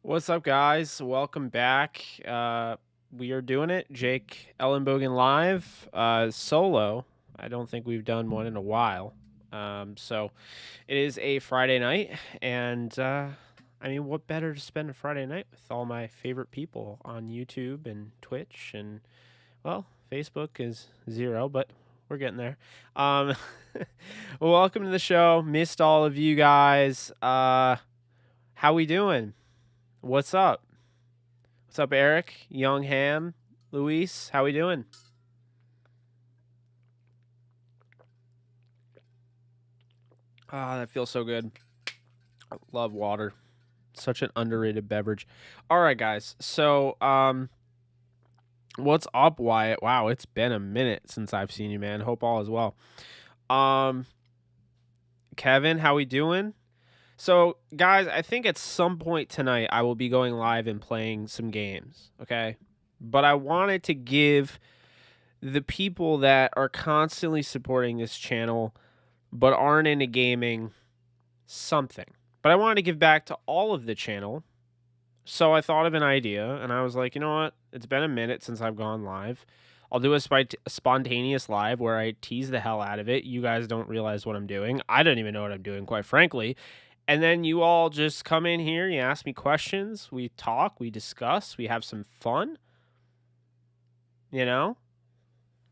What's up, guys? Welcome back. We are doing it. Jake Ellenbogen live, solo. I don't think we've done one in a while. So it is a Friday night, and I mean, what better to spend a Friday night with all my favorite people on YouTube and Twitch, and well, Facebook is zero, but we're getting there. Well, welcome to the show. Missed all of you guys. How we doing? What's up? What's up, Eric, Young Ham, Luis? How we doing? Ah, that feels so good. I love water. Such an underrated beverage. All right, guys. So, what's up, Wyatt? Wow, it's been a minute since I've seen you, man. Hope all is well. Kevin, how we doing? So, guys, I think at some point tonight I will be going live and playing some games, okay? But I wanted to give the people that are constantly supporting this channel but aren't into gaming something. But I wanted to give back to all of the channel. So I thought of an idea and I was like, you know what? It's been a minute since I've gone live. I'll do a spontaneous live where I tease the hell out of it. You guys don't realize what I'm doing. I don't even know what I'm doing, quite frankly. And then you all just come in here, you ask me questions, we talk, we discuss, we have some fun. You know?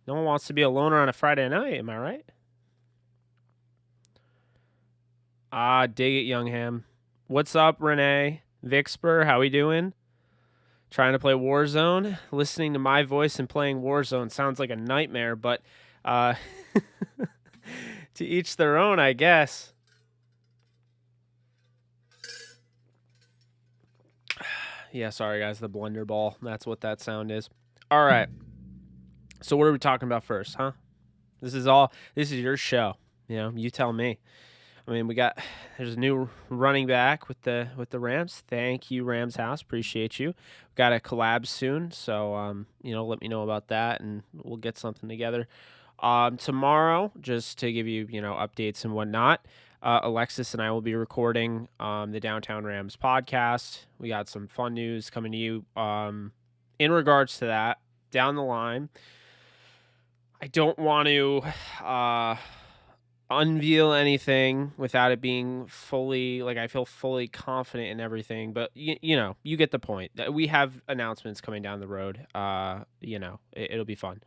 No one wants to be a loner on a Friday night, am I right? Dig it, Youngham. What's up, Renee? Vixper, how we doing? Trying to play Warzone. Listening to my voice and playing Warzone sounds like a nightmare, but to each their own, I guess. Yeah, sorry, guys. The blender ball. That's what that sound is. All right. So what are we talking about first, huh? This is your show. You know, you tell me. I mean, there's a new running back with the Rams. Thank you, Rams House. Appreciate you. We've got a collab soon, so let me know about that, and we'll get something together. Tomorrow, just to give you updates and whatnot, Alexis and I will be recording the Downtown Rams podcast. We got some fun news coming to you in regards to that down the line. I don't want to unveil anything without it being fully, I feel fully confident in everything, but you get the point. We have announcements coming down the road. It'll be fun.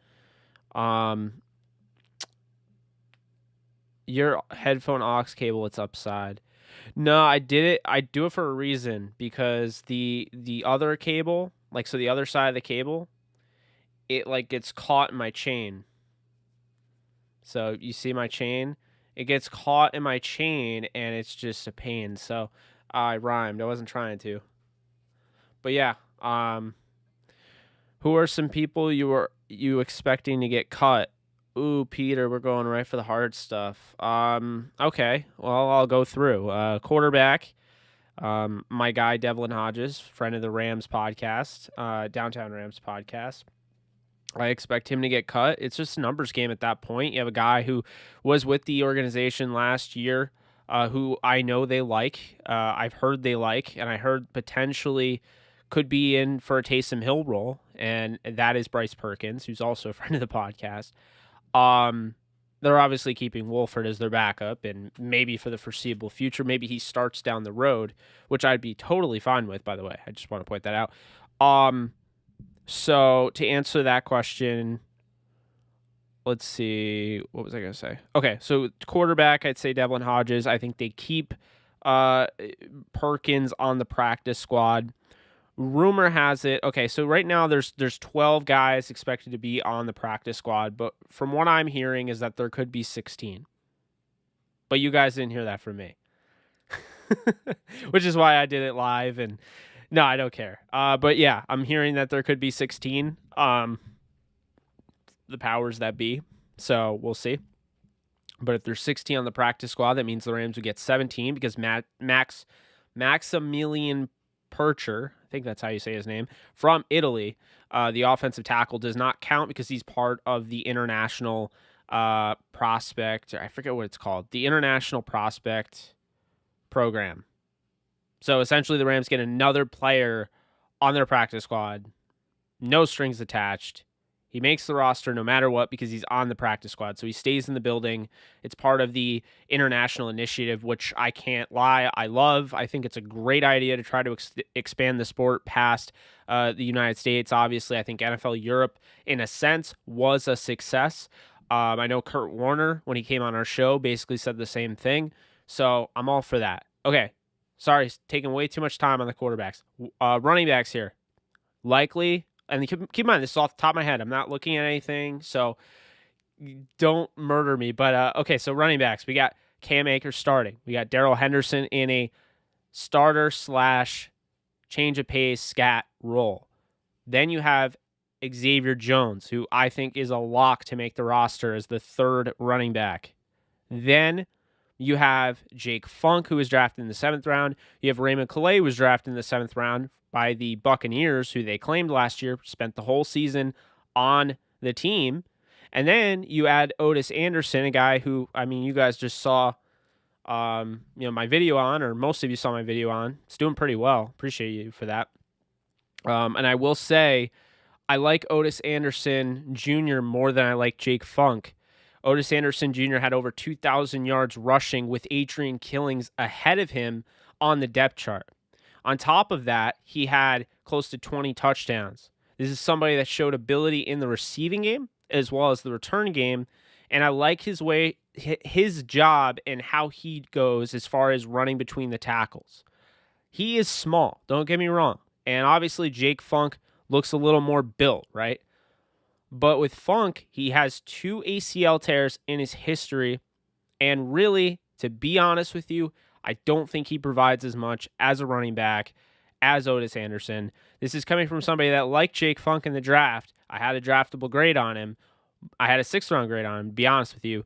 Your headphone aux cable, it's upside. No, I did it. I do it for a reason, because the other cable, so the other side of the cable, it gets caught in my chain. So you see my chain? It gets caught in my chain, and it's just a pain. So I rhymed. I wasn't trying to. But yeah, who are some people you expecting to get cut? Ooh, Peter, we're going right for the hard stuff. Okay, well, I'll go through. Quarterback, my guy Devlin Hodges, friend of the Rams podcast, Downtown Rams podcast. I expect him to get cut. It's just a numbers game at that point. You have a guy who was with the organization last year, who I know they like. I've heard they like, and I heard potentially could be in for a Taysom Hill role, and that is Bryce Perkins, who's also a friend of the podcast. They're obviously keeping Wolford as their backup, and maybe for the foreseeable future, maybe he starts down the road, which I'd be totally fine with, by the way. I just want to point that out. So to answer that question, let's see. What was I going to say? Okay, so quarterback, I'd say Devlin Hodges. I think they keep Perkins on the practice squad. Rumor has it. Okay, so right now there's 12 guys expected to be on the practice squad, but from what I'm hearing is that there could be 16. But you guys didn't hear that from me. Which is why I did it live, and no, I don't care. But yeah, I'm hearing that there could be 16. The powers that be. So we'll see. But if there's 16 on the practice squad, that means the Rams would get 17, because Maximilian Percher, I think that's how you say his name, from Italy, the offensive tackle, does not count because he's part of the international prospect. I forget what it's called. The international prospect program. So essentially the Rams get another player on their practice squad, no strings attached. He makes the roster no matter what because he's on the practice squad. So he stays in the building. It's part of the international initiative, which I can't lie, I love. I think it's a great idea to try to expand the sport past the United States. Obviously, I think NFL Europe, in a sense, was a success. I know Kurt Warner, when he came on our show, basically said the same thing. So I'm all for that. Okay. Sorry, taking way too much time on the quarterbacks. Running backs here. Likely, and keep in mind, this is off the top of my head. I'm not looking at anything, so don't murder me. But, okay, so running backs. We got Cam Akers starting. We got Darrell Henderson in a starter / change of pace scat role. Then you have Xavier Jones, who I think is a lock to make the roster as the third running back. Then you have Jake Funk, who was drafted in the 7th round. You have Raymond Calais, who was drafted in the 7th round by the Buccaneers, who they claimed last year, spent the whole season on the team. And then you add Otis Anderson, a guy who, I mean, you guys just saw my video on, or most of you saw my video on. It's doing pretty well. Appreciate you for that. And I will say, I like Otis Anderson Jr. more than I like Jake Funk. Otis Anderson Jr. had over 2,000 yards rushing with Adrian Killings ahead of him on the depth chart. On top of that, he had close to 20 touchdowns. This is somebody that showed ability in the receiving game as well as the return game, and I like his job and how he goes as far as running between the tackles. He is small, don't get me wrong, and obviously Jake Funk looks a little more built, right? But with Funk, he has 2 ACL tears in his history, and really, to be honest with you, I don't think he provides as much as a running back as Otis Anderson. This is coming from somebody that liked Jake Funk in the draft. I had a draftable grade on him. I had a 6th round grade on him, to be honest with you.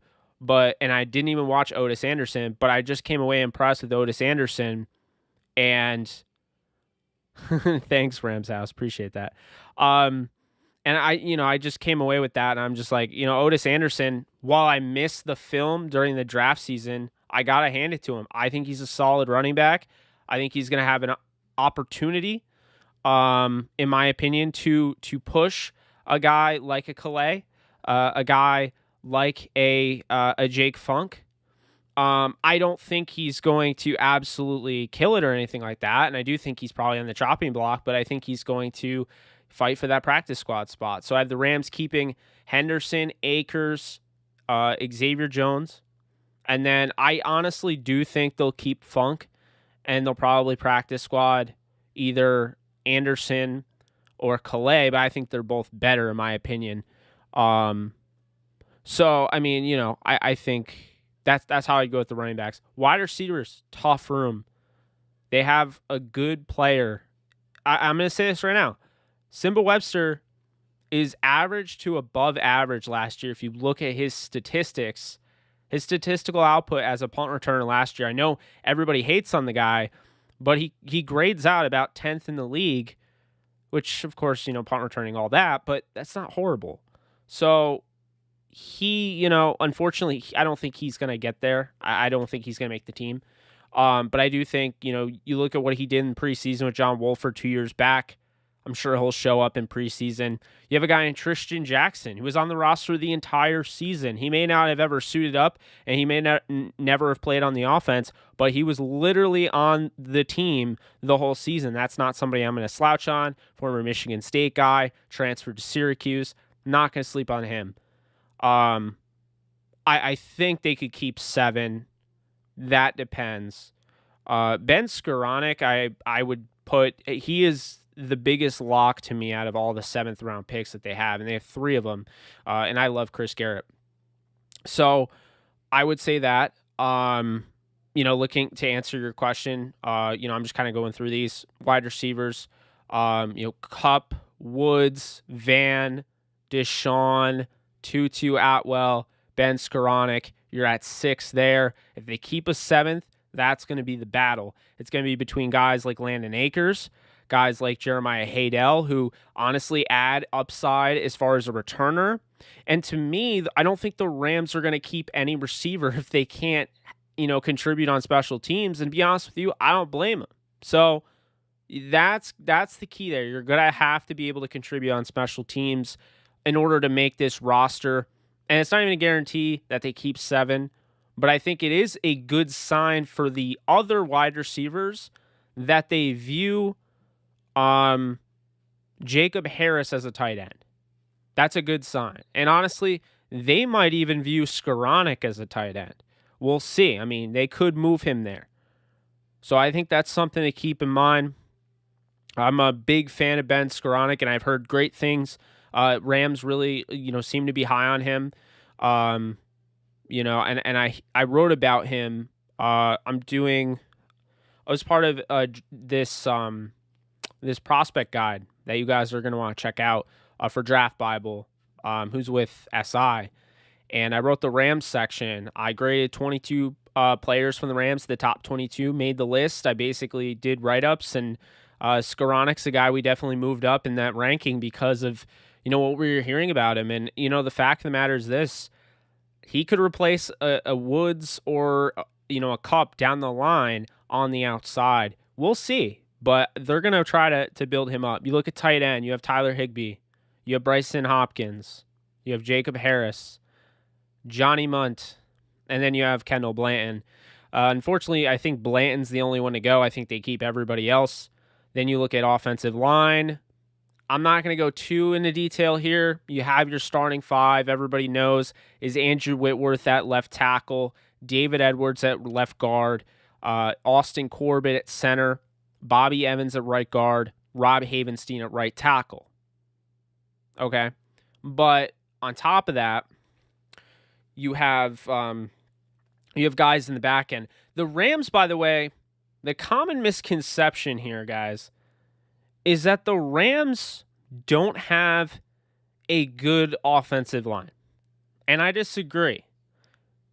And I didn't even watch Otis Anderson, but I just came away impressed with Otis Anderson. And thanks, Rams House. Appreciate that. And I just came away with that, and I'm just like, Otis Anderson, while I missed the film during the draft season, I got to hand it to him. I think he's a solid running back. I think he's going to have an opportunity, in my opinion, to push a guy like a Calais, a guy like a Jake Funk. I don't think he's going to absolutely kill it or anything like that, and I do think he's probably on the chopping block, but I think he's going to fight for that practice squad spot. So I have the Rams keeping Henderson, Akers, Xavier Jones. And then I honestly do think they'll keep Funk, and they'll probably practice squad either Anderson or Calais, but I think they're both better in my opinion. So, I mean, I think that's how I'd go with the running backs. Wide receivers, tough room. They have a good player. I'm going to say this right now. Simba Webster is average to above average last year. If you look at his statistics, his statistical output as a punt returner last year, I know everybody hates on the guy, but he grades out about 10th in the league, which, of course, punt returning, all that, but that's not horrible. So he, unfortunately, I don't think he's going to get there. I don't think he's going to make the team. But I do think, you look at what he did in preseason with John Wolford 2 years back. I'm sure he'll show up in preseason. You have a guy in Tristan Jackson who was on the roster the entire season. He may not have ever suited up, and he may never have played on the offense, but he was literally on the team the whole season. That's not somebody I'm going to slouch on. Former Michigan State guy, transferred to Syracuse. Not going to sleep on him. I think they could keep 7. That depends. Ben Skoranek, I would put, he is the biggest lock to me out of all the 7th round picks that they have, and they have 3 of them. And I love Chris Garrett. So I would say that, looking to answer your question, I'm just kind of going through these wide receivers, Kupp, Woods, Van, Deshaun, Tutu Atwell, Ben Skoranek. You're at 6 there. If they keep a 7th, that's going to be the battle. It's going to be between guys like Landon Akers, guys like Jeremiah Haydell, who honestly add upside as far as a returner. And to me, I don't think the Rams are going to keep any receiver if they can't, contribute on special teams. And to be honest with you, I don't blame them. So that's the key there. You're going to have to be able to contribute on special teams in order to make this roster. And it's not even a guarantee that they keep 7, but I think it is a good sign for the other wide receivers that they view Jacob Harris as a tight end. That's a good sign. And honestly, they might even view Skoranek as a tight end. We'll see. I mean, they could move him there. So I think that's something to keep in mind. I'm a big fan of Ben Skoranek, and I've heard great things. Rams really, seem to be high on him. And I wrote about him. I was part of this prospect guide that you guys are going to want to check out for Draft Bible, who's with SI. And I wrote the Rams section. I graded 22 players from the Rams. The top 22 made the list. I basically did write-ups, and Skoranek's a guy we definitely moved up in that ranking because of, what we were hearing about him. And, the fact of the matter is this. He could replace a Woods or, a Cup down the line on the outside. We'll see. But they're going to try to build him up. You look at tight end. You have Tyler Higbee. You have Bryson Hopkins. You have Jacob Harris. Johnny Munt. And then you have Kendall Blanton. Unfortunately, I think Blanton's the only one to go. I think they keep everybody else. Then you look at offensive line. I'm not going to go too into detail here. You have your starting 5. Everybody knows is Andrew Whitworth at left tackle, David Edwards at left guard, Austin Corbett at center, Bobby Evans at right guard, Rob Havenstein at right tackle. Okay? But on top of that, you have guys in the back end. The Rams, by the way, the common misconception here, guys, is that the Rams don't have a good offensive line. And I disagree.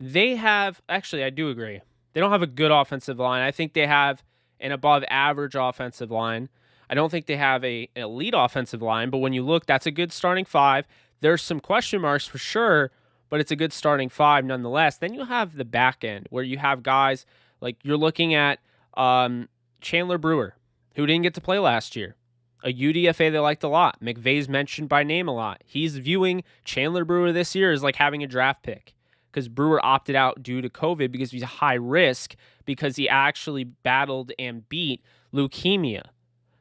Actually, I do agree. They don't have a good offensive line. I think they have an above average offensive line. I don't think they have an elite offensive line, but when you look, that's a good starting 5. There's some question marks for sure, but it's a good starting 5 nonetheless. Then you have the back end where you have guys like you're looking at Chandler Brewer, who didn't get to play last year. A UDFA they liked a lot. McVay's mentioned by name a lot. He's viewing Chandler Brewer this year as like having a draft pick because Brewer opted out due to COVID because he's a high risk because he actually battled and beat leukemia.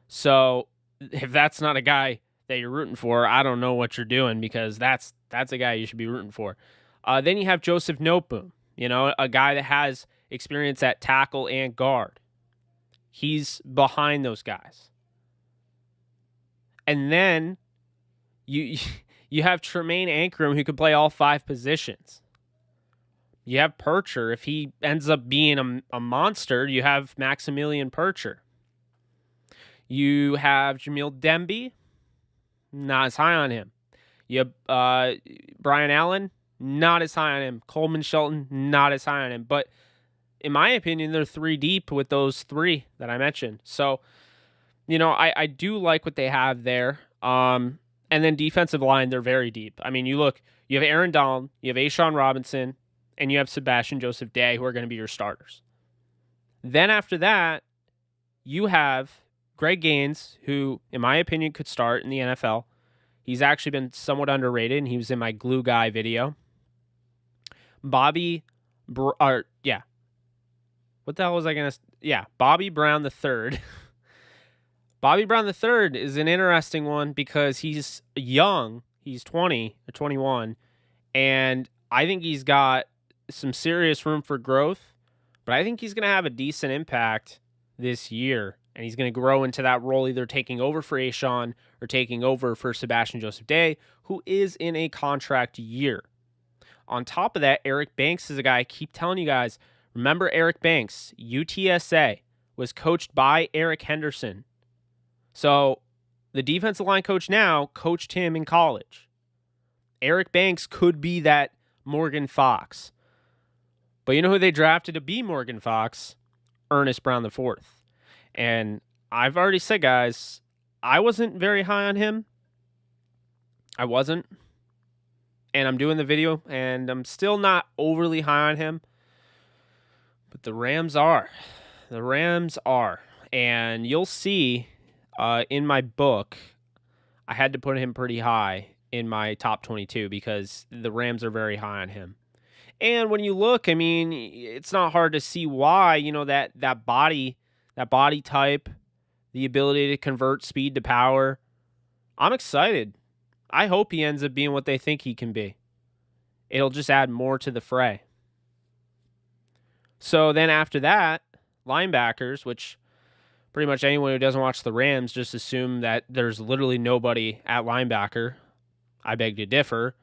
So if that's not a guy that you're rooting for, I don't know what you're doing because that's a guy you should be rooting for. Then you have Joseph Noteboom, a guy that has experience at tackle and guard. He's behind those guys. And then you have Tremaine Ankrum, who could play all 5 positions. You have Percher. If he ends up being a monster, you have Maximilian Percher. You have Jamil Demby. Not as high on him. You have Brian Allen. Not as high on him. Coleman Shelton. Not as high on him. But in my opinion, they're 3 deep with those 3 that I mentioned. So, I do like what they have there. And then defensive line, they're very deep. I mean, you have Aaron Donald, you have Ashawn Robinson, and you have Sebastian Joseph Day, who are going to be your starters. Then after that, you have Greg Gaines, who, in my opinion, could start in the NFL. He's actually been somewhat underrated, and he was in my Glue Guy video. Bobby Brown the third. Bobby Brown III is an interesting one because he's young. He's 20 or 21, and I think he's got some serious room for growth, but I think he's going to have a decent impact this year, and he's going to grow into that role, either taking over for Ashawn or taking over for Sebastian Joseph Day, who is in a contract year. On top of that, Eric Banks is a guy I keep telling you guys, remember Eric Banks, UTSA, was coached by Eric Henderson. So the defensive line coach now coached him in college. Eric Banks could be that Morgan Fox. But you know who they drafted to be Morgan Fox? Ernest Brown IV. And I've already said, guys, I wasn't very high on him. I wasn't. And I'm doing the video, and I'm still not overly high on him. But the Rams are. The Rams are. And you'll see in my book, I had to put him pretty high in my top 22 because the Rams are very high on him. And when you look, I mean, it's not hard to see why, that body type, the ability to convert speed to power. I'm excited. I hope he ends up being what they think he can be. It'll just add more to the fray. So then after that, linebackers, which pretty much anyone who doesn't watch the Rams just assume that there's literally nobody at linebacker. I beg to differ.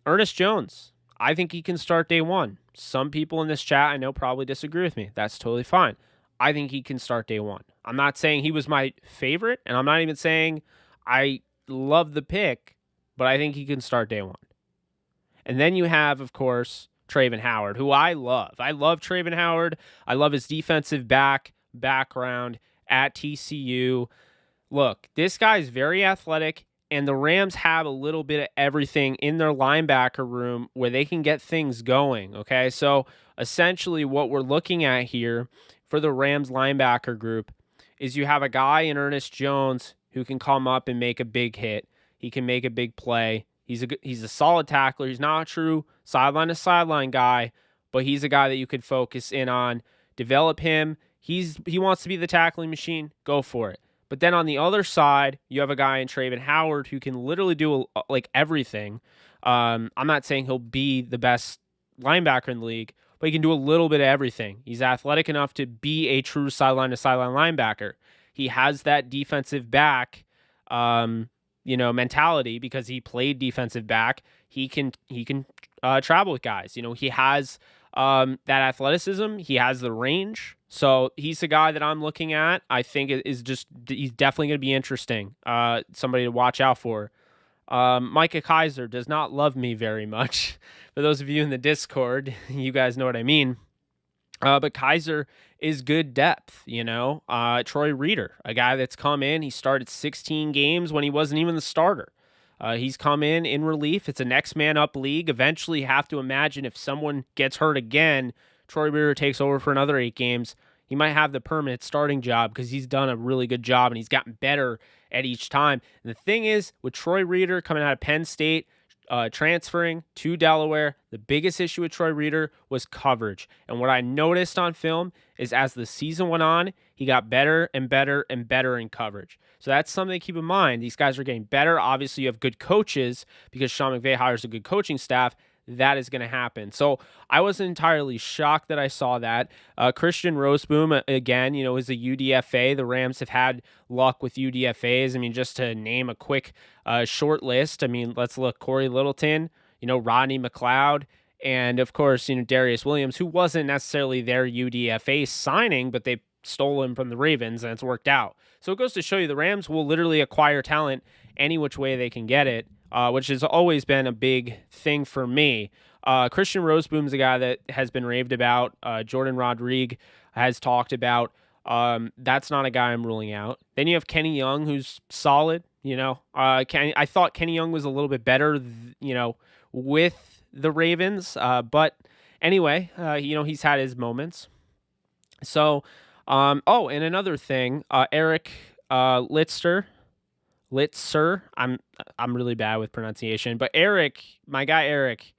Ernest Jones. I think he can start day one. Some people in this chat I know probably disagree with me. That's totally fine. I think he can start day one. I'm not saying he was my favorite, and I'm not even saying I love the pick, but I think he can start day one. And then you have, of course, Travin Howard, who I love. I love Travin Howard. I love his defensive background at TCU. Look, this guy's very athletic, and the Rams have a little bit of everything in their linebacker room where they can get things going, okay? So essentially what we're looking at here for the Rams linebacker group is you have a guy in Ernest Jones who can come up and make a big hit. He can make a big play. He's a solid tackler. He's not a true sideline-to-sideline guy, but he's a guy that you could focus in on, develop him. He wants to be the tackling machine. Go for it. But then on the other side, you have a guy in Travin Howard who can literally do like everything. I'm not saying he'll be the best linebacker in the league, but he can do a little bit of everything. He's athletic enough to be a true sideline-to-sideline linebacker. He has that defensive back, mentality because he played defensive back. He can travel with guys. He has that athleticism. He has the range. So he's the guy that I'm looking at. I think he's definitely going to be interesting. Somebody to watch out for. Micah Kaiser does not love me very much. For those of you in the Discord, you guys know what I mean. But Kaiser is good depth, Troy Reeder, a guy that's come in. He started 16 games when he wasn't even the starter. He's come in relief. It's a next man up league. Eventually, you have to imagine if someone gets hurt again, Troy Reeder takes over for another 8 games. He might have the permanent starting job because he's done a really good job and he's gotten better at each time. And the thing is, with Troy Reeder coming out of Penn State, transferring to Delaware, the biggest issue with Troy Reeder was coverage. And what I noticed on film is as the season went on, he got better and better and better in coverage. So that's something to keep in mind. These guys are getting better. Obviously, you have good coaches because Sean McVay hires a good coaching staff. That is going to happen. So I wasn't entirely shocked that I saw that. Christian Roseboom, again, is a UDFA. The Rams have had luck with UDFAs. I mean, just to name a quick short list, let's look. Corey Littleton, Rodney McLeod, and of course, Darius Williams, who wasn't necessarily their UDFA signing, but they stole him from the Ravens, and it's worked out. So it goes to show you the Rams will literally acquire talent any which way they can get it. Which has always been a big thing for me. Christian Roseboom's a guy that has been raved about. Jordan Rodriguez has talked about. That's not a guy I'm ruling out. Then you have Kenny Young, who's solid. I thought Kenny Young was a little bit better, with the Ravens. But anyway, he's had his moments. So, and another thing, Eric Litzer. I'm really bad with pronunciation, but Eric, my guy Eric,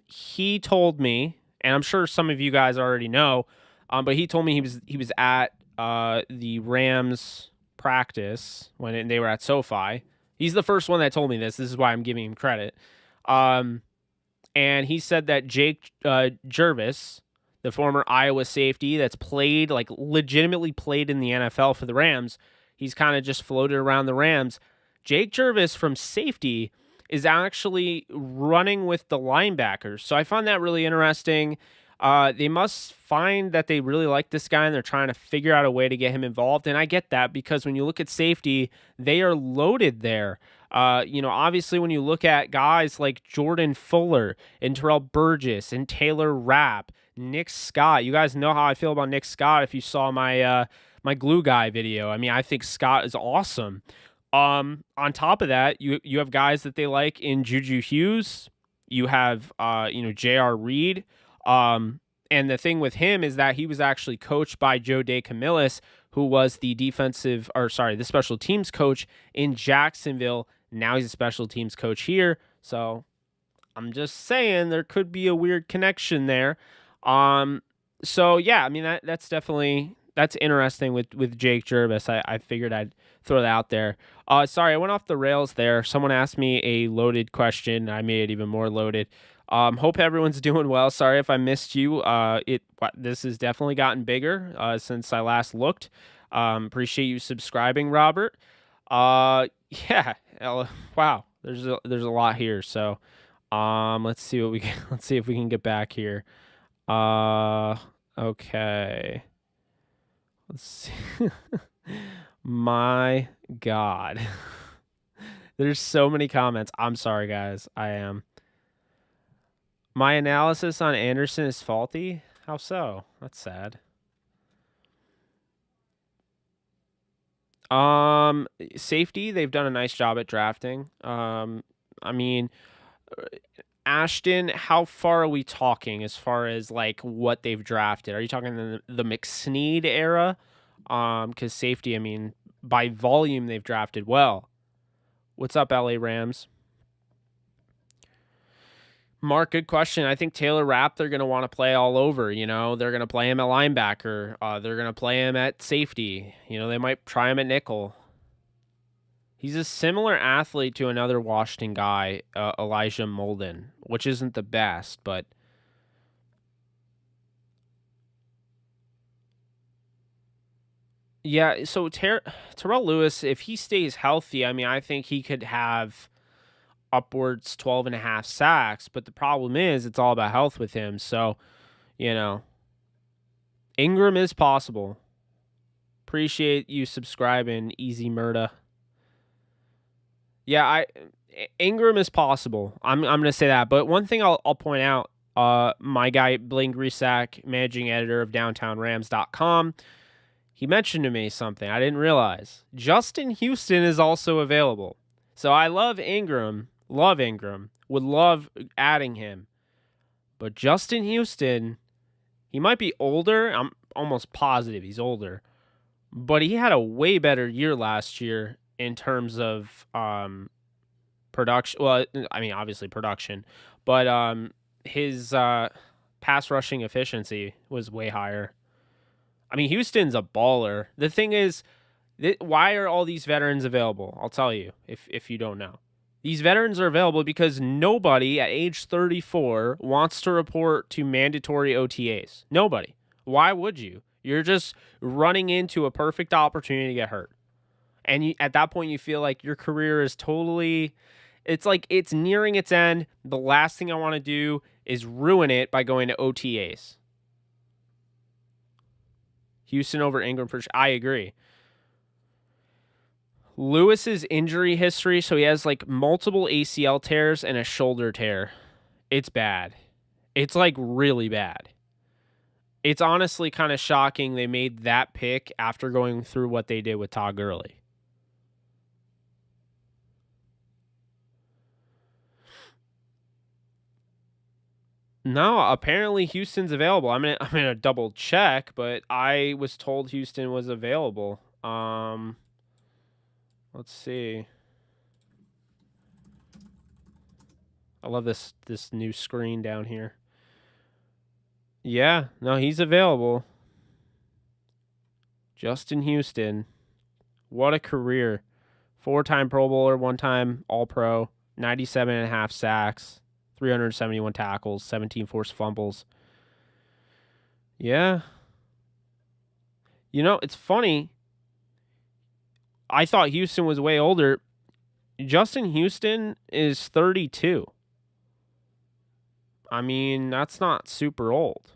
he told me, and I'm sure some of you guys already know, but he told me he was at the Rams practice when they were at SoFi. He's the first one that told me this. This is why I'm giving him credit. And he said that Jake Jervis, the former Iowa safety that's legitimately played in the NFL for the Rams, he's kind of just floated around the Rams. Jake Jervis from safety is actually running with the linebackers. So I find that really interesting. They must find that they really like this guy and they're trying to figure out a way to get him involved. And I get that because when you look at safety, they are loaded there. Obviously when you look at guys like Jordan Fuller and Terrell Burgess and Taylor Rapp, Nick Scott, you guys know how I feel about Nick Scott if you saw my glue guy video. I think Scott is awesome. On top of that, you have guys that they like in Juju Hughes. You have, J.R. Reed. And the thing with him is that he was actually coached by Joe DeCamillis, who was the the special teams coach in Jacksonville. Now he's a special teams coach here. So I'm just saying there could be a weird connection there. So yeah, I mean that's definitely interesting with Jake Jervis. I figured I'd throw that out there. Sorry, I went off the rails there. Someone asked me a loaded question. I made it even more loaded. Hope everyone's doing well. Sorry if I missed you. This has definitely gotten bigger since I last looked. Appreciate you subscribing, Robert. Yeah. Wow. There's a lot here. So, let's see if we can get back here. Okay. Let's see. My God. There's so many comments. I'm sorry, guys. I am. My analysis on Anderson is faulty? How so? That's sad. Safety, they've done a nice job at drafting. I mean, Ashton, how far are we talking as far as like what they've drafted? Are you talking the McSneed era? Because safety, I mean, by volume, they've drafted well. What's up, LA Rams? Mark, good question. I think Taylor Rapp, they're going to want to play all over. You know, they're going to play him at linebacker. They're going to play him at safety. You know, they might try him at nickel. He's a similar athlete to another Washington guy, Elijah Molden, which isn't the best, but yeah. So Terrell Lewis, if he stays healthy, I mean, I think he could have upwards 12.5 sacks, but the problem is it's all about health with him. So, you know, Ingram is possible. Appreciate you subscribing, Easy Murda. Yeah, Ingram is possible. I'm going to say that. But one thing I'll point out, my guy, Blaine Grisak, managing editor of DowntownRams.com, he mentioned to me something I didn't realize. Justin Houston is also available. So I love Ingram, would love adding him. But Justin Houston, he might be older. I'm almost positive he's older. But he had a way better year last year in terms of production. Well, I mean, obviously production. But his pass rushing efficiency was way higher. I mean, Houston's a baller. The thing is, why are all these veterans available? I'll tell you if you don't know. These veterans are available because nobody at age 34 wants to report to mandatory OTAs. Nobody. Why would you? You're just running into a perfect opportunity to get hurt. And at that point, you feel like your career is totally... It's like it's nearing its end. The last thing I want to do is ruin it by going to OTAs. Houston over Ingram for sure. I agree. Lewis's injury history, so he has like multiple ACL tears and a shoulder tear. It's bad. It's like really bad. It's honestly kind of shocking they made that pick after going through what they did with Todd Gurley. No, apparently Houston's available. I'm gonna double check, but I was told Houston was available. Let's see. I love this new screen down here. Yeah, no, he's available. Justin Houston. What a career. 4-time Pro Bowler, 1-time All-Pro, 97.5 sacks, 371 tackles, 17 forced fumbles. Yeah. You know, it's funny. I thought Houston was way older. Justin Houston is 32. I mean, that's not super old.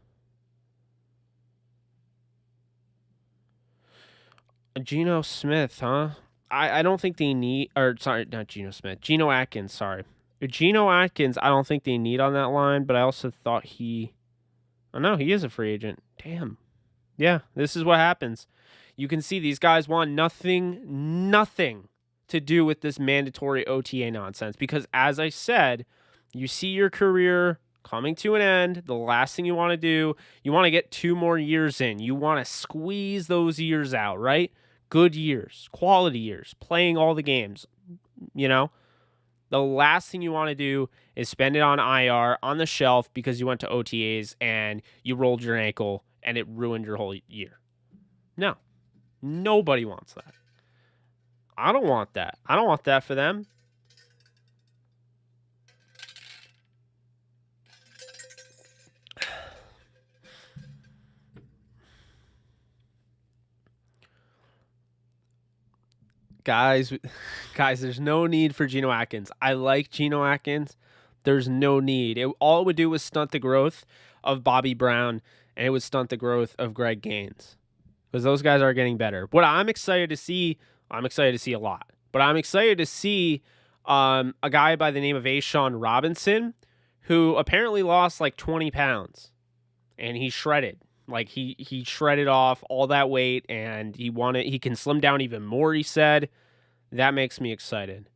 Geno Smith, huh? I don't think they need... Or, sorry, not Geno Smith. Geno Atkins, sorry. Geno Atkins, I don't think they need on that line, but I also thought he... Oh, no, he is a free agent. Damn. Yeah, this is what happens. You can see these guys want nothing to do with this mandatory OTA nonsense because, as I said, you see your career coming to an end. The last thing you want to do, you want to get 2 more years in. You want to squeeze those years out, right? Good years, quality years, playing all the games, you know? The last thing you want to do is spend it on IR, on the shelf, because you went to OTAs and you rolled your ankle and it ruined your whole year. No. Nobody wants that. I don't want that. I don't want that for them. Guys, there's no need for Geno Atkins. I like Geno Atkins. There's no need. All it would do was stunt the growth of Bobby Brown, and it would stunt the growth of Greg Gaines, because those guys are getting better. What I'm excited to see a lot. But I'm excited to see a guy by the name of Ashawn Robinson, who apparently lost like 20 pounds, and he shredded. Like he shredded off all that weight, and he can slim down even more, he said. That makes me excited.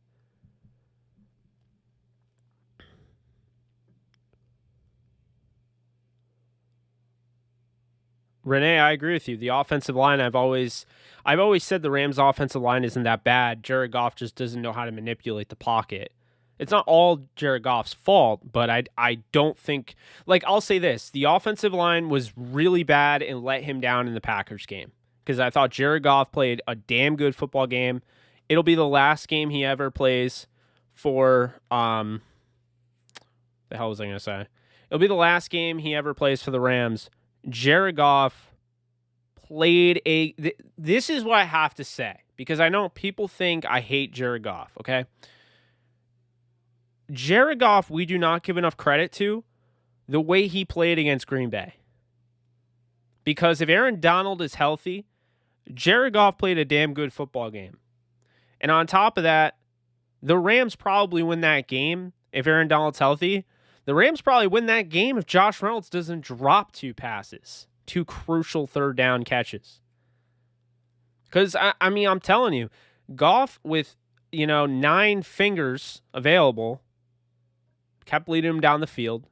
Renee, I agree with you. The offensive line, I've always said the Rams' offensive line isn't that bad. Jared Goff just doesn't know how to manipulate the pocket. It's not all Jared Goff's fault, but I don't think, like, I'll say this. The offensive line was really bad and let him down in the Packers game, because I thought Jared Goff played a damn good football game. It'll be the last game he ever plays for, the hell was I going to say? It'll be the last game he ever plays for the Rams. Jared Goff played this is what I have to say, because I know people think I hate Jared Goff, okay? Jared Goff, we do not give enough credit to the way he played against Green Bay. Because if Aaron Donald is healthy, Jared Goff played a damn good football game. And on top of that, the Rams probably win that game if Aaron Donald's healthy. The Rams probably win that game if Josh Reynolds doesn't drop 2 passes, 2 crucial third down catches. Because, I mean, I'm telling you, Goff with, 9 fingers available kept leading him down the field.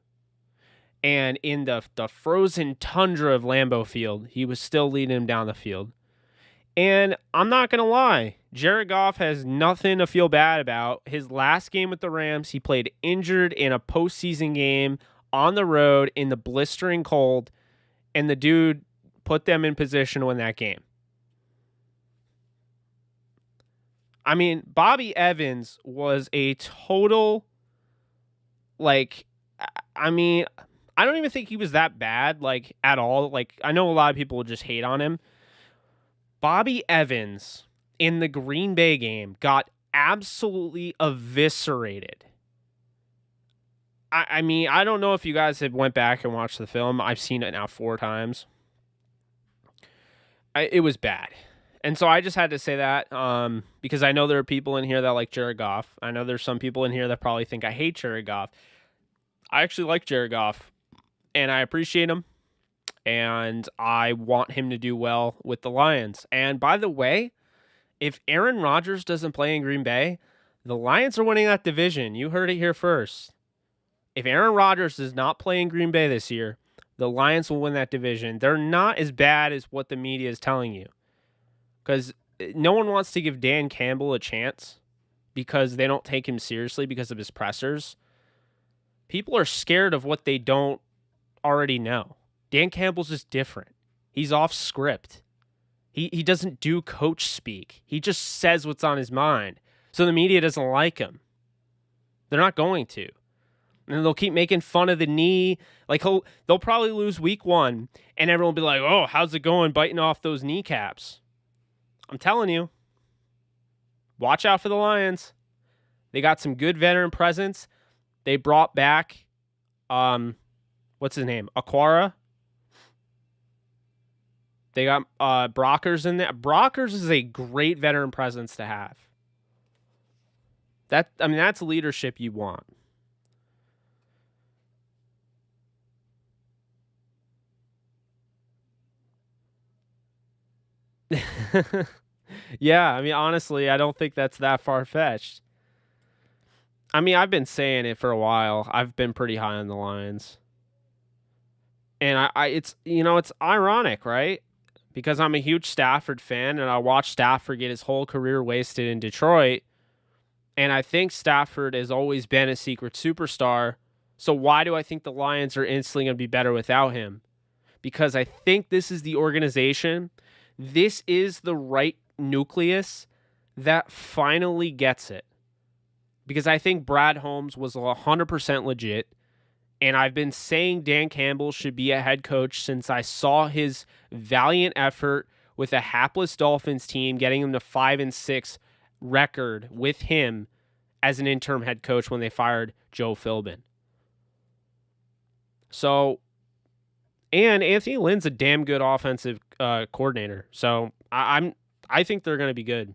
And in the frozen tundra of Lambeau Field, he was still leading him down the field. And I'm not going to lie, Jared Goff has nothing to feel bad about. His last game with the Rams, he played injured in a postseason game on the road in the blistering cold, and the dude put them in position to win that game. I mean, Bobby Evans was a total, I don't even think he was that bad, at all. I know a lot of people will just hate on him. Bobby Evans in the Green Bay game got absolutely eviscerated. I mean, I don't know if you guys have went back and watched the film. I've seen it now 4 times. It was bad. And so I just had to say that because I know there are people in here that like Jared Goff. I know there's some people in here that probably think I hate Jared Goff. I actually like Jared Goff, and I appreciate him, and I want him to do well with the Lions. And by the way, if Aaron Rodgers doesn't play in Green Bay, the Lions are winning that division. You heard it here first. If Aaron Rodgers does not play in Green Bay this year, the Lions will win that division. They're not as bad as what the media is telling you, because no one wants to give Dan Campbell a chance because they don't take him seriously because of his pressers. People are scared of what they don't already know. Dan Campbell's just different. He's off script. He doesn't do coach speak. He just says what's on his mind. So the media doesn't like him. They're not going to. And they'll keep making fun of the knee. They'll probably lose week 1, and everyone will be like, oh, how's it going biting off those kneecaps? I'm telling you. Watch out for the Lions. They got some good veteran presence. They brought back, what's his name? Aquara. They got Brockers in there. Brockers is a great veteran presence to have. That's leadership you want. Yeah, honestly, I don't think that's that far-fetched. I mean, I've been saying it for a while. I've been pretty high on the Lions. And it's, it's ironic, right? Because I'm a huge Stafford fan, and I watched Stafford get his whole career wasted in Detroit. And I think Stafford has always been a secret superstar. So why do I think the Lions are instantly going to be better without him? Because I think this is the organization. This is the right nucleus that finally gets it. Because I think Brad Holmes was 100% legit. And I've been saying Dan Campbell should be a head coach since I saw his valiant effort with a hapless Dolphins team, getting them to 5-6 record with him as an interim head coach when they fired Joe Philbin. So, and Anthony Lynn's a damn good offensive coordinator. So I think they're going to be good.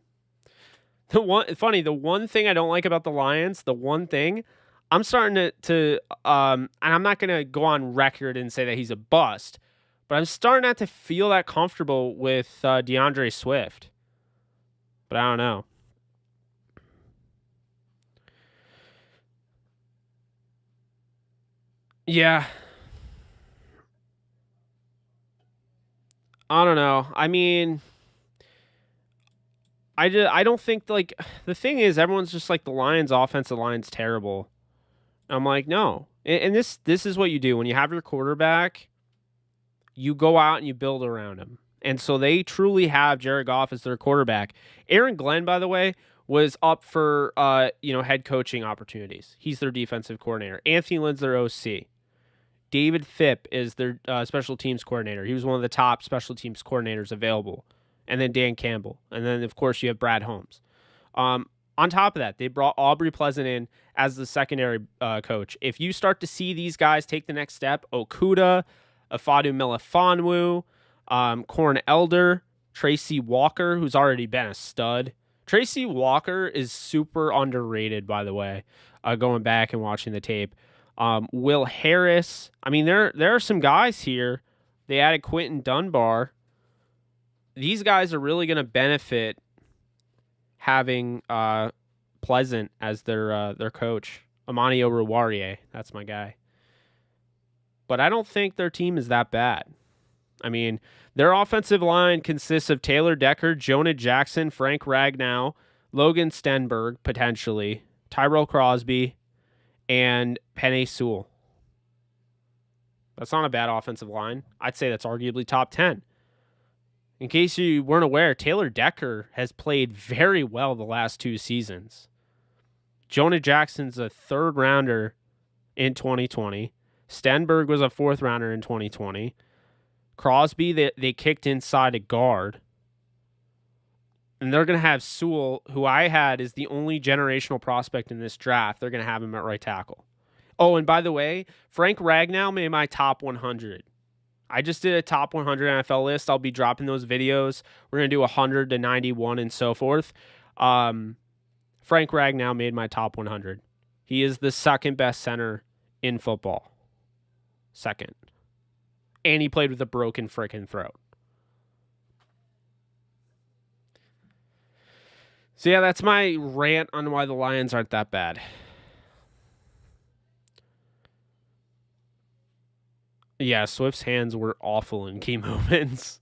The one thing I don't like about the Lions, I'm starting to and I'm not going to go on record and say that he's a bust, but I'm starting not to feel that comfortable with DeAndre Swift. But I don't know. Yeah. I don't know. I mean, I don't think, like, the thing is, everyone's just like, the Lions' offensive line's terrible. I'm like, no. And this is what you do. When you have your quarterback, you go out and you build around him. And so they truly have Jared Goff as their quarterback. Aaron Glenn, by the way, was up for head coaching opportunities. He's their defensive coordinator. Anthony Lynn's their OC. David Phipp is their special teams coordinator. He was one of the top special teams coordinators available. And then Dan Campbell. And then, of course, you have Brad Holmes. On top of that, they brought Aubrey Pleasant in as the secondary coach. If you start to see these guys take the next step, Okudah, Afadu Melifonwu, Corn Elder, Tracy Walker, who's already been a stud. Tracy Walker is super underrated, by the way, going back and watching the tape. Will Harris. I mean, there are some guys here. They added Quentin Dunbar. These guys are really going to benefit having Pleasant as their coach. Amani Oruwariye, that's my guy. But I don't think their team is that bad. I mean, their offensive line consists of Taylor Decker, Jonah Jackson, Frank Ragnow, Logan Stenberg, potentially, Tyrell Crosby, and Penei Sewell. That's not a bad offensive line. I'd say that's arguably top 10. In case you weren't aware, Taylor Decker has played very well the last 2 seasons. Jonah Jackson's a 3rd rounder in 2020. Stenberg was a 4th rounder in 2020. Crosby, they kicked inside a guard. And they're going to have Sewell, who I had is the only generational prospect in this draft. They're going to have him at right tackle. Oh, and by the way, Frank Ragnow made my top 100. I just did a top 100 NFL list. I'll be dropping those videos. We're going to do 100 to 91 and so forth. Frank Ragnow made my top 100. He is the 2nd best center in football. 2nd. And he played with a broken frickin' throat. So yeah, that's my rant on why the Lions aren't that bad. Yeah, Swift's hands were awful in key moments.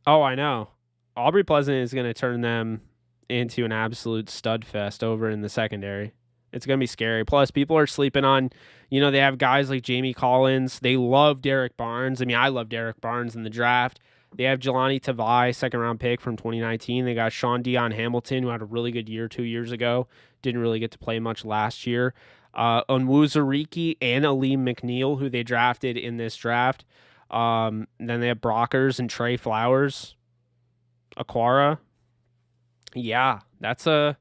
Oh, I know. Aubrey Pleasant is going to turn them into an absolute stud fest over in the secondary. It's going to be scary. Plus, people are sleeping on, they have guys like Jamie Collins. They love Derek Barnes. I mean, I love Derek Barnes in the draft. They have Jelani Tavai, 2nd-round pick from 2019. They got Sean Dion Hamilton, who had a really good year 2 years ago. Didn't really get to play much last year. Onwuzurike and Aleem McNeil, who they drafted in this draft. Then they have Brockers and Trey Flowers. Aquara. Yeah, that's not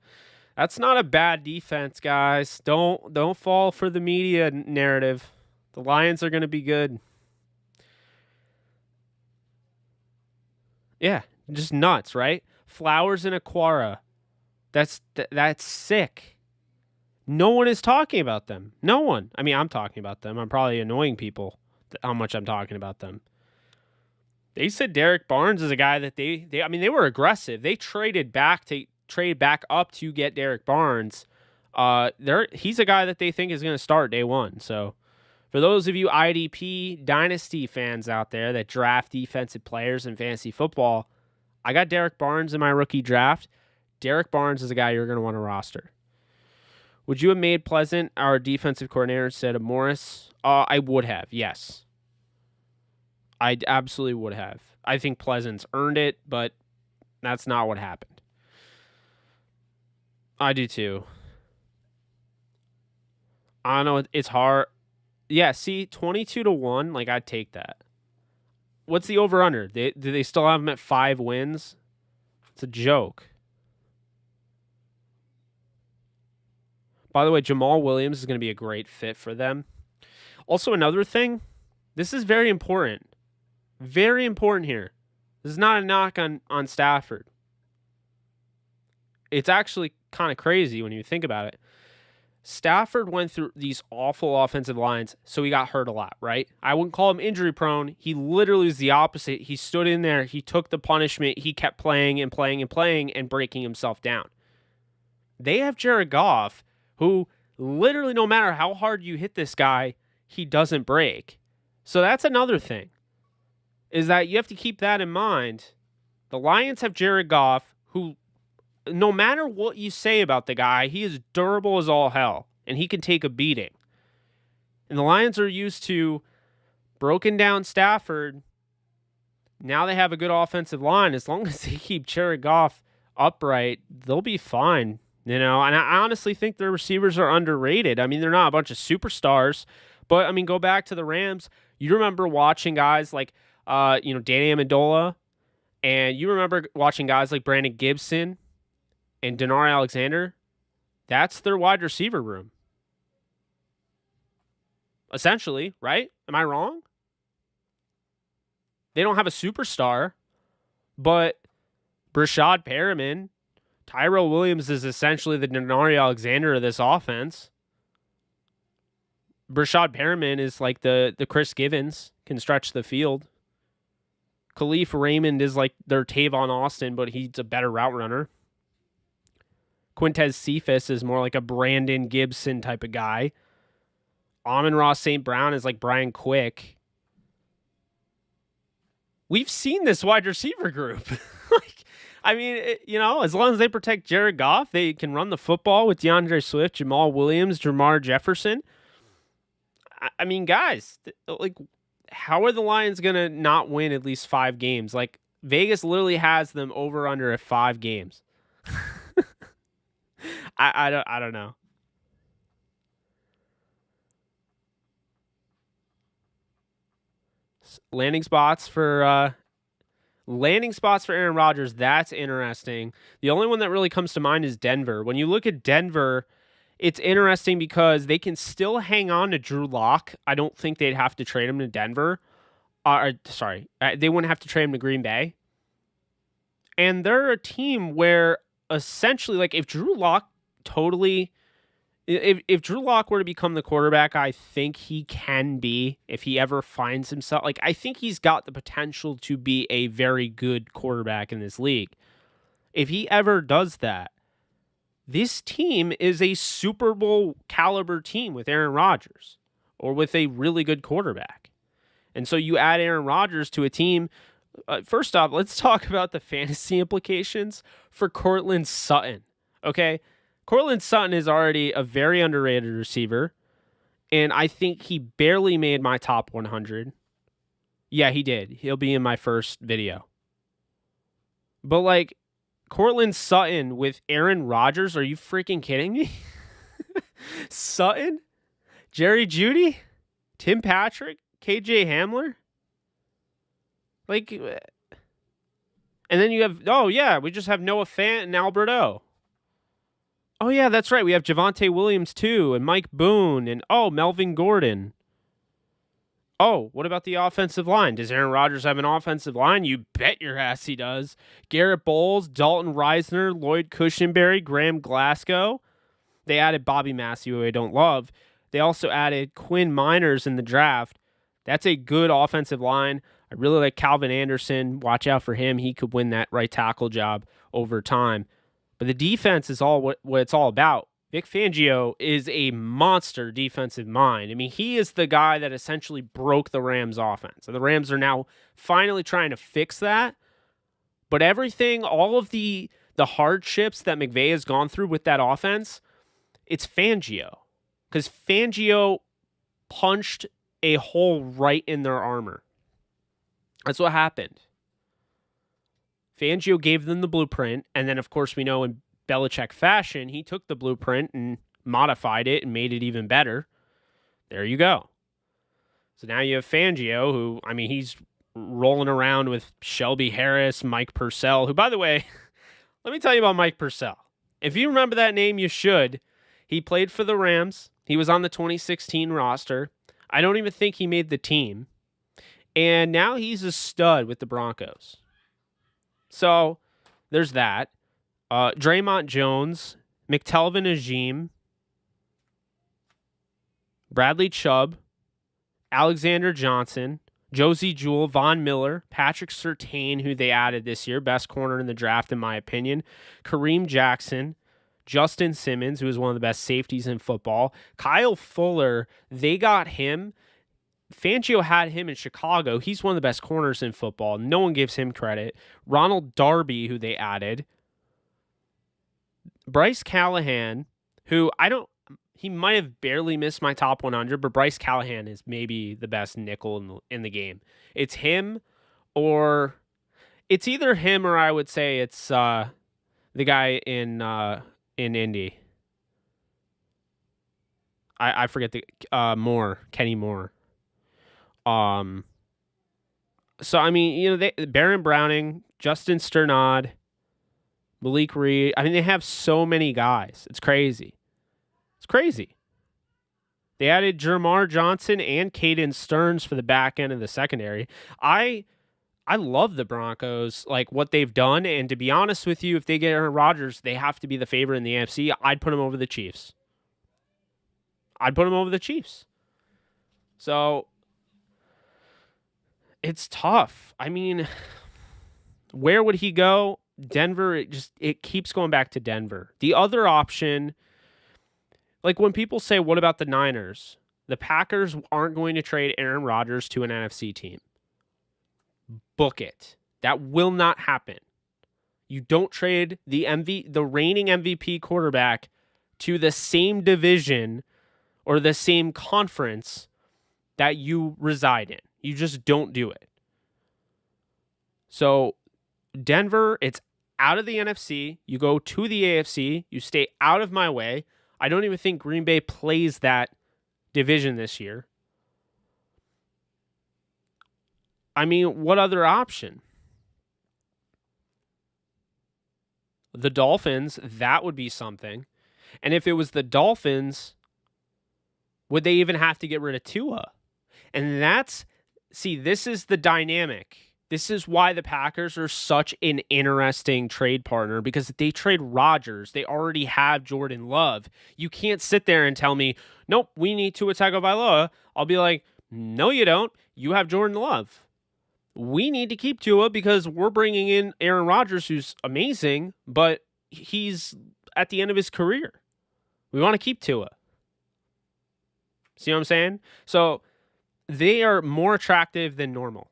a bad defense, guys. Don't fall for the media narrative. The Lions are going to be good. Yeah, just nuts, right? Flowers and Aquara. That's sick. No one is talking about them. No one. I mean, I'm talking about them. I'm probably annoying people how much I'm talking about them. They said Derek Barnes is a guy that they were aggressive. They traded back trade back up to get Derek Barnes, he's a guy that they think is going to start day one. So for those of you IDP Dynasty fans out there that draft defensive players in fantasy football, I got Derek Barnes in my rookie draft. Derek Barnes is a guy you're going to want to roster. Would you have made Pleasant our defensive coordinator instead of Morris? I would have, yes. I absolutely would have. I think Pleasant's earned it, but that's not what happened. I do too. I don't know. It's hard. Yeah, see, 22-1, like, I'd take that. What's the over-under? Do they still have him at 5 wins? It's a joke. By the way, Jamal Williams is going to be a great fit for them. Also, another thing, this is very important. Very important here. This is not a knock on Stafford. It's actually kind of crazy when you think about it. Stafford went through these awful offensive lines, so he got hurt a lot, right? I wouldn't call him injury prone. He literally was the opposite. He stood in there. He took the punishment. He kept playing and playing and playing and breaking himself down. They have Jared Goff, who literally no matter how hard you hit this guy, he doesn't break. So that's another thing, is that you have to keep that in mind. The Lions have Jared Goff, who no matter what you say about the guy, he is durable as all hell, and he can take a beating. And the Lions are used to broken down Stafford. Now they have a good offensive line. As long as they keep Jared Goff upright, they'll be fine. You know, and I honestly think their receivers are underrated. I mean, they're not a bunch of superstars, but I mean, go back to the Rams. You remember watching guys like, Danny Amendola, and you remember watching guys like Brandon Gibson and Denar Alexander. That's their wide receiver room. Essentially, right? Am I wrong? They don't have a superstar, but Brashad Perriman, Tyrell Williams is essentially the Denar Alexander of this offense. Brashad Perriman is like the Chris Givens, can stretch the field. Khalif Raymond is like their Tavon Austin, but he's a better route runner. Quintez Cephas is more like a Brandon Gibson type of guy. Amon-Ra St. Brown is like Brian Quick. We've seen this wide receiver group. As long as they protect Jared Goff, they can run the football with DeAndre Swift, Jamal Williams, Jamar Jefferson. I mean, guys, how are the Lions going to not win at least 5 games? Like, Vegas literally has them over under at 5 games. I don't know. Landing spots for Aaron Rodgers, that's interesting. The only one that really comes to mind is Denver. When you look at Denver, it's interesting because they can still hang on to Drew Lock. I don't think they'd have to trade him to Denver. They wouldn't have to trade him to Green Bay. And they're a team where essentially, like, if Drew Lock if Drew Lock were to become the quarterback, I think he can be, if he ever finds himself, like, I think he's got the potential to be a very good quarterback in this league. If he ever does that, this team is a Super Bowl caliber team with Aaron Rodgers or with a really good quarterback. And so you add Aaron Rodgers to a team. First off, let's talk about the fantasy implications for Cortland Sutton. Okay? Cortland Sutton is already a very underrated receiver, and I think he barely made my top 100. Yeah, he did. He'll be in my first video. But, like, Cortland Sutton with Aaron Rodgers, are you freaking kidding me? Sutton? Jerry Jeudy? Tim Patrick? KJ Hamler? Like, and then you have, we just have Noah Fant and Albert O. Oh, yeah, that's right. We have Javonte Williams, too, and Mike Boone, and, Melvin Gordon. Oh, what about the offensive line? Does Aaron Rodgers have an offensive line? You bet your ass he does. Garrett Bowles, Dalton Reisner, Lloyd Cushenberry, Graham Glasgow. They added Bobby Massey, who I don't love. They also added Quinn Miners in the draft. That's a good offensive line. I really like Calvin Anderson. Watch out for him. He could win that right tackle job over time. But the defense is all what it's all about. Vic Fangio is a monster defensive mind. I mean, he is the guy that essentially broke the Rams offense. And the Rams are now finally trying to fix that. But everything, all of the hardships that McVay has gone through with that offense, it's Fangio. Because Fangio punched a hole right in their armor. That's what happened. Fangio gave them the blueprint, and then, of course, we know in Belichick fashion, he took the blueprint and modified it and made it even better. There you go. So now you have Fangio, who, I mean, he's rolling around with Shelby Harris, Mike Purcell, who, by the way, let me tell you about Mike Purcell. If you remember that name, you should. He played for the Rams. He was on the 2016 roster. I don't even think he made the team. And now he's a stud with the Broncos. So there's that. Draymond Jones, McTelvin Ajim, Bradley Chubb, Alexander Johnson, Josie Jewell, Von Miller, Patrick Surtain, who they added this year, best corner in the draft in my opinion, Kareem Jackson, Justin Simmons, who is one of the best safeties in football, Kyle Fuller, they got him. Fangio had him in Chicago. He's one of the best corners in football. No one gives him credit. Ronald Darby, who they added. Bryce Callahan, who he might have barely missed my top 100, but Bryce Callahan is maybe the best nickel in the game. It's him, or it's either him or I would say it's the guy in Indy. I forget Kenny Moore. So I mean, you know, Baron Browning, Justin Sternad, Malik Reed. I mean, they have so many guys. It's crazy. It's crazy. They added Jermar Johnson and Caden Stearns for the back end of the secondary. I love the Broncos, like what they've done. And to be honest with you, if they get Aaron Rodgers, they have to be the favorite in the AFC. I'd put them over the Chiefs. So it's tough. I mean, where would he go? Denver, it keeps going back to Denver. The other option, like when people say, what about the Niners? The Packers aren't going to trade Aaron Rodgers to an NFC team. Book it. That will not happen. You don't trade the reigning MVP quarterback to the same division or the same conference that you reside in. You just don't do it. So Denver, it's out of the NFC. You go to the AFC. You stay out of my way. I don't even think Green Bay plays that division this year. I mean, what other option? The Dolphins, that would be something. And if it was the Dolphins, would they even have to get rid of Tua? And this is the dynamic. This is why the Packers are such an interesting trade partner, because if they trade Rodgers, they already have Jordan Love. You can't sit there and tell me, nope, we need Tua Tagovailoa. I'll be like, no, you don't. You have Jordan Love. We need to keep Tua because we're bringing in Aaron Rodgers, who's amazing, but he's at the end of his career. We want to keep Tua. See what I'm saying? So they are more attractive than normal.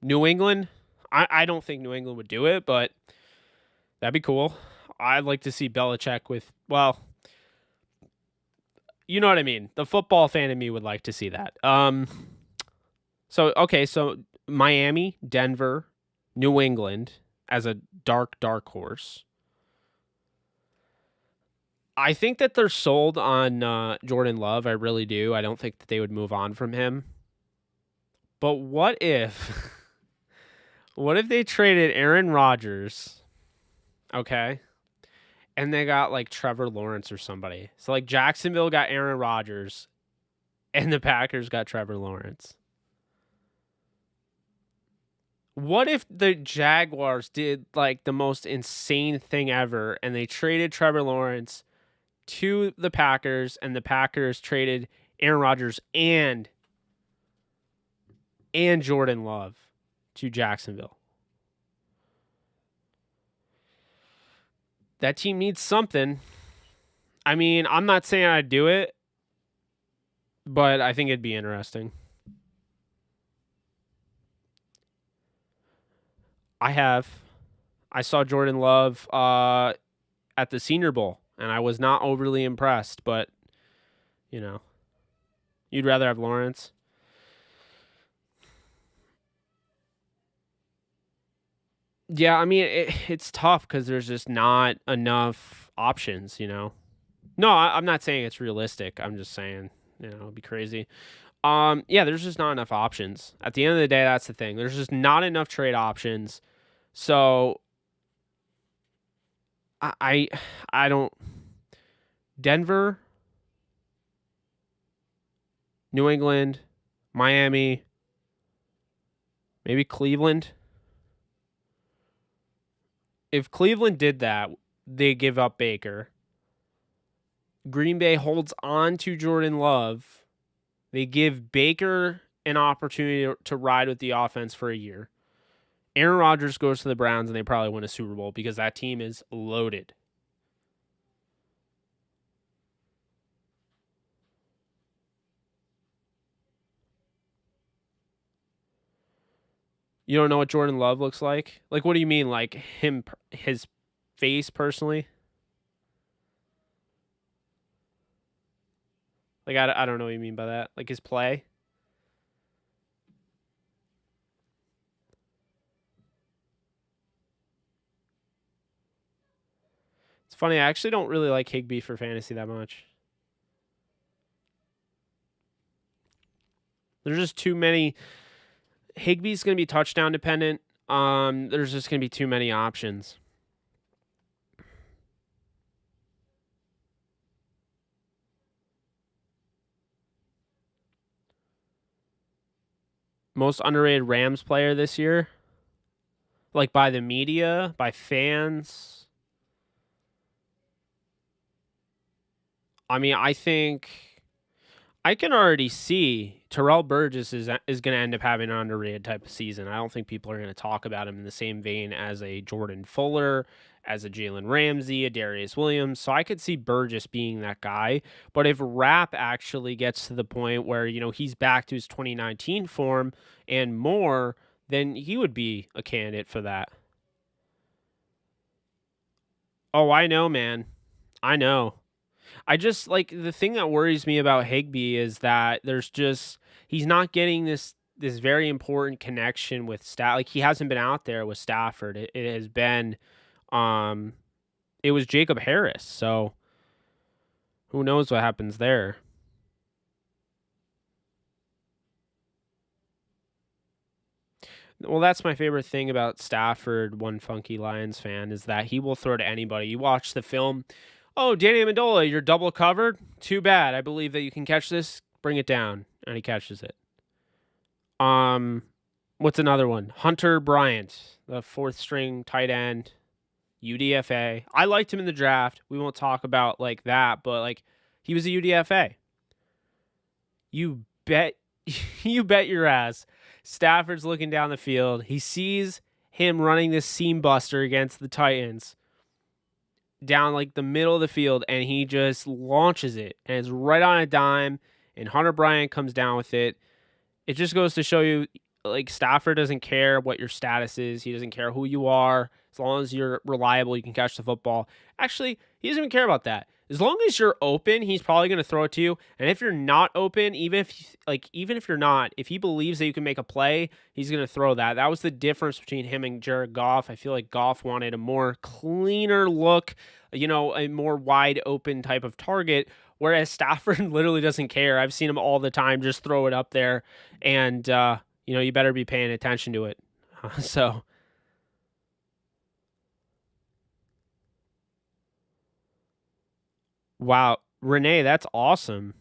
New England, I don't think New England would do it, but that'd be cool. I'd like to see Belichick with, well, you know what I mean. The football fan in me would like to see that. So Miami, Denver, New England as a dark horse. I think that they're sold on Jordan Love. I really do. I don't think that they would move on from him. But what if they traded Aaron Rodgers, okay, and they got like Trevor Lawrence or somebody? So like Jacksonville got Aaron Rodgers, and the Packers got Trevor Lawrence. What if the Jaguars did like the most insane thing ever, and they traded Trevor Lawrence to the Packers, and the Packers traded Aaron Rodgers and Jordan Love to Jacksonville? That team needs something. I mean, I'm not saying I'd do it, but I think it'd be interesting. I saw Jordan Love at the Senior Bowl, and I was not overly impressed, but, you know, you'd rather have Lawrence. Yeah, I mean, it's tough because there's just not enough options, you know? No, I'm not saying it's realistic. I'm just saying, you know, it'd be crazy. Yeah, there's just not enough options. At the end of the day, that's the thing. There's just not enough trade options. So I don't. Denver, New England, Miami, maybe Cleveland. If Cleveland did that, they give up Baker. Green Bay holds on to Jordan Love. They give Baker an opportunity to ride with the offense for a year. Aaron Rodgers goes to the Browns, and they probably win a Super Bowl because that team is loaded. You don't know what Jordan Love looks like? Like, what do you mean? Like, his face personally? Like, I don't know what you mean by that. Like, his play? It's funny, I actually don't really like Higbee for fantasy that much. There's just too many. Higbee's going to be touchdown dependent. There's just going to be too many options. Most underrated Rams player this year? Like, by the media, by fans? I mean, I think I can already see Terrell Burgess is going to end up having an underrated type of season. I don't think people are going to talk about him in the same vein as a Jordan Fuller, as a Jalen Ramsey, a Darius Williams. So I could see Burgess being that guy. But if Rapp actually gets to the point where, you know, he's back to his 2019 form and more, then he would be a candidate for that. Oh, I know, man. I know. I just like the thing that worries me about Higbee is that there's just he's not getting this very important connection with Like, he hasn't been out there with Stafford. It has been it was Jacob Harris. So who knows what happens there? Well, that's my favorite thing about Stafford, one funky Lions fan, is that he will throw to anybody. You watch the film. Oh, Danny Amendola, you're double covered? Too bad. I believe that you can catch this. Bring it down. And he catches it. What's another one? Hunter Bryant, the fourth string tight end, UDFA. I liked him in the draft. We won't talk about like that, but like he was a UDFA. You bet your ass. Stafford's looking down the field. He sees him running this seam buster against the Titans down like the middle of the field, and he just launches it, and it's right on a dime, and Hunter Bryant comes down with it. It just goes to show you, like, Stafford doesn't care what your status is. He doesn't care who you are. As long as you're reliable, you can catch the football. Actually, he doesn't even care about that. As long as you're open, he's probably going to throw it to you. And if you're not open, even if you're not, if he believes that you can make a play, he's going to throw that. That was the difference between him and Jared Goff. I feel like Goff wanted a more cleaner look, you know, a more wide open type of target, whereas Stafford literally doesn't care. I've seen him all the time just throw it up there, and you know, you better be paying attention to it. So. Wow, Renee, that's awesome.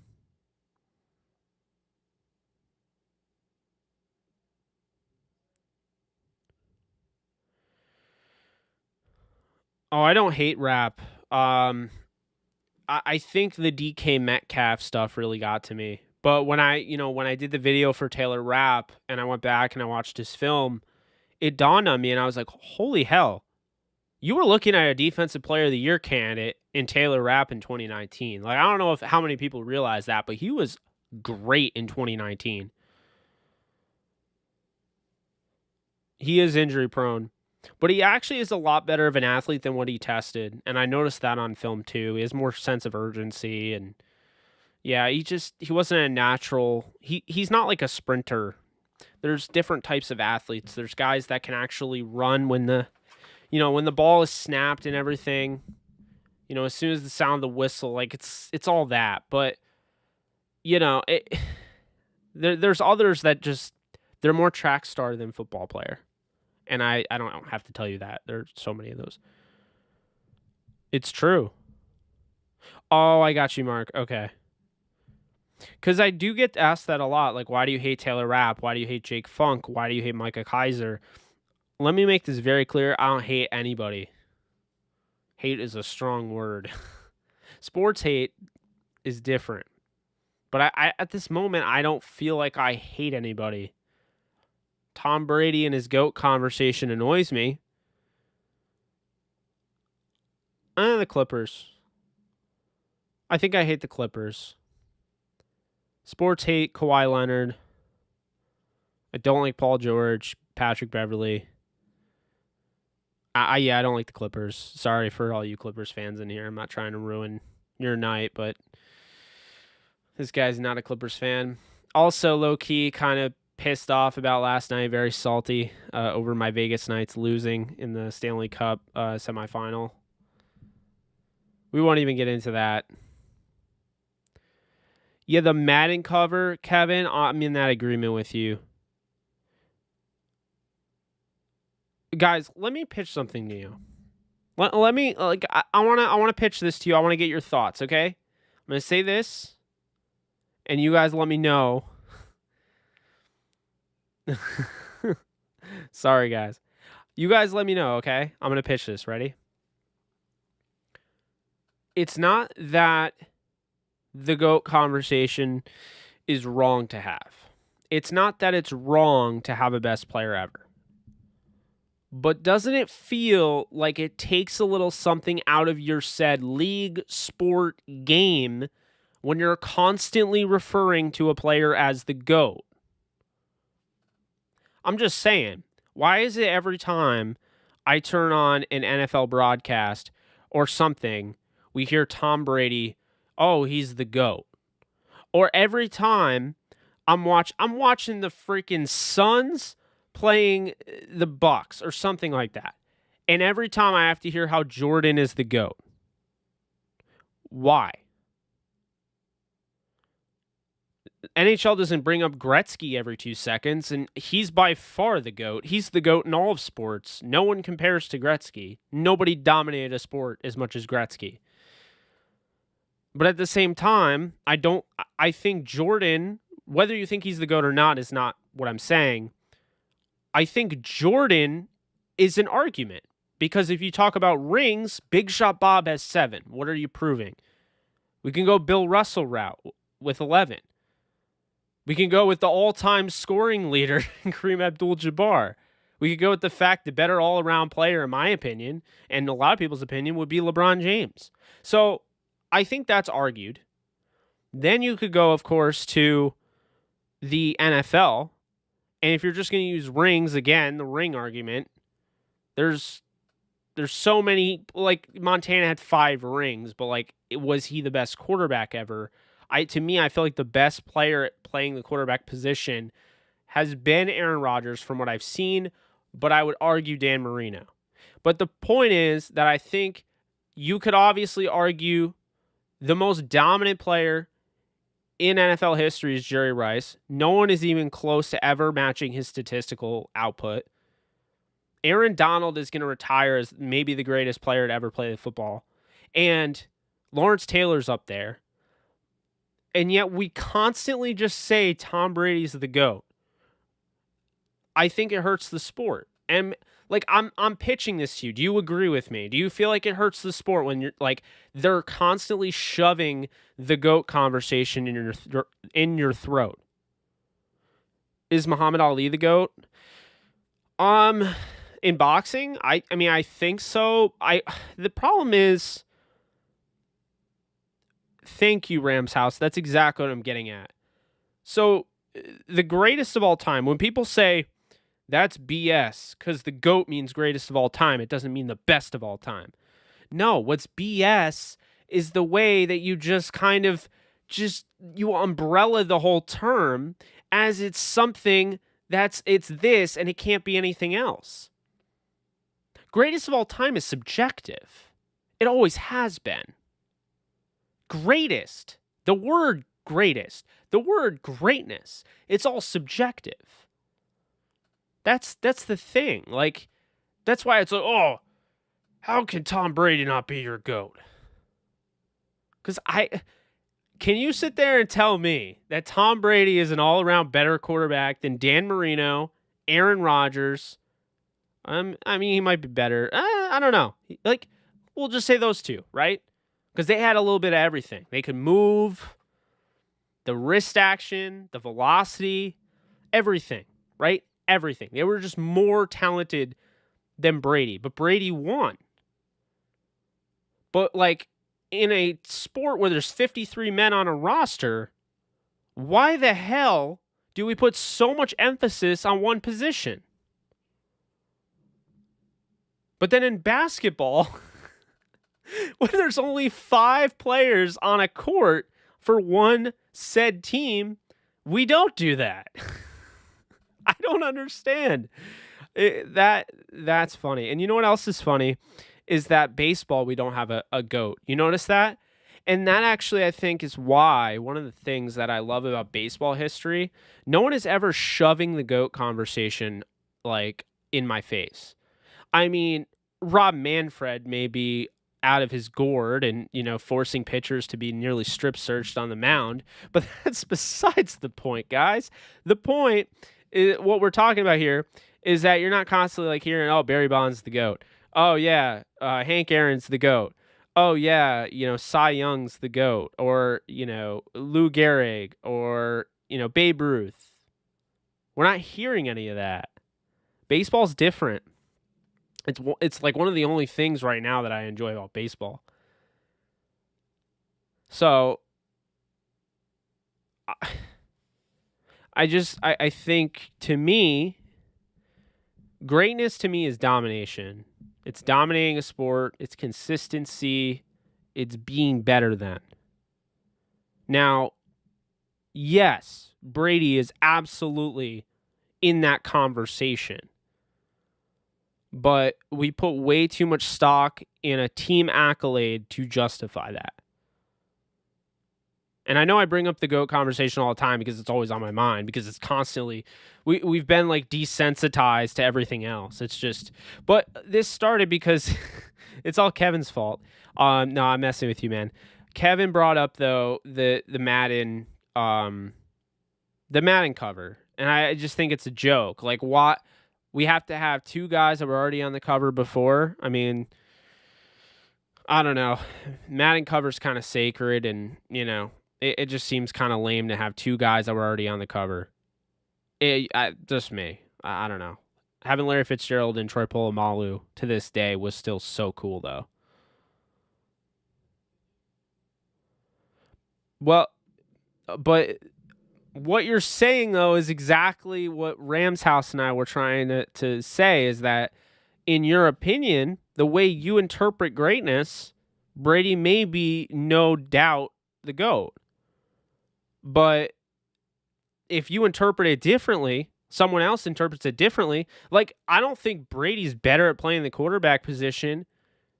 Oh, I don't hate rap. I think the DK Metcalf stuff really got to me. But when I did the video for Taylor Rapp and I went back and I watched his film, it dawned on me and I was like, holy hell, you were looking at a Defensive Player of the Year candidate in Taylor Rapp in 2019. Like, I don't know how many people realize that, but he was great in 2019. He is injury prone, but he actually is a lot better of an athlete than what he tested. And I noticed that on film too. He has more sense of urgency, and yeah, he wasn't a natural. He's not like a sprinter. There's different types of athletes. There's guys that can actually run when the ball is snapped and everything. As soon as the sound of the whistle, like it's all that. But there's others that just they're more track star than football player. And I don't have to tell you that. There's so many of those. It's true. Oh, I got you, Mark. Okay. Because I do get asked that a lot. Like, why do you hate Taylor Rapp? Why do you hate Jake Funk? Why do you hate Micah Kaiser? Let me make this very clear. I don't hate anybody. Hate is a strong word. Sports hate is different. But I at this moment, I don't feel like I hate anybody. Tom Brady and his GOAT conversation annoys me. The Clippers. I think I hate the Clippers. Sports hate Kawhi Leonard. I don't like Paul George, Patrick Beverley. I don't like the Clippers. Sorry for all you Clippers fans in here. I'm not trying to ruin your night, but this guy's not a Clippers fan. Also, low-key, kind of pissed off about last night. Very salty over my Vegas Knights losing in the Stanley Cup semifinal. We won't even get into that. Yeah, the Madden cover, Kevin, I'm in that agreement with you. Guys, let me pitch something to you. Let me, like, I want to pitch this to you. I want to get your thoughts, okay? I'm going to say this, and you guys let me know. Sorry, guys. You guys let me know, okay? I'm going to pitch this. Ready? It's not that the GOAT conversation is wrong to have. It's not that it's wrong to have a best player ever. But doesn't it feel like it takes a little something out of your said league, sport, game when you're constantly referring to a player as the GOAT? I'm just saying, why is it every time I turn on an NFL broadcast or something, we hear Tom Brady, oh, he's the GOAT? Or every time I'm watching the freaking Suns playing the Bucks or something like that, and every time I have to hear how Jordan is the GOAT. Why? NHL doesn't bring up Gretzky every 2 seconds, and he's by far the GOAT. He's the GOAT in all of sports. No one compares to Gretzky. Nobody dominated a sport as much as Gretzky. But at the same time, I think Jordan, whether you think he's the GOAT or not is not what I'm saying. I think Jordan is an argument. Because if you talk about rings, Big Shot Bob has 7. What are you proving? We can go Bill Russell route with 11. We can go with the all-time scoring leader, Kareem Abdul-Jabbar. We could go with the fact the better all-around player, in my opinion, and a lot of people's opinion, would be LeBron James. So I think that's argued. Then you could go, of course, to the NFL. And if you're just going to use rings, again, the ring argument, there's so many, like Montana had 5 rings, but like, was he the best quarterback ever? To me, I feel like the best player at playing the quarterback position has been Aaron Rodgers from what I've seen, but I would argue Dan Marino. But the point is that I think you could obviously argue the most dominant player in NFL history is Jerry Rice. No one is even close to ever matching his statistical output. Aaron Donald is going to retire as maybe the greatest player to ever play the football. And Lawrence Taylor's up there. And yet we constantly just say Tom Brady's the GOAT. I think it hurts the sport. And like I'm pitching this to you. Do you agree with me? Do you feel like it hurts the sport when you're like they're constantly shoving the GOAT conversation in your throat? Is Muhammad Ali the GOAT? In boxing, I mean, I think so. The problem is, thank you, Rams House. That's exactly what I'm getting at. So, the greatest of all time, when people say that's BS because the GOAT means greatest of all time, it doesn't mean the best of all time. No, what's BS is the way that you just kind of you umbrella the whole term as it's something it's this and it can't be anything else. Greatest of all time is subjective. It always has been. Greatest, the word greatest, the word greatness, it's all subjective. That's the thing. Like, that's why it's like, oh, how can Tom Brady not be your GOAT? Because can you sit there and tell me that Tom Brady is an all-around better quarterback than Dan Marino, Aaron Rodgers? I mean, he might be better. I don't know. Like, we'll just say those two, right? Because they had a little bit of everything. They could move, the wrist action, the velocity, everything, right? Everything. They were just more talented than Brady. But Brady won. But, like, in a sport where there's 53 men on a roster, why the hell do we put so much emphasis on one position? But then in basketball, when there's only 5 players on a court for one said team, we don't do that. I don't understand. That's funny. And you know what else is funny? Is that baseball, we don't have a GOAT. You notice that? And that actually, I think, is why one of the things that I love about baseball history, no one is ever shoving the GOAT conversation, like, in my face. I mean, Rob Manfred may be out of his gourd and, forcing pitchers to be nearly strip searched on the mound, but that's besides the point, guys. The point is, what we're talking about here is that you're not constantly, like, hearing, oh, Barry Bonds the GOAT. Oh, yeah, Hank Aaron's the GOAT. Oh, yeah, Cy Young's the GOAT. Or, Lou Gehrig. Or, Babe Ruth. We're not hearing any of that. Baseball's different. It's like one of the only things right now that I enjoy about baseball. So, I think, to me, greatness to me is domination. It's dominating a sport. It's consistency. It's being better than. Now, yes, Brady is absolutely in that conversation. But we put way too much stock in a team accolade to justify that. And I know I bring up the GOAT conversation all the time because it's always on my mind, because it's constantly, we've been like desensitized to everything else. It's just, but this started because it's all Kevin's fault. No, I'm messing with you, man. Kevin brought up though the Madden cover, and I just think it's a joke. Like, what? We have to have 2 guys that were already on the cover before. I mean, I don't know. Madden cover's kind of sacred, and it just seems kind of lame to have 2 guys that were already on the cover. Just me. I don't know. Having Larry Fitzgerald and Troy Polamalu to this day was still so cool, though. Well, but what you're saying, though, is exactly what Rams House and I were trying to say, is that, in your opinion, the way you interpret greatness, Brady may be no doubt the GOAT. But if you interpret it differently, someone else interprets it differently. Like, I don't think Brady's better at playing the quarterback position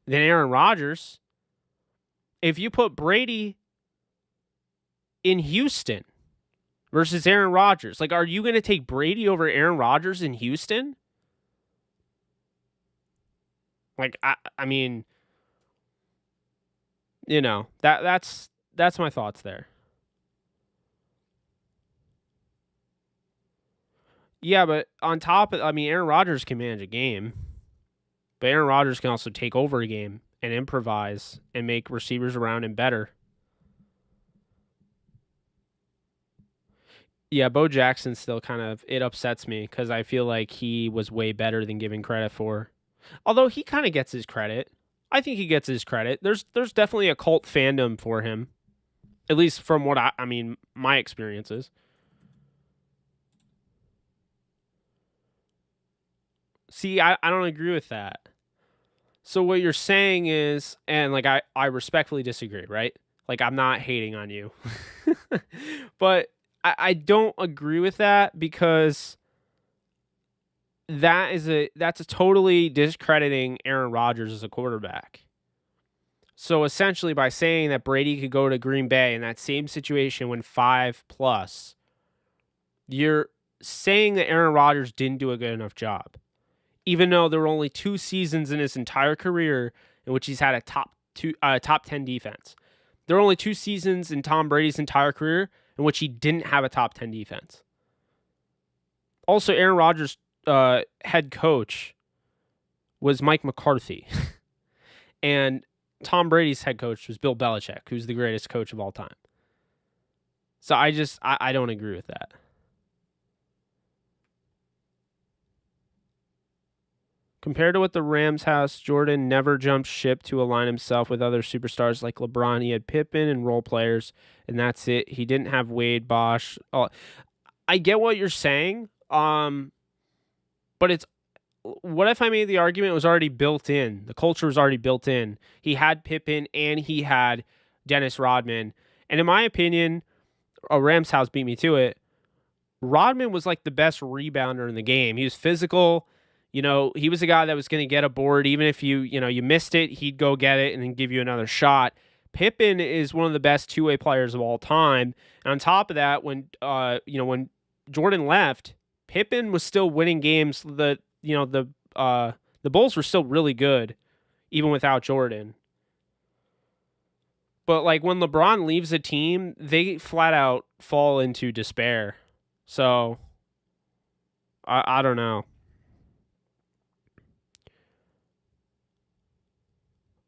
than Aaron Rodgers. If you put Brady in Houston versus Aaron Rodgers, like, are you going to take Brady over Aaron Rodgers in Houston? Like, I mean, that's my thoughts there. Yeah, but on top of, Aaron Rodgers can manage a game, but Aaron Rodgers can also take over a game and improvise and make receivers around him better. Yeah, Bo Jackson still kind of, it upsets me because I feel like he was way better than given credit for. Although he kind of gets his credit. I think he gets his credit. There's definitely a cult fandom for him. At least from what I mean, my experiences. See, I don't agree with that. So what you're saying is, and like I respectfully disagree, right? Like I'm not hating on you. But I don't agree with that because that's a totally discrediting Aaron Rodgers as a quarterback. So essentially by saying that Brady could go to Green Bay in that same situation when 5+, you're saying that Aaron Rodgers didn't do a good enough job. Even though there were only 2 seasons in his entire career in which he's had a top 10 defense. There were only 2 seasons in Tom Brady's entire career in which he didn't have a top 10 defense. Also, Aaron Rodgers' head coach was Mike McCarthy. And Tom Brady's head coach was Bill Belichick, who's the greatest coach of all time. So I don't agree with that. Compared to what the Rams house, Jordan never jumped ship to align himself with other superstars like LeBron. He had Pippen and role players, and that's it. He didn't have Wade, Bosch. Oh, I get what you're saying, but it's, what if I made the argument it was already built in? The culture was already built in. He had Pippen and he had Dennis Rodman. And in my opinion, a Rams house beat me to it. Rodman was like the best rebounder in the game. He was physical. You know, he was a guy that was going to get a board. Even if you missed it, he'd go get it and then give you another shot. Pippen is one of the best two-way players of all time. And on top of that, when Jordan left, Pippen was still winning games. The Bulls were still really good, even without Jordan. But like when LeBron leaves a team, they flat out fall into despair. So I don't know.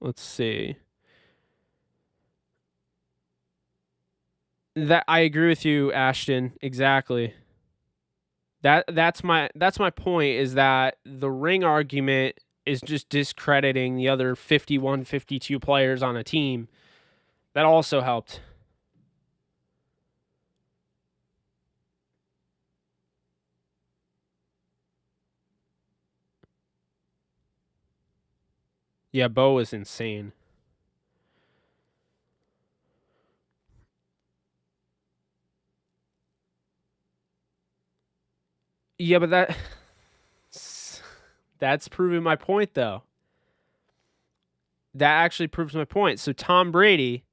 Let's see. That I agree with you, Ashton. Exactly. That's my point, is that the ring argument is just discrediting the other 51, 52 players on a team that also helped. Yeah, Bo is insane. Yeah, but that's proving my point, though. That actually proves my point. So Tom Brady,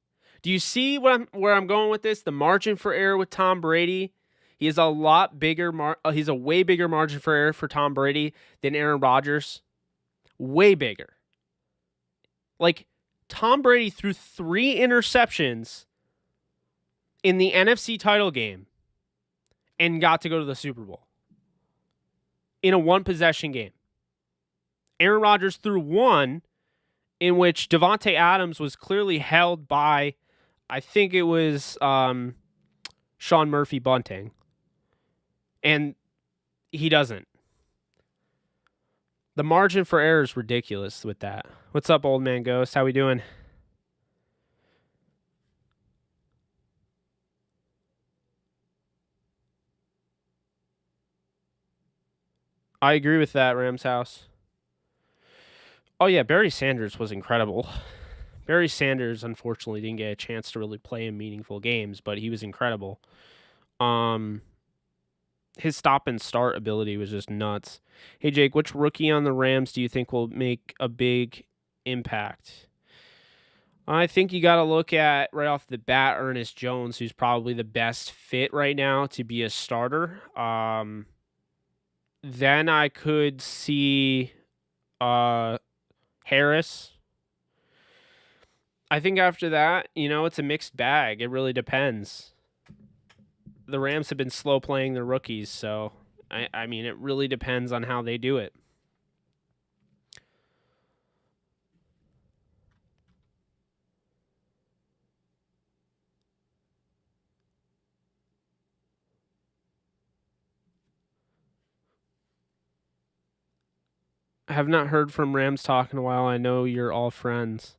do you see where I'm going with this? The margin for error with Tom Brady, he has a lot bigger. He's a way bigger margin for error for Tom Brady than Aaron Rodgers. Way bigger. Like, Tom Brady threw 3 interceptions in the NFC title game and got to go to the Super Bowl in a 1-possession game. Aaron Rodgers threw 1 in which Devontae Adams was clearly held by, I think it was Sean Murphy Bunting. And he doesn't. The margin for error is ridiculous with that. What's up, old man Ghost? How we doing? I agree with that, Rams house. Oh, yeah, Barry Sanders was incredible. Barry Sanders, unfortunately, didn't get a chance to really play in meaningful games, but he was incredible. His stop and start ability was just nuts. Hey, Jake, which rookie on the Rams do you think will make a big impact? I think you got to look at, right off the bat, Ernest Jones, who's probably the best fit right now to be a starter. Then I could see Harris. I think after that, it's a mixed bag. It really depends. The Rams have been slow playing their rookies, so I mean, it really depends on how they do it. I have not heard from Rams Talk in a while. I know you're all friends.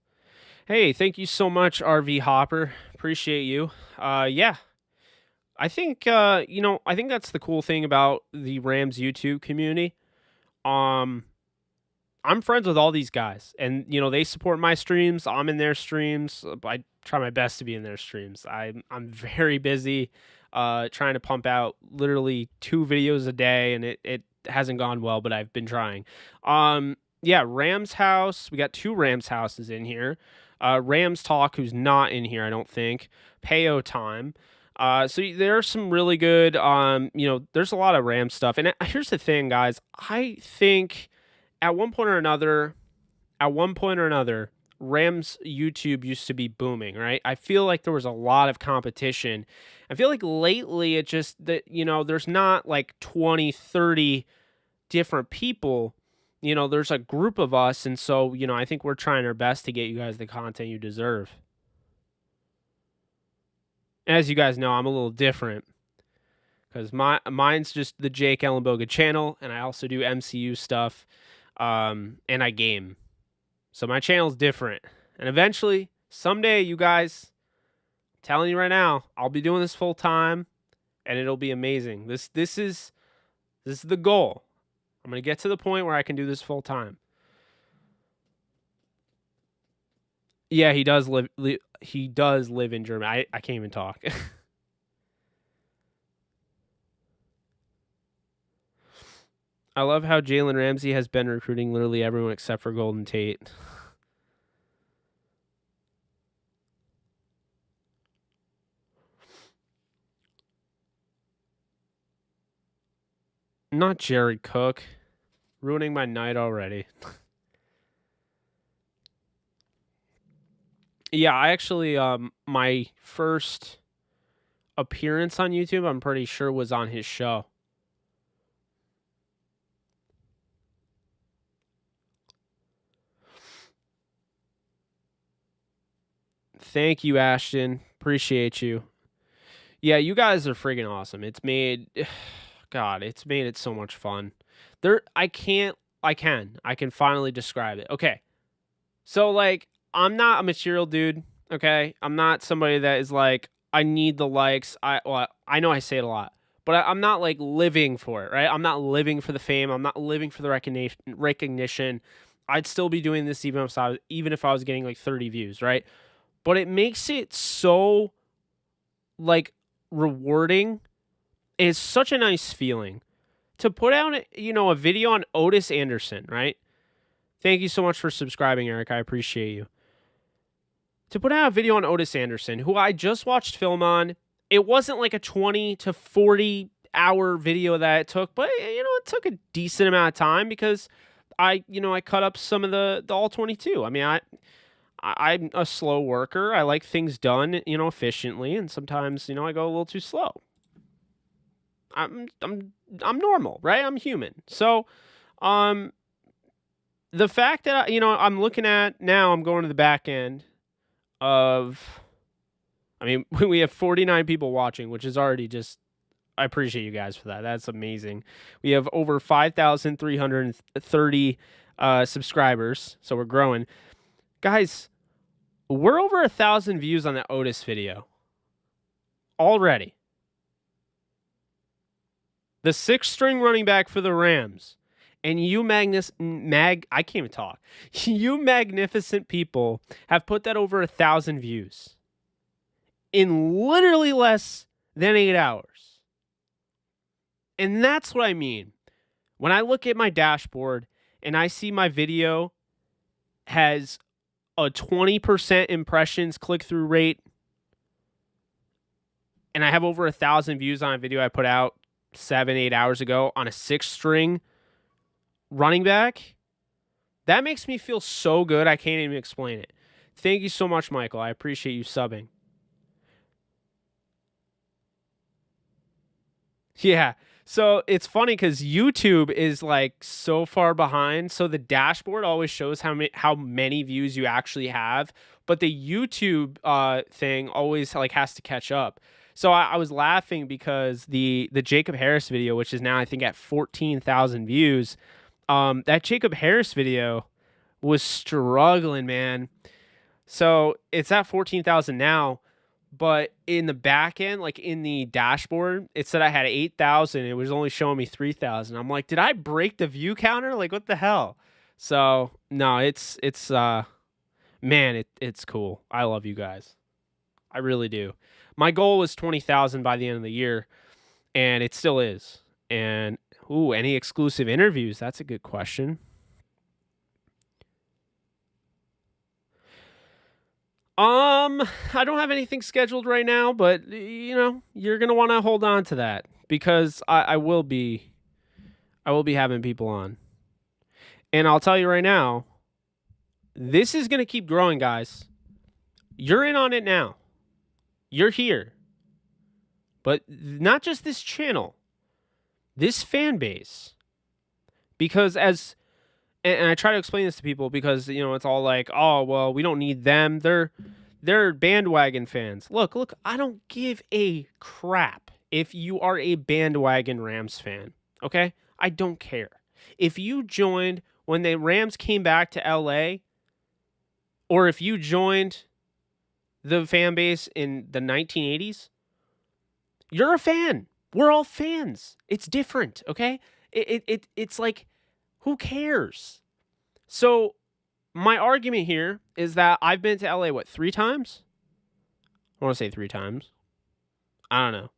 Hey, thank you so much, RV Hopper. Appreciate you. Yeah. I think I think that's the cool thing about the Rams YouTube community. I'm friends with all these guys, and they support my streams. I'm in their streams. I try my best to be in their streams. I'm very busy trying to pump out literally 2 videos a day, and it hasn't gone well, but I've been trying. Yeah, Rams House. We got 2 Rams houses in here. Rams Talk, who's not in here, I don't think. Payo Time. So there's some really good, there's a lot of Rams stuff. And here's the thing, guys. I think at one point or another, Rams YouTube used to be booming, right? I feel like there was a lot of competition. I feel like lately it just that there's not like 20, 30 different people. There's a group of us, and so I think we're trying our best to get you guys the content you deserve. As you guys know, I'm a little different because mine's just the Jake Ellenbogen channel, and I also do MCU stuff, and I game. So my channel's different. And eventually, someday, you guys, I'm telling you right now, I'll be doing this full time, and it'll be amazing. This is the goal. I'm gonna get to the point where I can do this full time. Yeah, he does live. He does live in Germany. I can't even talk. I love how Jalen Ramsey has been recruiting literally everyone except for Golden Tate. Not Jared Cook. Ruining my night already. Yeah, I actually, my first appearance on YouTube, I'm pretty sure, was on his show. Thank you, Ashton. Appreciate you. Yeah, you guys are freaking awesome. It's made, God, it's made it so much fun. I can finally describe it. Okay. So, like, I'm not a material dude, okay? I'm not somebody that is like, I need the likes. I know I say it a lot, but I'm not, like, living for it, right? I'm not living for the fame. I'm not living for the recognition. I'd still be doing this even if I was getting, like, 30 views, right? But it makes it so, like, rewarding. It's such a nice feeling to put out, a video on Otis Anderson, right? Thank you so much for subscribing, Eric. I appreciate you. To put out a video on Otis Anderson, who I just watched film on, it wasn't like a 20 to 40 hour video that it took, but it took a decent amount of time because I cut up some of the all 22. I mean, I'm a slow worker. I like things done, efficiently, and sometimes, I go a little too slow. I'm normal, right? I'm human. So, the fact that I'm looking at now, I'm going to the back end of, we have 49 people watching, which is already just, I appreciate you guys for that. That's amazing. We have over 5,330 subscribers, so we're growing. Guys, we're over 1,000 views on that Otis video already. The 6th-string running back for the Rams. And you I can't even talk. You magnificent people have put that over 1,000 views in literally less than 8 hours. And that's what I mean. When I look at my dashboard and I see my video has a 20% impressions click-through rate, and I have over 1,000 views on a video I put out 7-8 hours ago on a 6th-string running back, that makes me feel so good. I can't even explain it. Thank you so much, Michael. I appreciate you subbing. Yeah. So it's funny because YouTube is like so far behind. So the dashboard always shows how many views you actually have, but the YouTube thing always like has to catch up. So I was laughing because the Jacob Harris video, which is now I think at 14,000 views, That Jacob Harris video was struggling, man. So it's at 14,000 now, but in the back end, like in the dashboard, it said I had 8,000. It was only showing me 3,000. I'm like, did I break the view counter? Like, what the hell? So no, it's man, it's cool. I love you guys. I really do. My goal was 20,000 by the end of the year, and it still is. And any exclusive interviews? That's a good question. I don't have anything scheduled right now, but you're gonna want to hold on to that because I will be having people on, and I'll tell you right now, this is gonna keep growing, guys. You're in on it now. You're here, but not just this channel, this fan base, because and I try to explain this to people because, it's all like, oh, well, we don't need them. They're bandwagon fans. Look, I don't give a crap if you are a bandwagon Rams fan, okay? I don't care. If you joined when the Rams came back to LA, or if you joined the fan base in the 1980s, you're a fan. We're all fans. It's different, okay? It's like, who cares? So my argument here is that I've been to LA, 3 times? I want to say 3 times. I don't know.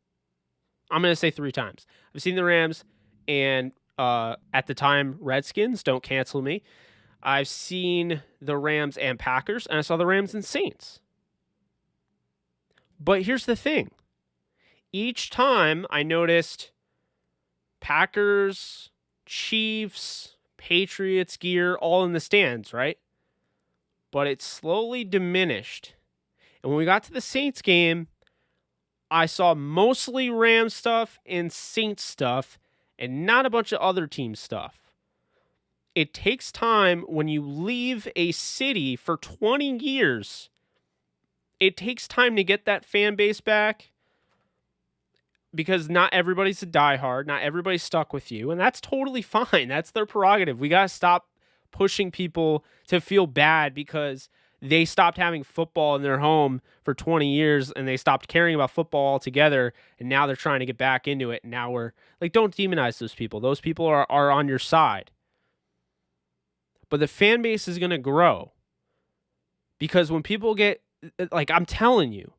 I'm going to say 3 times. I've seen the Rams and at the time, Redskins, don't cancel me. I've seen the Rams and Packers, and I saw the Rams and Saints. But here's the thing. Each time I noticed Packers, Chiefs, Patriots gear all in the stands, right? But it slowly diminished. And when we got to the Saints game, I saw mostly Rams stuff and Saints stuff and not a bunch of other team stuff. It takes time when you leave a city for 20 years. It takes time to get that fan base back because not everybody's a diehard. Not everybody's stuck with you, and that's totally fine. That's their prerogative. We got to stop pushing people to feel bad because they stopped having football in their home for 20 years and they stopped caring about football altogether, and now they're trying to get back into it. And now we're like, don't demonize those people. Those people are on your side. But the fan base is going to grow because when people get, like, I'm telling you,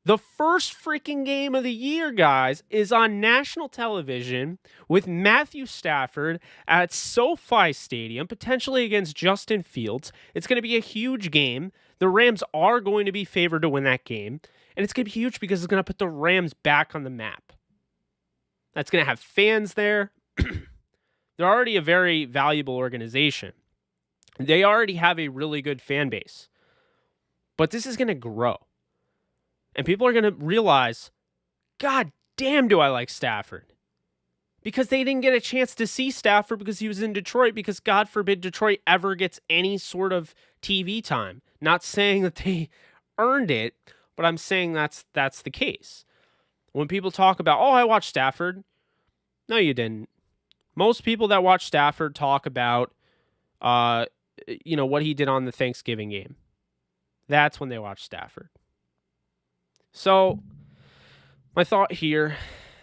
the first freaking game of the year, guys, is on national television with Matthew Stafford at SoFi Stadium, potentially against Justin Fields. It's going to be a huge game. The Rams are going to be favored to win that game. And it's going to be huge because it's going to put the Rams back on the map. That's going to have fans there. They're already a very valuable organization. They already have a really good fan base. But this is going to grow. And people are going to realize, God damn, do I like Stafford. Because they didn't get a chance to see Stafford because he was in Detroit, because God forbid Detroit ever gets any sort of TV time. Not saying that they earned it, but I'm saying that's the case. When people talk about, oh, I watched Stafford. No, you didn't. Most people that watch Stafford talk about, what he did on the Thanksgiving game. That's when they watch Stafford. So, my thought here,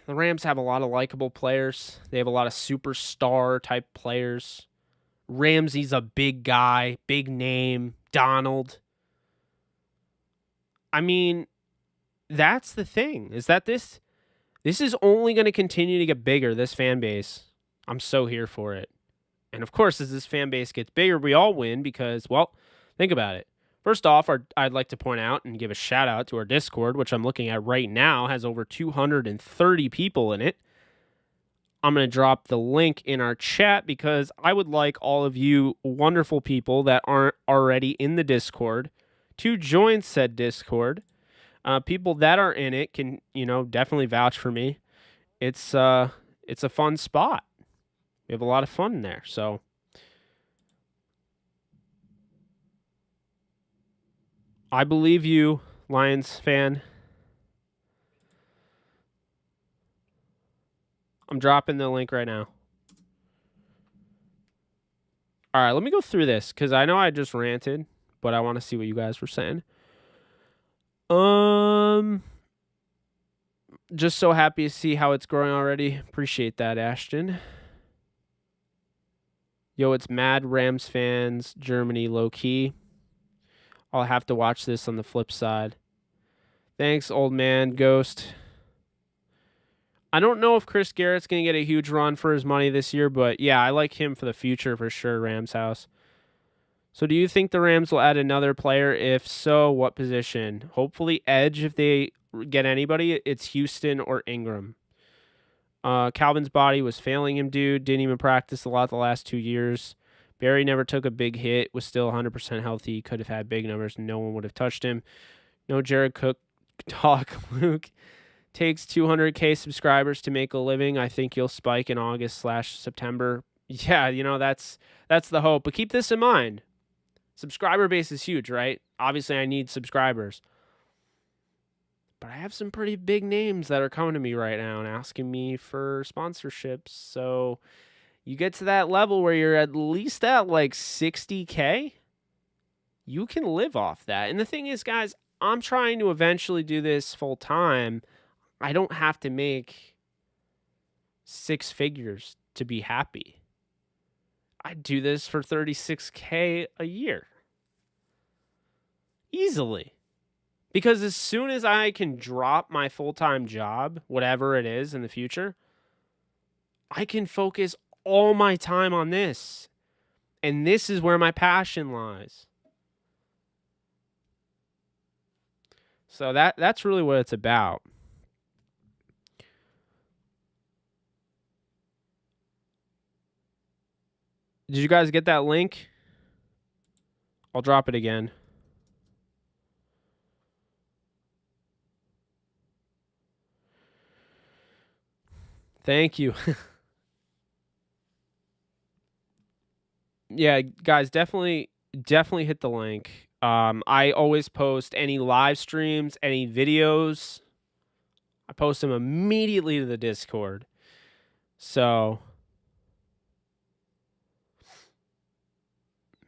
the Rams have a lot of likable players. They have a lot of superstar-type players. Ramsey's a big guy, big name. Donald. I mean, that's the thing, is that this is only going to continue to get bigger, this fan base. I'm so here for it. And, of course, as this fan base gets bigger, we all win because, well, think about it. First off, I'd like to point out and give a shout out to our Discord, which I'm looking at right now, has over 230 people in it. I'm going to drop the link in our chat because I would like all of you wonderful people that aren't already in the Discord to join said Discord. People that are in it can, definitely vouch for me. It's a fun spot. We have a lot of fun in there, so... I believe you, Lions fan. I'm dropping the link right now. All right, let me go through this because I know I just ranted, but I want to see what you guys were saying. Just so happy to see how it's growing already. Appreciate that, Ashton. Yo, it's Mad Rams fans, Germany, low key. I'll have to watch this on the flip side. Thanks, old man, Ghost. I don't know if Chris Garrett's going to get a huge run for his money this year, but yeah, I like him for the future for sure, Rams house. So do you think the Rams will add another player? If so, what position? Hopefully edge if they get anybody. It's Houston or Ingram. Calvin's body was failing him, dude. Didn't even practice a lot the last 2 years. Barry never took a big hit, was still 100% healthy. Could have had big numbers. No one would have touched him. No Jared Cook talk, Luke. Takes 200K subscribers to make a living. I think you'll spike in August/September. Yeah, you know, that's the hope. But keep this in mind. Subscriber base is huge, right? Obviously, I need subscribers. But I have some pretty big names that are coming to me right now and asking me for sponsorships. So you get to that level where you're at least at like 60K, you can live off that. And the thing is, guys, I'm trying to eventually do this full time. I don't have to make 6 figures to be happy. I do this for 36K a year. Easily. Because as soon as I can drop my full-time job, whatever it is in the future, I can focus all my time on this. And this is where my passion lies. So that's really what it's about. Did you guys get that link? I'll drop it again. Thank you. Yeah, guys, definitely hit the link. I always post any live streams, any videos. I post them immediately to the Discord. So,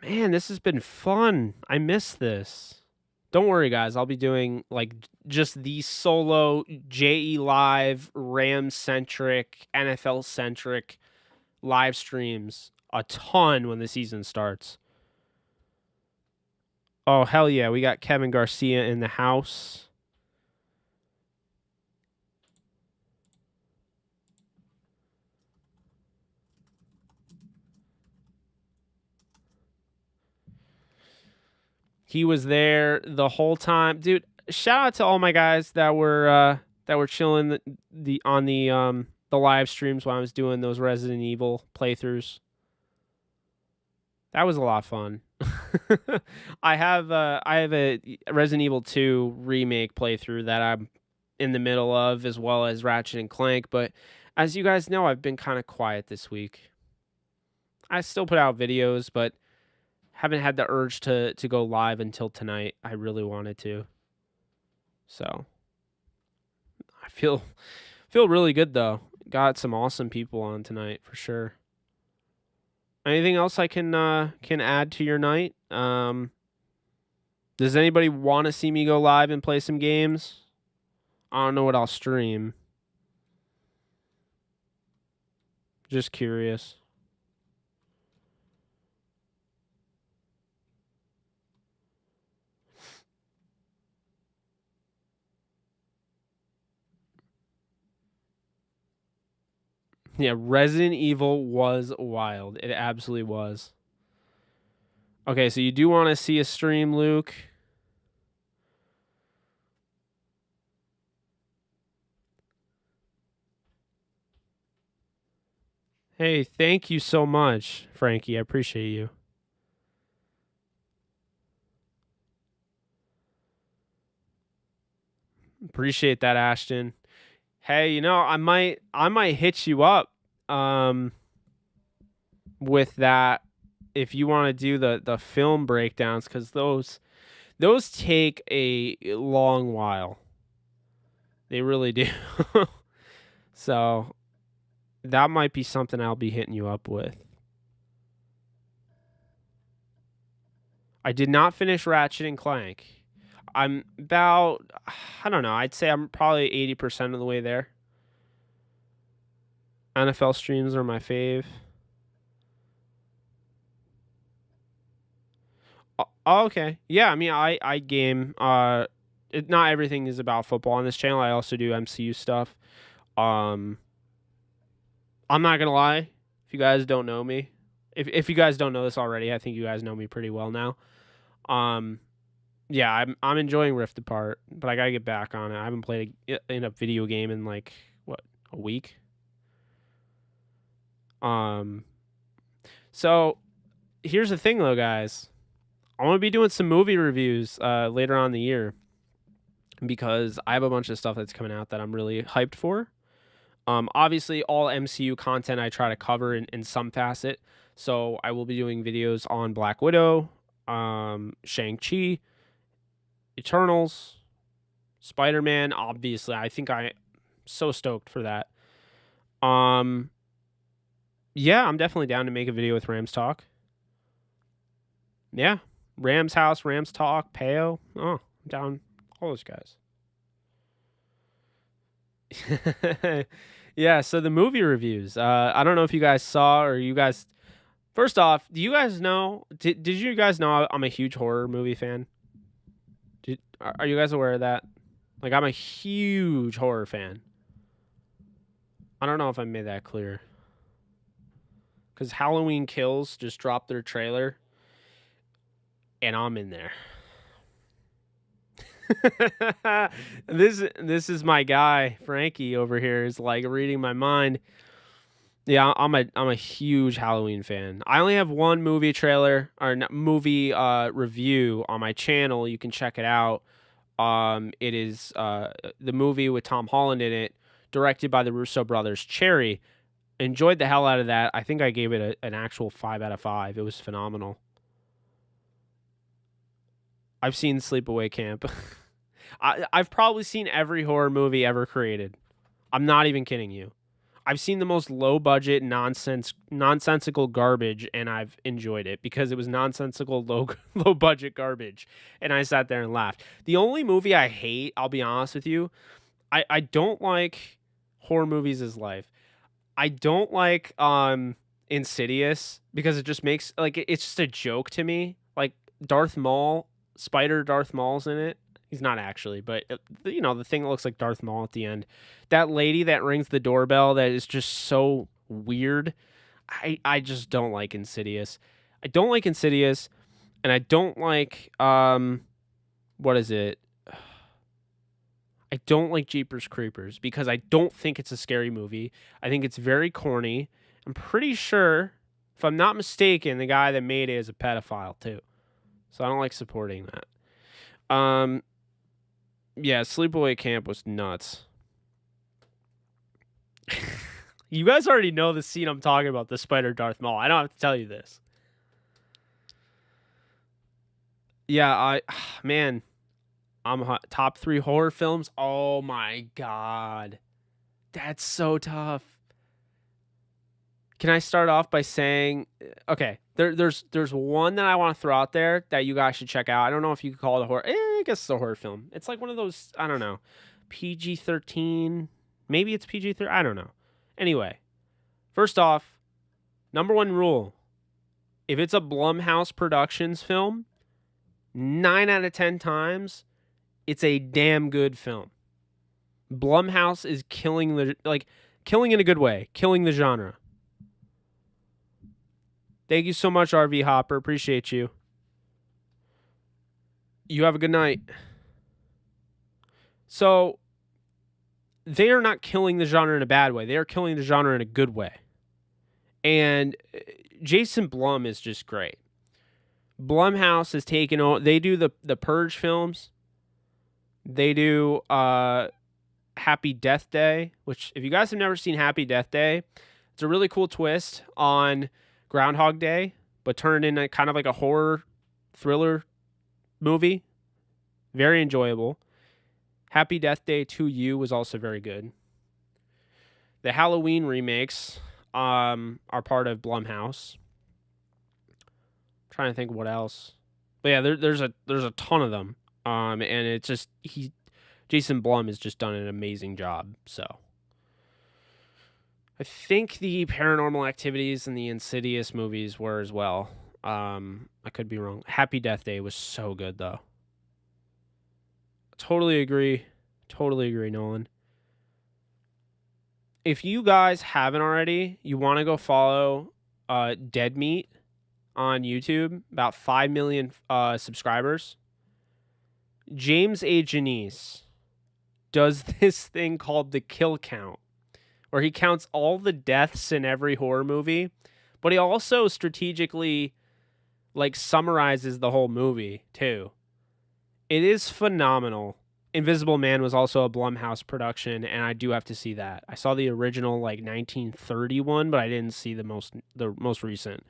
man, this has been fun. I miss this. Don't worry, guys. I'll be doing like just these solo JE live, Ram-centric, NFL-centric live streams a ton when the season starts. Oh, hell yeah. We got Kevin Garcia in the house. He was there the whole time. Dude, shout out to all my guys that were chilling on the live streams while I was doing those Resident Evil playthroughs. That was a lot of fun. I have a Resident Evil 2 remake playthrough that I'm in the middle of, as well as Ratchet and Clank, but as you guys know, I've been kind of quiet this week. I still put out videos, but haven't had the urge to go live until tonight. I really wanted to. So I feel really good though. Got some awesome people on tonight for sure. Anything else I can add to your night? Does anybody want to see me go live and play some games? I don't know what I'll stream. Just curious. Yeah, Resident Evil was wild. It absolutely was. Okay, so you do want to see a stream, Luke? Hey, thank you so much, Frankie. I appreciate you. Appreciate that, Ashton. Hey, you know, I might hit you up with that if you want to do the film breakdowns, because those take a long while. They really do. So that might be something I'll be hitting you up with. I did not finish Ratchet and Clank. I'm about, I don't know, I'd say I'm probably 80% of the way there. NFL streams are my fave. Oh, okay. Yeah, I mean, I game. Not everything is about football on this channel. I also do MCU stuff. I'm not gonna lie. If you guys don't know me, if you guys don't know this already, I think you guys know me pretty well now. Yeah, I'm enjoying Rift Apart, but I gotta get back on it. I haven't played in a video game in like what, a week. So here's the thing though, guys. I want to be doing some movie reviews later on in the year because I have a bunch of stuff that's coming out that I'm really hyped for. Obviously, all MCU content I try to cover in some facet. So I will be doing videos on Black Widow, Shang-Chi, Eternals, Spider-Man. Obviously, I think I'm so stoked for that. Yeah, I'm definitely down to make a video with Rams Talk. Yeah. Rams House, Rams Talk, Peo. Oh, I'm down. All those guys. Yeah, so the movie reviews. I don't know if you guys saw or you guys... First off, do you guys know... Did you guys know I'm a huge horror movie fan? Are you guys aware of that? Like, I'm a huge horror fan. I don't know if I made that clear. Because Halloween Kills just dropped their trailer. And I'm in there. This is my guy Frankie over here is like reading my mind. Yeah, I'm a huge Halloween fan. I only have one movie trailer or movie review on my channel. You can check it out. It is the movie with Tom Holland in it, directed by the Russo brothers. Cherry. Enjoyed the hell out of that. I think I gave it an actual 5 out of 5. It was phenomenal. I've seen Sleepaway Camp. I've probably seen every horror movie ever created. I'm not even kidding you. I've seen the most low-budget, nonsensical garbage, and I've enjoyed it because it was nonsensical, low-budget garbage, and I sat there and laughed. The only movie I hate, I'll be honest with you, I don't like horror movies as life. I don't like Insidious because it just makes, like, it's just a joke to me. Like, Darth Maul... Spider Darth Maul's in it. He's not actually, but you know, the thing that looks like Darth Maul at the end. That lady that rings the doorbell that is just so weird. I just don't like Insidious. I don't like Insidious, and I don't like what is it? I don't like Jeepers Creepers because I don't think it's a scary movie. I think it's very corny. I'm pretty sure, if I'm not mistaken, the guy that made it is a pedophile too. So I don't like supporting that. Yeah, Sleepaway Camp was nuts. You guys already know the scene I'm talking about, the Spider Darth Maul. I don't have to tell you this. Yeah, man, I'm top 3 horror films. Oh my god. That's so tough. Can I start off by saying, okay, there's one that I want to throw out there that you guys should check out. I don't know if you could call it a horror. I guess it's a horror film. It's like one of those, I don't know, PG-13. Maybe it's PG-13. I don't know. Anyway, first off, number 1 rule. If it's a Blumhouse Productions film, 9 out of 10 times, it's a damn good film. Blumhouse is killing in a good way, killing the genre. Thank you so much, RV Hopper. Appreciate you. You have a good night. So, they are not killing the genre in a bad way. They are killing the genre in a good way. And Jason Blum is just great. Blumhouse has taken on... They do the Purge films. They do Happy Death Day, which, if you guys have never seen Happy Death Day, it's a really cool twist on Groundhog Day, but turned into kind of like a horror thriller movie. Very enjoyable. Happy Death Day 2U was also very good. The Halloween remakes are part of Blumhouse. I'm trying to think what else. But yeah, there's a ton of them. And it's just Jason Blum has just done an amazing job. So I think the Paranormal Activities and the Insidious movies were as well. I could be wrong. Happy Death Day was so good though. Totally agree, Nolan. If you guys haven't already, you want to go follow Dead Meat on YouTube, about 5 million subscribers. James A. Janice does this thing called the kill count, where he counts all the deaths in every horror movie, but he also strategically summarizes the whole movie too. It is phenomenal. Invisible Man was also a Blumhouse production, and I do have to see that. I saw the original 1931, but I didn't see the most recent.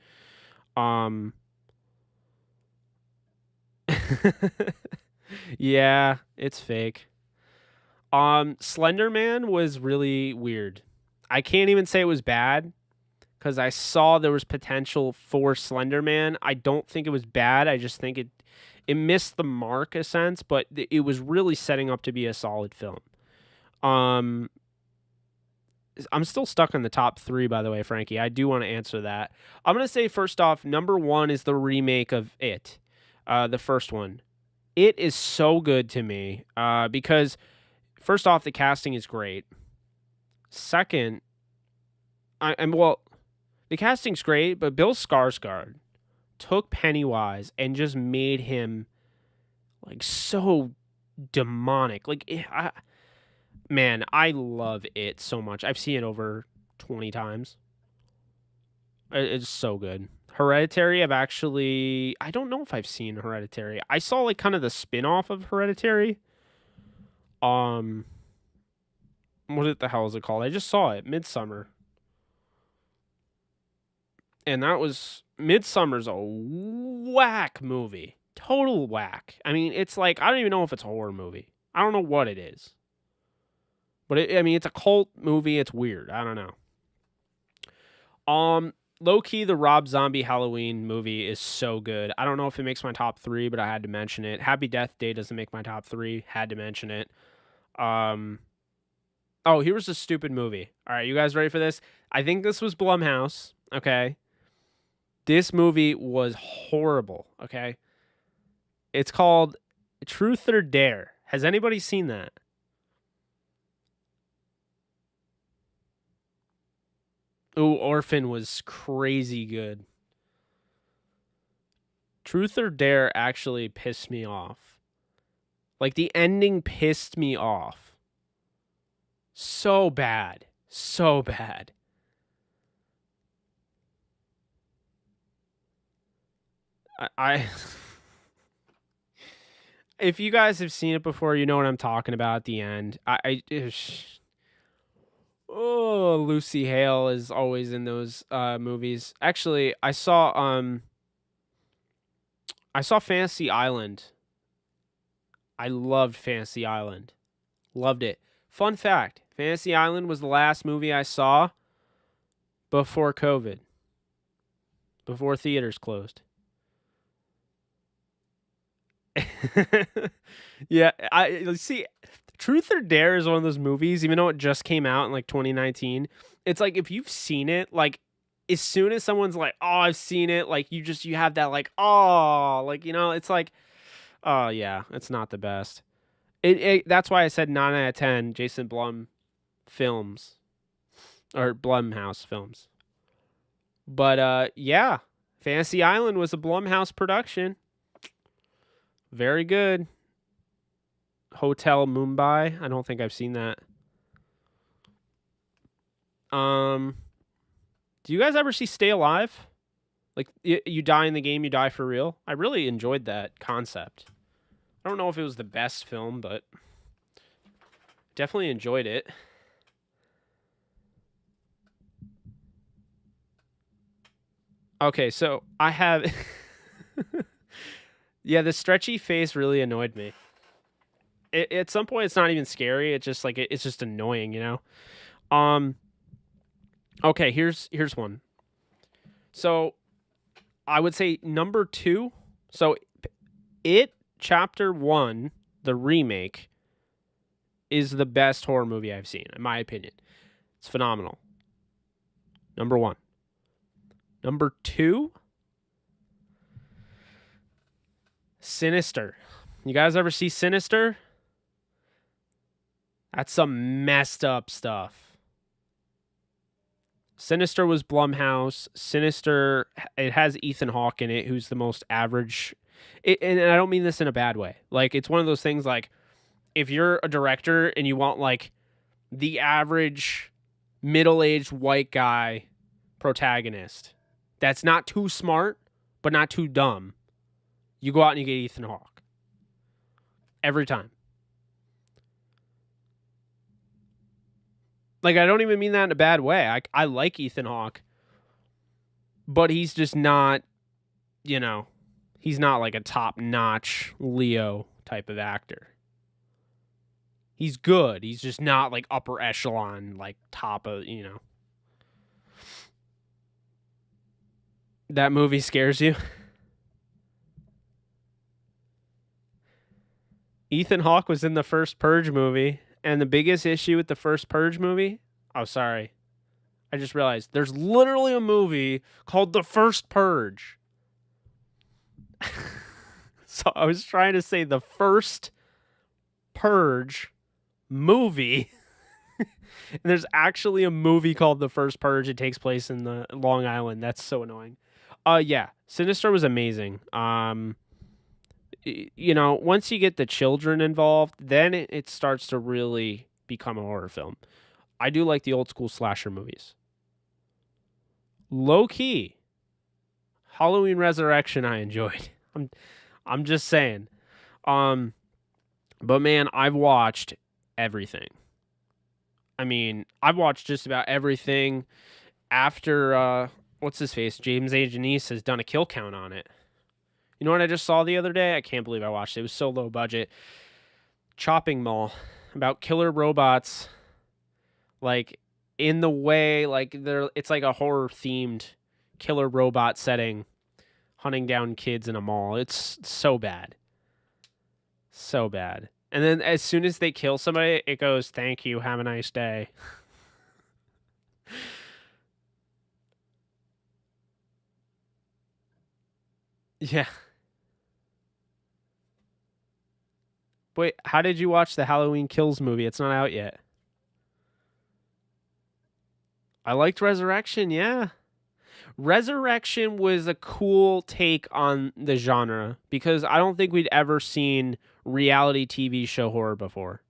Yeah, it's fake. Slenderman was really weird. I can't even say it was bad because I saw there was potential for Slenderman. I don't think it was bad. I just think it missed the mark a sense, but it was really setting up to be a solid film. I'm still stuck in the top 3, by the way, Frankie. I do want to answer that. I'm going to say, first off, number 1 is the remake of It, the first one. It is so good to me because, first off, the casting is great. Second, the casting's great, but Bill Skarsgård took Pennywise and just made him so demonic. Man, I love It so much. I've seen it over 20 times. It's so good. Hereditary, I don't know if I've seen Hereditary. I saw kind of the spin-off of Hereditary. What the hell is it called? I just saw it, Midsummer. And that was Midsummer's a whack movie. Total whack. I mean, it's I don't even know if it's a horror movie. I don't know what it is. But it's a cult movie. It's weird. I don't know. Low-key, the Rob Zombie Halloween movie is so good. I don't know if it makes my top 3, but I had to mention it. Happy Death Day doesn't make my top 3. Had to mention it. Oh, here's a stupid movie. All right, you guys ready for this? I think this was Blumhouse, okay? This movie was horrible, okay? It's called Truth or Dare. Has anybody seen that? Ooh, Orphan was crazy good. Truth or Dare actually pissed me off. The ending pissed me off. So bad. So bad. If you guys have seen it before, you know what I'm talking about at the end. Lucy Hale is always in those movies. Actually, I saw Fantasy Island. I loved Fantasy Island. Loved it. Fun fact, Fantasy Island was the last movie I saw before COVID. Before theaters closed. Yeah, I see. Truth or Dare is one of those movies, even though it just came out in 2019. It's if you've seen it, as soon as someone's oh, I've seen it, you have that oh, it's oh yeah, it's not the best. That's why I said 9 out of 10 Jason Blum films or Blumhouse films. But yeah, Fantasy Island was a Blumhouse production. Very good. Hotel Mumbai. I don't think I've seen that. Do you guys ever see Stay Alive? You die in the game, you die for real. I really enjoyed that concept. I don't know if it was the best film, but definitely enjoyed it. Okay, so I have... Yeah, the stretchy face really annoyed me. At some point, it's not even scary. It's just it's just annoying, you know? Okay, here's one. So I would say number 2. So It Chapter 1, the remake, is the best horror movie I've seen, in my opinion. It's phenomenal. Number 1. Number 2, Sinister. You guys ever see Sinister? That's some messed up stuff. Sinister was Blumhouse. Sinister, it has Ethan Hawke in it, who's the most average. And I don't mean this in a bad way. Like, it's one of those things, like, if you're a director and you want, like, the average middle-aged white guy protagonist that's not too smart, but not too dumb, you go out and you get Ethan Hawke. Every time. Like, I don't even mean that in a bad way. I like Ethan Hawke, but he's just not, you know, he's not like a top-notch Leo type of actor. He's good. He's just not like upper echelon, like top of, you know. That movie scares you? Ethan Hawke was in the first Purge movie, and the biggest issue with the first Purge movie... Oh, sorry. I just realized there's literally a movie called The First Purge. So I was trying to say the first Purge movie. And there's actually a movie called The First Purge. It takes place in the Long Island. That's so annoying. Yeah, Sinister was amazing. You know, once you get the children involved, then it starts to really become a horror film. I do like the old school slasher movies. Low key, Halloween Resurrection I enjoyed. I'm just saying. But man, I've watched everything. I mean, I've watched just about everything after what's his face? James A. Janice has done a kill count on it. You know what I just saw the other day? I can't believe I watched it. It was so low budget. Chopping Mall, about killer robots, like in the way, like it's like a horror themed killer robot setting, hunting down kids in a mall. It's so bad. So bad. And then as soon as they kill somebody, it goes, "Thank you, have a nice day." Yeah. Wait, how did you watch the Halloween Kills movie? It's not out yet. I liked Resurrection, yeah. Resurrection was a cool take on the genre because I don't think we'd ever seen reality TV show horror before.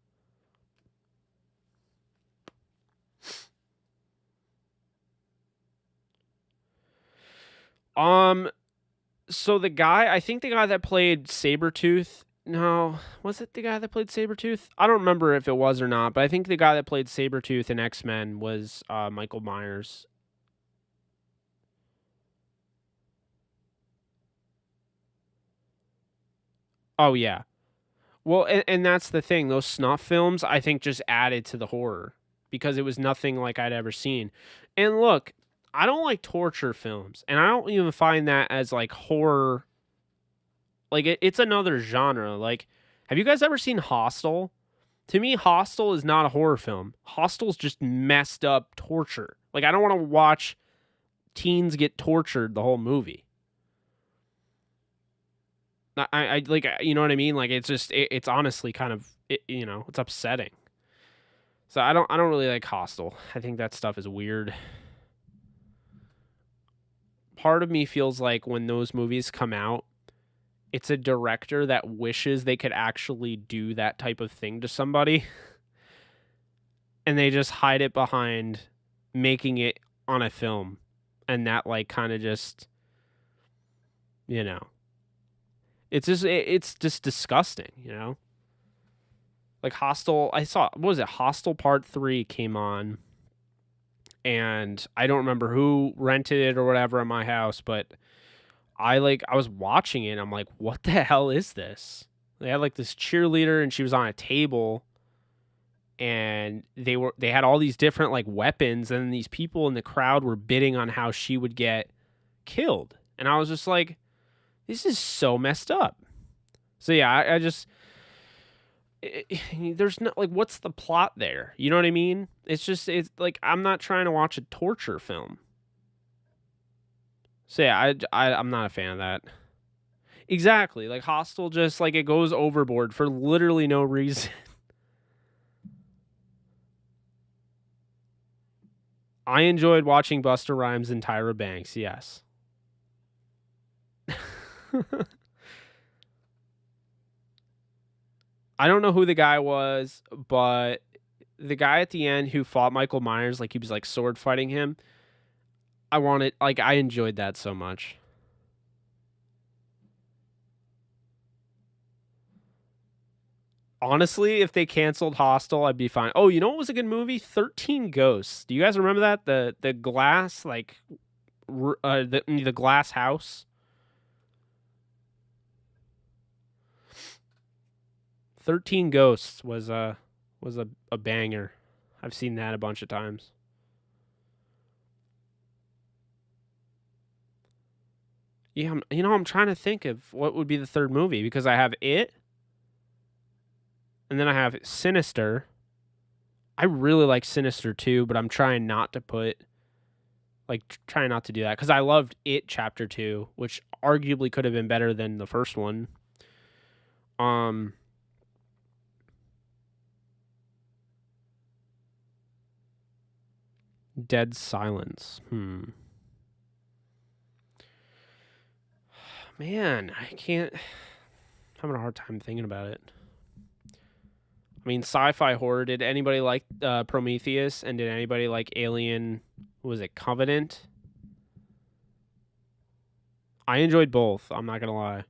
So I think the guy that played Sabretooth, no, was it the guy that played Sabretooth? I don't remember if it was or not, but I think the guy that played Sabretooth in X-Men was Michael Myers. Oh, yeah. Well, and that's the thing. Those snuff films, I think, just added to the horror because it was nothing like I'd ever seen. And look, I don't like torture films, and I don't even find that as, like, horror. Like, it's another genre. Like, have you guys ever seen Hostel? To me, Hostel is not a horror film. Hostel's just messed up torture. Like, I don't want to watch teens get tortured the whole movie. I like, you know what I mean? Like, it's just, it's honestly kind of, you know, it's upsetting. So I don't really like Hostel. I think that stuff is weird. Part of me feels like when those movies come out, it's a director that wishes they could actually do that type of thing to somebody. And they just hide it behind making it on a film. And that, like, kind of just, you know. It's just disgusting, you know? Like Hostel, I saw, what was it? Hostel Part 3 came on. And I don't remember who rented it or whatever in my house, but I was watching it and I'm like, what the hell is this? They had like this cheerleader and she was on a table and they had all these different like weapons and these people in the crowd were bidding on how she would get killed. And I was just like, this is so messed up. So yeah, I just there's not like what's the plot there? You know what I mean? It's like I'm not trying to watch a torture film. So yeah, I'm not a fan of that. Exactly. Like Hostel just like it goes overboard for literally no reason. I enjoyed watching Busta Rhymes and Tyra Banks, yes. I don't know who the guy was, but the guy at the end who fought Michael Myers, like he was like sword fighting him. I enjoyed that so much. Honestly, if they canceled Hostel, I'd be fine. Oh, you know what was a good movie? 13 Ghosts. Do you guys remember that? The glass like the glass house. 13 Ghosts was a banger. I've seen that a bunch of times. Yeah, I'm trying to think of what would be the third movie because I have It, and then I have Sinister. I really like Sinister too, but I'm trying not to put trying not to do that because I loved It Chapter 2, which arguably could have been better than the first one. Dead Silence. Man, I can't. I'm having a hard time thinking about it. I mean, sci-fi horror. Did anybody like Prometheus? And did anybody like Alien? Was it Covenant? I enjoyed both. I'm not gonna lie.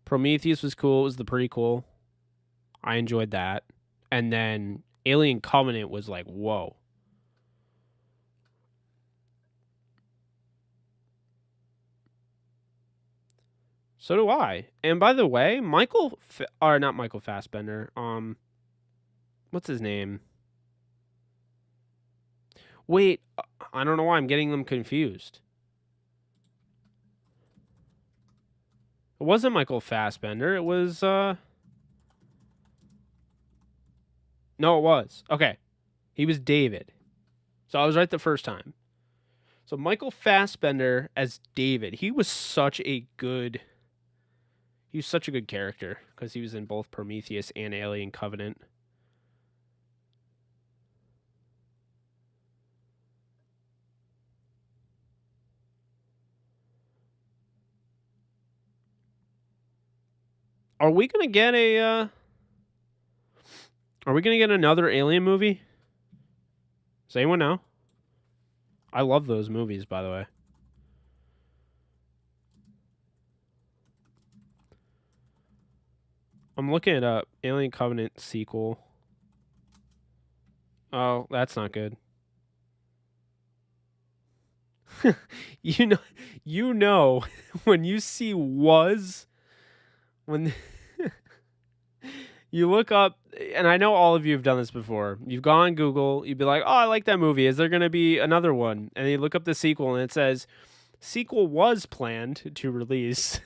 Prometheus was cool. It was the prequel. I enjoyed that. And then Alien Covenant was like, whoa. So do I. And by the way, not Michael Fassbender. What's his name? Wait, I don't know why I'm getting them confused. It wasn't Michael Fassbender. It was No, it was. Okay. He was David. So I was right the first time. So Michael Fassbender as David. He was such a good character because he was in both Prometheus and Alien Covenant. Are we gonna get another Alien movie? Does anyone know? I love those movies, by the way. I'm looking it up. Alien Covenant sequel. Oh, that's not good. you know when you see when you look up, and I know all of you have done this before. You've gone on Google, you'd be like, "Oh, I like that movie. Is there going to be another one?" And you look up the sequel and it says sequel was planned to release.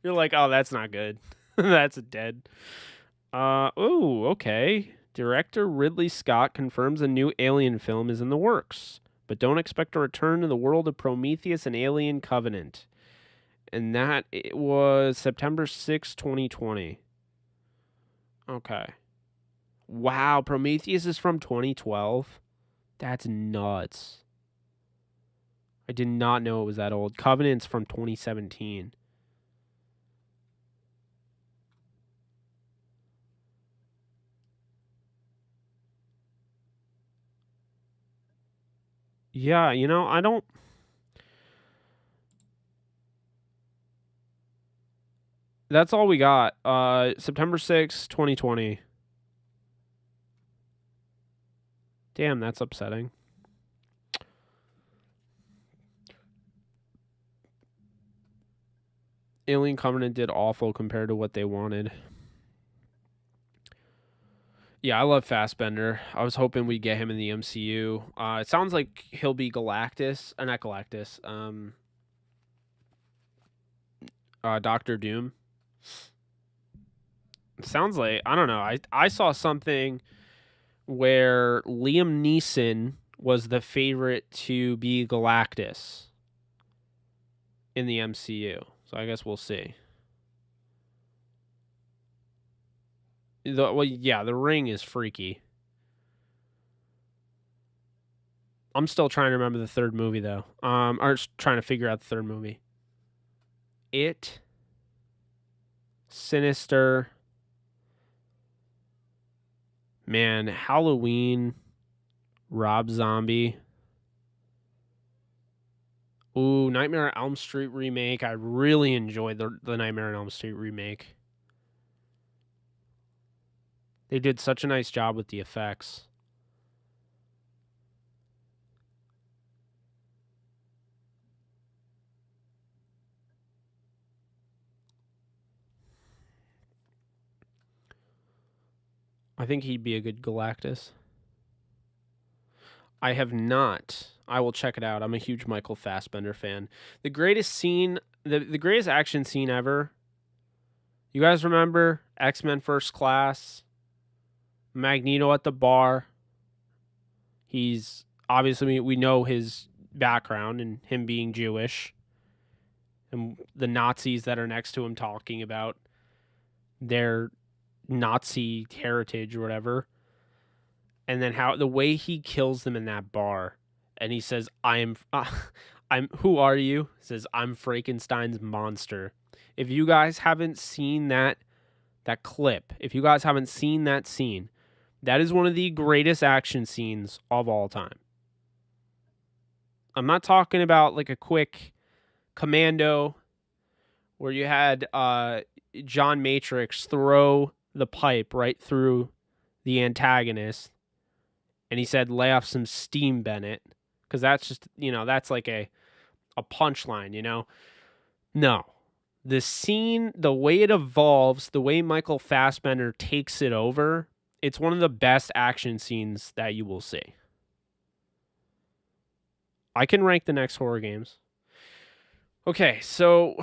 You're like, "Oh, that's not good." That's dead. Okay. Director Ridley Scott confirms a new Alien film is in the works, but don't expect a return to the world of Prometheus and Alien Covenant. And that it was September 6, 2020. Okay. Wow, Prometheus is from 2012. That's nuts. I did not know it was that old. Covenant's from 2017. Yeah, I don't... That's all we got. September 6, 2020. Damn, that's upsetting. Alien Covenant did awful compared to what they wanted. Yeah, I love Fassbender. I was hoping we'd get him in the MCU. It sounds like he'll be Galactus. Not Galactus. Doctor Doom. Sounds like, I don't know. I saw something where Liam Neeson was the favorite to be Galactus in the MCU. So I guess we'll see. Well, yeah, The Ring is freaky. I'm still trying to remember the third movie though. Or trying to figure out the third movie. It, Sinister, man, Halloween, Rob Zombie. Ooh, Nightmare on Elm Street remake. I really enjoyed the Nightmare on Elm Street remake. They did such a nice job with the effects. I think he'd be a good Galactus. I have not. I will check it out. I'm a huge Michael Fassbender fan. The greatest scene, the greatest action scene ever. You guys remember X-Men First Class? Magneto at the bar. He's obviously, we know his background and him being Jewish, and the Nazis that are next to him talking about their Nazi heritage or whatever. And then how the way he kills them in that bar, and he says, I'm who are you? He says, I'm Frankenstein's monster. If you guys haven't seen that clip, if you guys haven't seen that scene, that is one of the greatest action scenes of all time. I'm not talking about like a quick Commando where you had John Matrix throw the pipe right through the antagonist, and he said, lay off some steam, Bennett, because that's just, that's like a punchline, No. The scene, the way it evolves, the way Michael Fassbender takes it over, it's one of the best action scenes that you will see. I can rank the next horror games. Okay, so,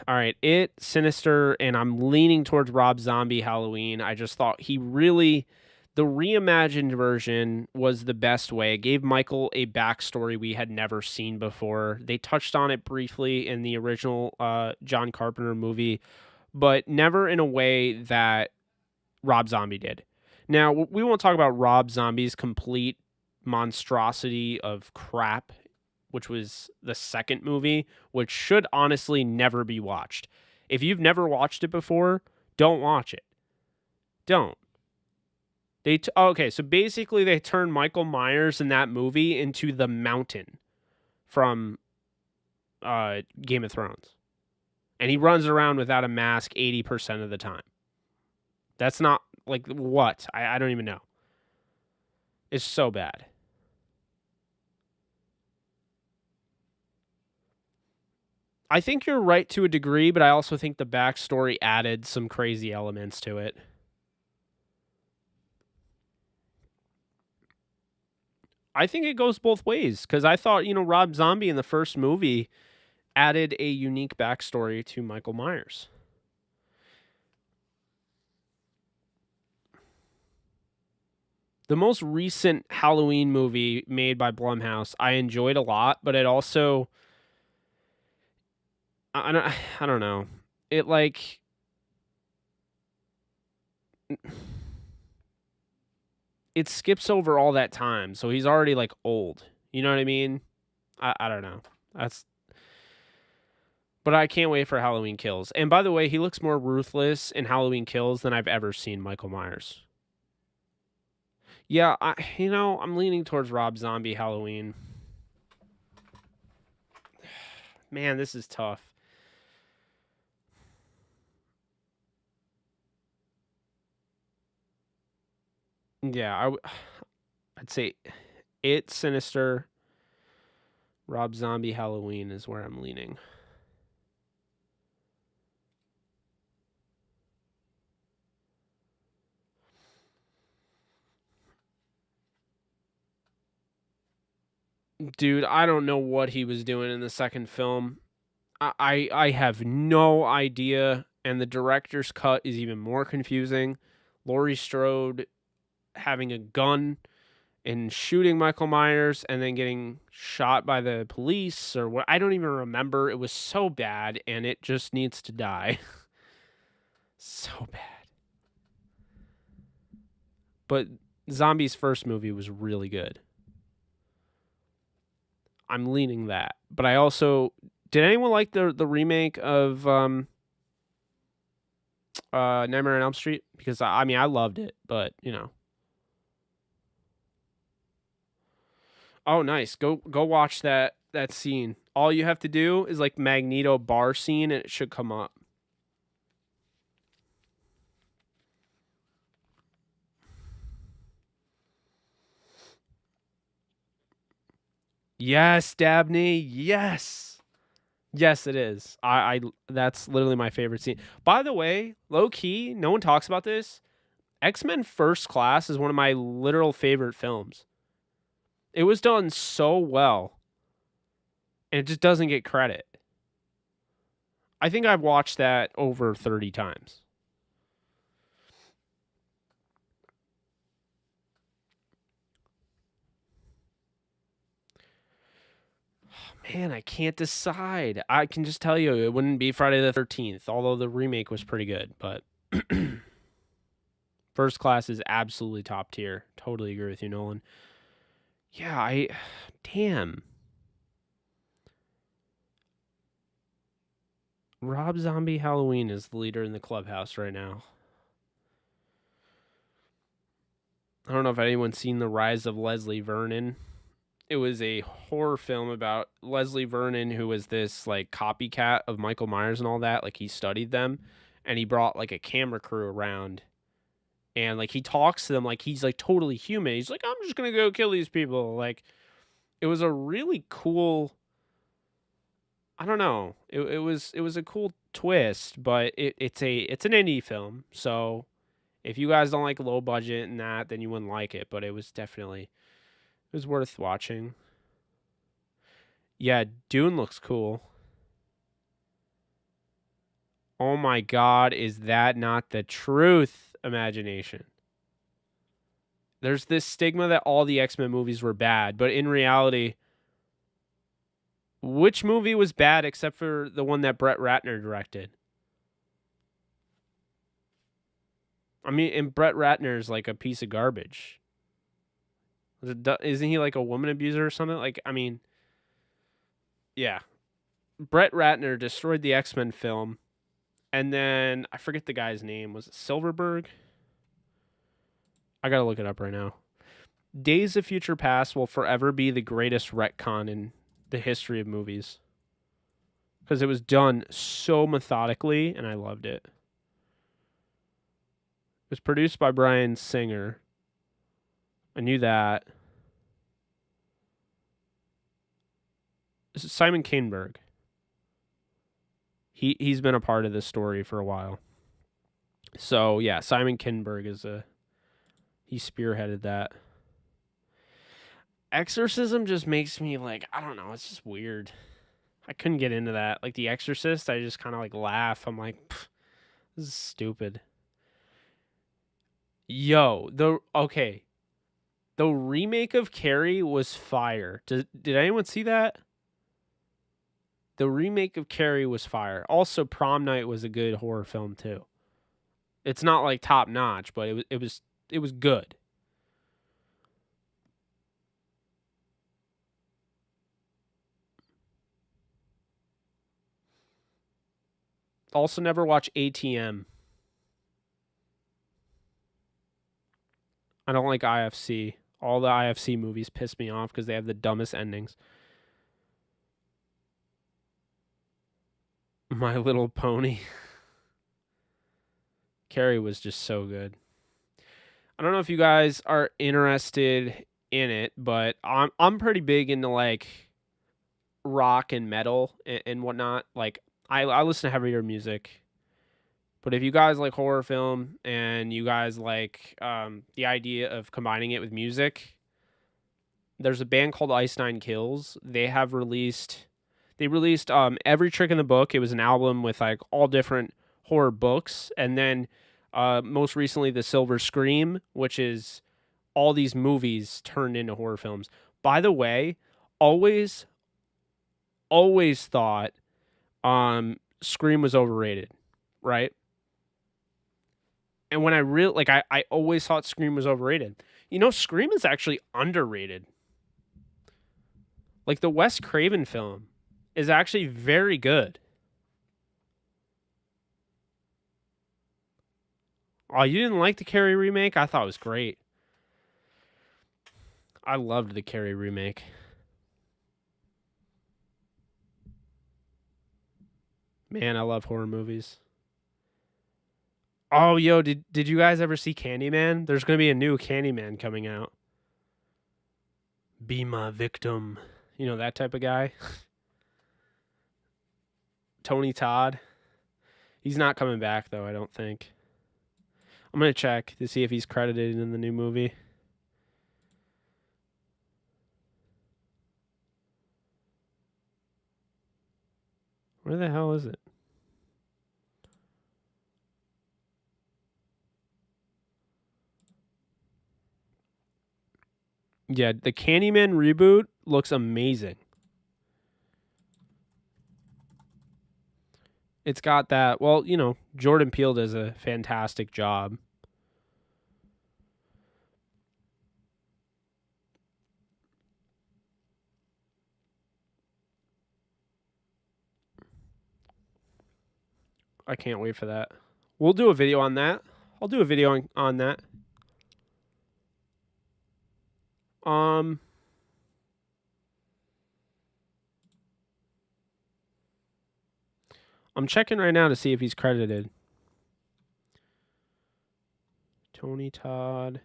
all right, It, Sinister, and I'm leaning towards Rob Zombie Halloween. I just thought the reimagined version was the best way. It gave Michael a backstory we had never seen before. They touched on it briefly in the original John Carpenter movie, but never in a way that Rob Zombie did. Now, we won't talk about Rob Zombie's complete monstrosity of crap, which was the second movie, which should honestly never be watched. If you've never watched it before, don't watch it. Don't. Okay, so basically they turned Michael Myers in that movie into the Mountain from Game of Thrones. And he runs around without a mask 80% of the time. That's not, like, what? I don't even know. It's so bad. I think you're right to a degree, but I also think the backstory added some crazy elements to it. I think it goes both ways, because I thought, Rob Zombie in the first movie added a unique backstory to Michael Myers. The most recent Halloween movie made by Blumhouse, I enjoyed a lot, but it also, I don't know. It like, it skips over all that time, so he's already like old. You know what I mean? I don't know. But I can't wait for Halloween Kills. And by the way, he looks more ruthless in Halloween Kills than I've ever seen Michael Myers. Yeah, I'm leaning towards Rob Zombie Halloween. Man, this is tough. Yeah, I'd say It, Sinister, Rob Zombie Halloween is where I'm leaning. Dude, I don't know what he was doing in the second film. I have no idea. and the director's cut is even more confusing. Laurie Strode having a gun and shooting Michael Myers and then getting shot by the police or what, I don't even remember. It was so bad, and it just needs to die. So bad. But Zombie's first movie was really good. I'm leaning that. But I also... Did anyone like the remake of Nightmare on Elm Street? Because, I mean, I loved it, but, you know. Oh, nice. Go watch that scene. All you have to do is, like, Magneto bar scene, and it should come up. Yes, Dabney. Yes. Yes, it is. I that's literally my favorite scene. By the way, low key, no one talks about this. X-Men First Class is one of my literal favorite films. It was done so well, and it just doesn't get credit. I think I've watched that over 30 times. Man, I can't decide. I can just tell you it wouldn't be Friday the 13th, although the remake was pretty good. But First Class is absolutely top tier. Totally agree with you, Nolan. Yeah, damn. Rob Zombie Halloween is the leader in the clubhouse right now. I don't know if anyone's seen The Rise of Leslie Vernon. It was a horror film about Leslie Vernon, who was this like copycat of Michael Myers and all that. Like, he studied them, and he brought like a camera crew around, and like he talks to them like he's like totally human. He's like, I'm just gonna go kill these people. Like, it was a really cool. I don't know. It was a cool twist, but it's an indie film. So if you guys don't like low budget and that, then you wouldn't like it. But it was definitely. It was worth watching. Yeah, Dune looks cool. Oh my god, is that not the truth, imagination? There's this stigma that all the X-Men movies were bad, but in reality, which movie was bad except for the one that Brett Ratner directed? I mean, and Brett Ratner's like a piece of garbage. Isn't he like a woman abuser or something? Like, I mean, yeah. Brett Ratner destroyed the X-Men film, and then I forget the guy's name. Was it Silverberg? I gotta look it up right now. Days of Future Past will forever be the greatest retcon in the history of movies, because it was done so methodically, and I loved it. It was produced by Bryan Singer. I knew that. This is Simon Kinberg. He's been a part of this story for a while. So yeah, Simon Kinberg he spearheaded that. Exorcism just makes me like, I don't know, it's just weird. I couldn't get into that. Like The Exorcist, I just kind of like laugh. I'm like, this is stupid. Yo, the remake of Carrie was fire. Did anyone see that? The remake of Carrie was fire. Also, Prom Night was a good horror film too. It's not like top notch, but it was good. Also, never watch ATM. I don't like IFC. All the IFC movies piss me off because they have the dumbest endings. My Little Pony. Carrie was just so good. I don't know if you guys are interested in it, but I'm pretty big into like rock and metal and whatnot. Like I listen to heavier music. But if you guys like horror film and you guys like the idea of combining it with music, there's a band called Ice9 Kills. They released Every Trick in the Book. It was an album with like all different horror books, and then most recently the Silver Scream, which is all these movies turned into horror films. By the way, always thought Scream was overrated, right? And when I always thought Scream was overrated. You know, Scream is actually underrated. Like, the Wes Craven film is actually very good. Oh, you didn't like the Carrie remake? I thought it was great. I loved the Carrie remake. Man, I love horror movies. Oh, yo, did you guys ever see Candyman? There's going to be a new Candyman coming out. Be my victim. You know, that type of guy. Tony Todd. He's not coming back, though, I don't think. I'm going to check to see if he's credited in the new movie. Where the hell is it? Yeah, the Candyman reboot looks amazing. It's got that, well, you know, Jordan Peele does a fantastic job. I can't wait for that. We'll do a video on that. I'll do a video on that. I'm checking right now to see if he's credited. Tony Todd.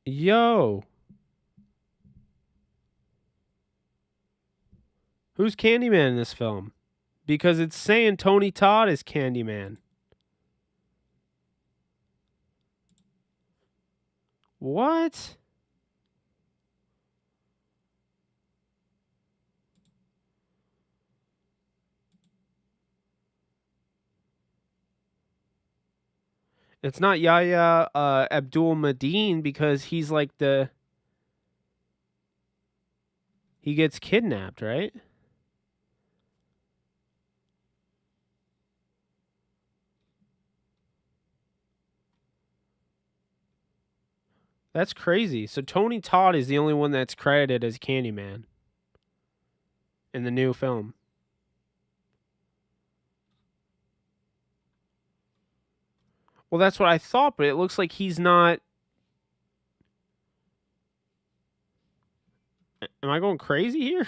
Yo. Who's Candyman in this film? Because it's saying Tony Todd is Candyman. What? It's not Yahya Abdul-Mateen because he's like he gets kidnapped, right? That's crazy. So Tony Todd is the only one that's credited as Candyman in the new film. Well, that's what I thought, but it looks like he's not. Am I going crazy here?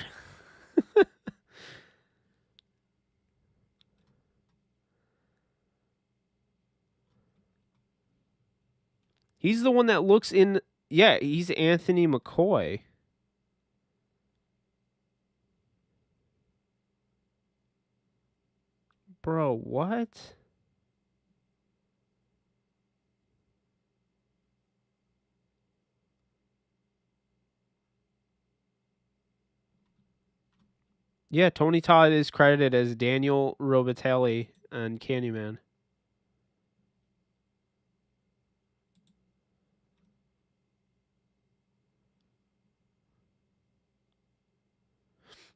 He's the one that looks in. Yeah, he's Anthony McCoy. Bro, what? Yeah, Tony Todd is credited as Daniel Robitelli and Candyman.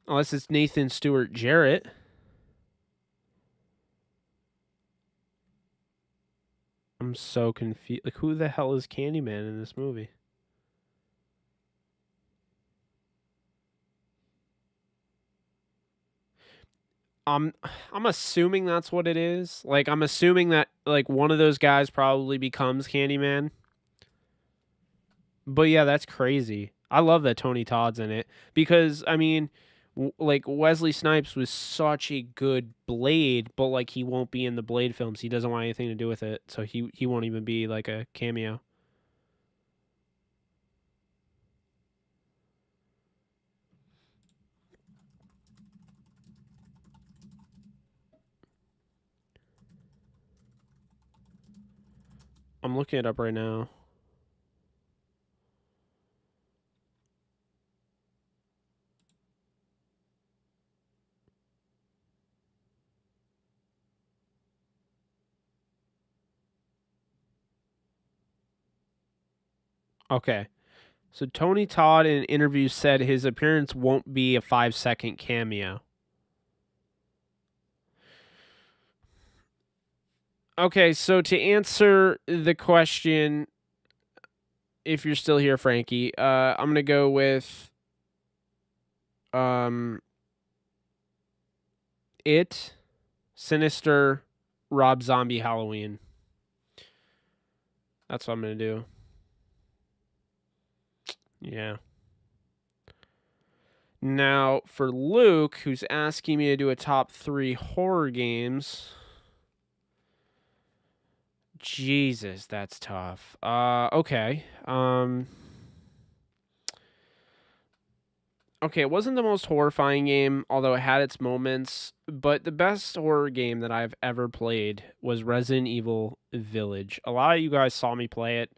Unless it's Nathan Stewart Jarrett. I'm so confused. Like, who the hell is Candyman in this movie? I'm assuming that's what it is. Like, I'm assuming that like one of those guys probably becomes Candyman. But yeah, that's crazy. I love that Tony Todd's in it because I mean, like Wesley Snipes was such a good Blade, but like he won't be in the Blade films. He doesn't want anything to do with it, so he won't even be like a cameo. I'm looking it up right now. Okay. So Tony Todd in an interview said his appearance won't be a 5-second cameo. Okay, so to answer the question, if you're still here, Frankie, I'm going to go with It, Sinister, Rob Zombie, Halloween. That's what I'm going to do. Yeah. Now, for Luke, who's asking me to do a top 3 horror games. Jesus, that's tough. Okay. Okay, it wasn't the most horrifying game, although it had its moments, but the best horror game that I've ever played was Resident Evil Village. A lot of you guys saw me play it.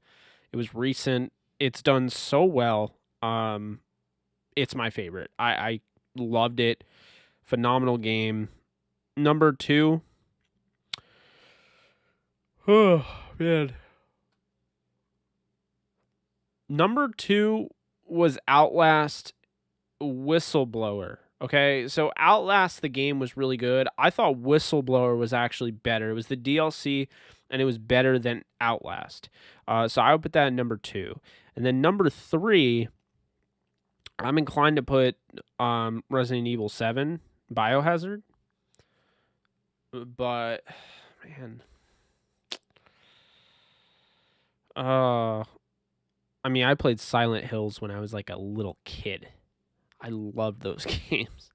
It was recent. It's done so well. It's my favorite. I loved it. Phenomenal game. Number 2. Oh, man. Number 2 was Outlast Whistleblower. Okay, so Outlast, the game, was really good. I thought Whistleblower was actually better. It was the DLC, and it was better than Outlast. So I would put that in number 2. And then number 3, I'm inclined to put Resident Evil 7, Biohazard. But, man. I mean, I played Silent Hills when I was like a little kid. I loved those games.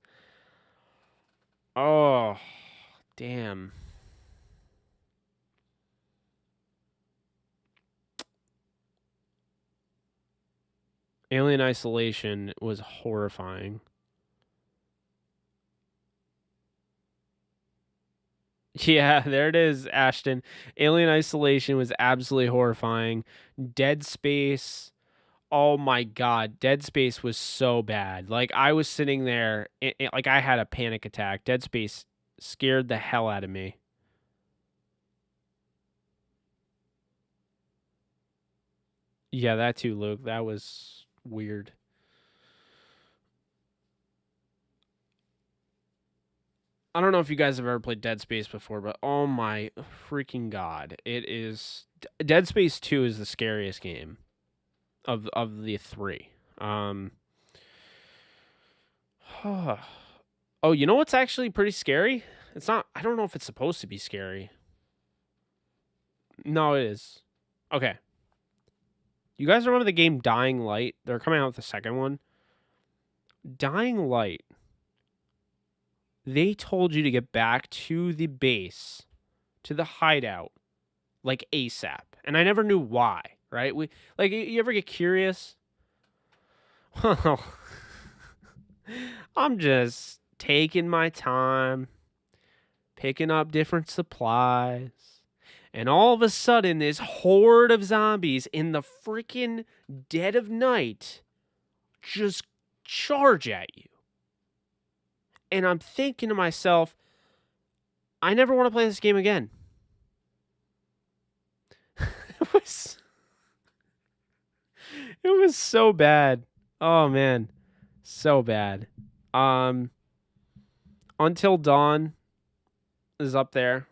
Oh, damn. Alien Isolation was horrifying. Yeah, there it is, Ashton. Alien Isolation was absolutely horrifying. Dead Space. Oh my God. Dead Space was so bad. Like, I was sitting there, like, I had a panic attack. Dead Space scared the hell out of me. Yeah, that too, Luke. That was weird. I don't know if you guys have ever played Dead Space before, but oh my freaking God. It is... Dead Space 2 is the scariest game of the 3. Oh, you know what's actually pretty scary? It's not... I don't know if it's supposed to be scary. No, it is. Okay. You guys remember the game Dying Light? They're coming out with the second one. Dying Light. They told you to get back to the base, to the hideout, like ASAP. And I never knew why, right? You ever get curious? Well, I'm just taking my time, picking up different supplies. And all of a sudden, this horde of zombies in the freaking dead of night just charge at you. And I'm thinking to myself, I never want to play this game again. It was so bad. Oh man, so bad. Until Dawn is up there.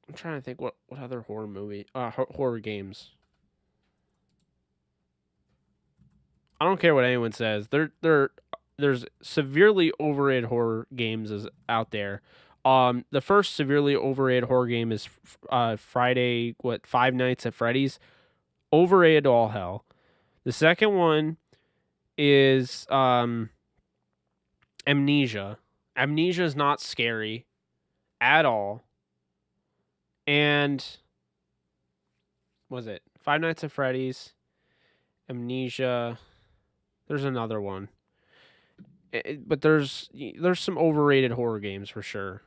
I'm trying to think what other horror games. I don't care what anyone says. There's severely overrated horror games out there. The first severely overrated horror game is Friday, Five Nights at Freddy's. Overrated to all hell. The second one is Amnesia. Amnesia is not scary at all. And what was it? Five Nights at Freddy's, Amnesia. There's another one. But there's some overrated horror games for sure.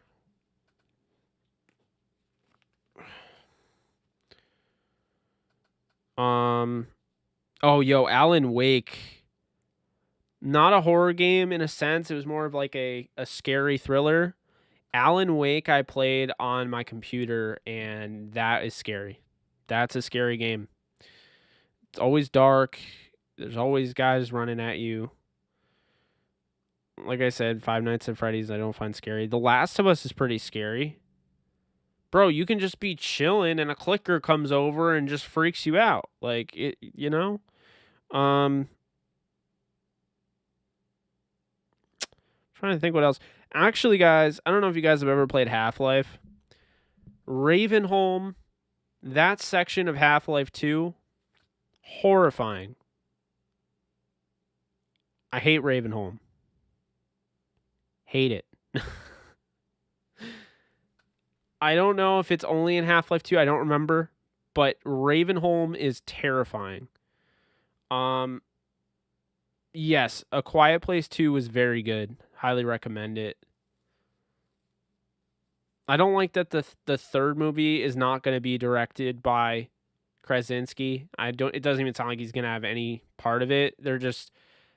Alan Wake. Not a horror game in a sense. It was more of like a scary thriller. Alan Wake I played on my computer, and that is scary. That's a scary game. It's always dark. There's always guys running at you. Like I said, Five Nights at Freddy's I don't find scary. The Last of Us is pretty scary. Bro, you can just be chilling and a clicker comes over and just freaks you out. Like, it, you know? Trying to think what else. Actually, guys, I don't know if you guys have ever played Half-Life. Ravenholm, that section of Half-Life 2, horrifying. I hate Ravenholm. Hate it. I don't know if it's only in Half-Life 2. I don't remember. But Ravenholm is terrifying. Yes, A Quiet Place 2 was very good. Highly recommend it. I don't like that the third movie is not going to be directed by Krasinski. It doesn't even sound like he's going to have any part of it.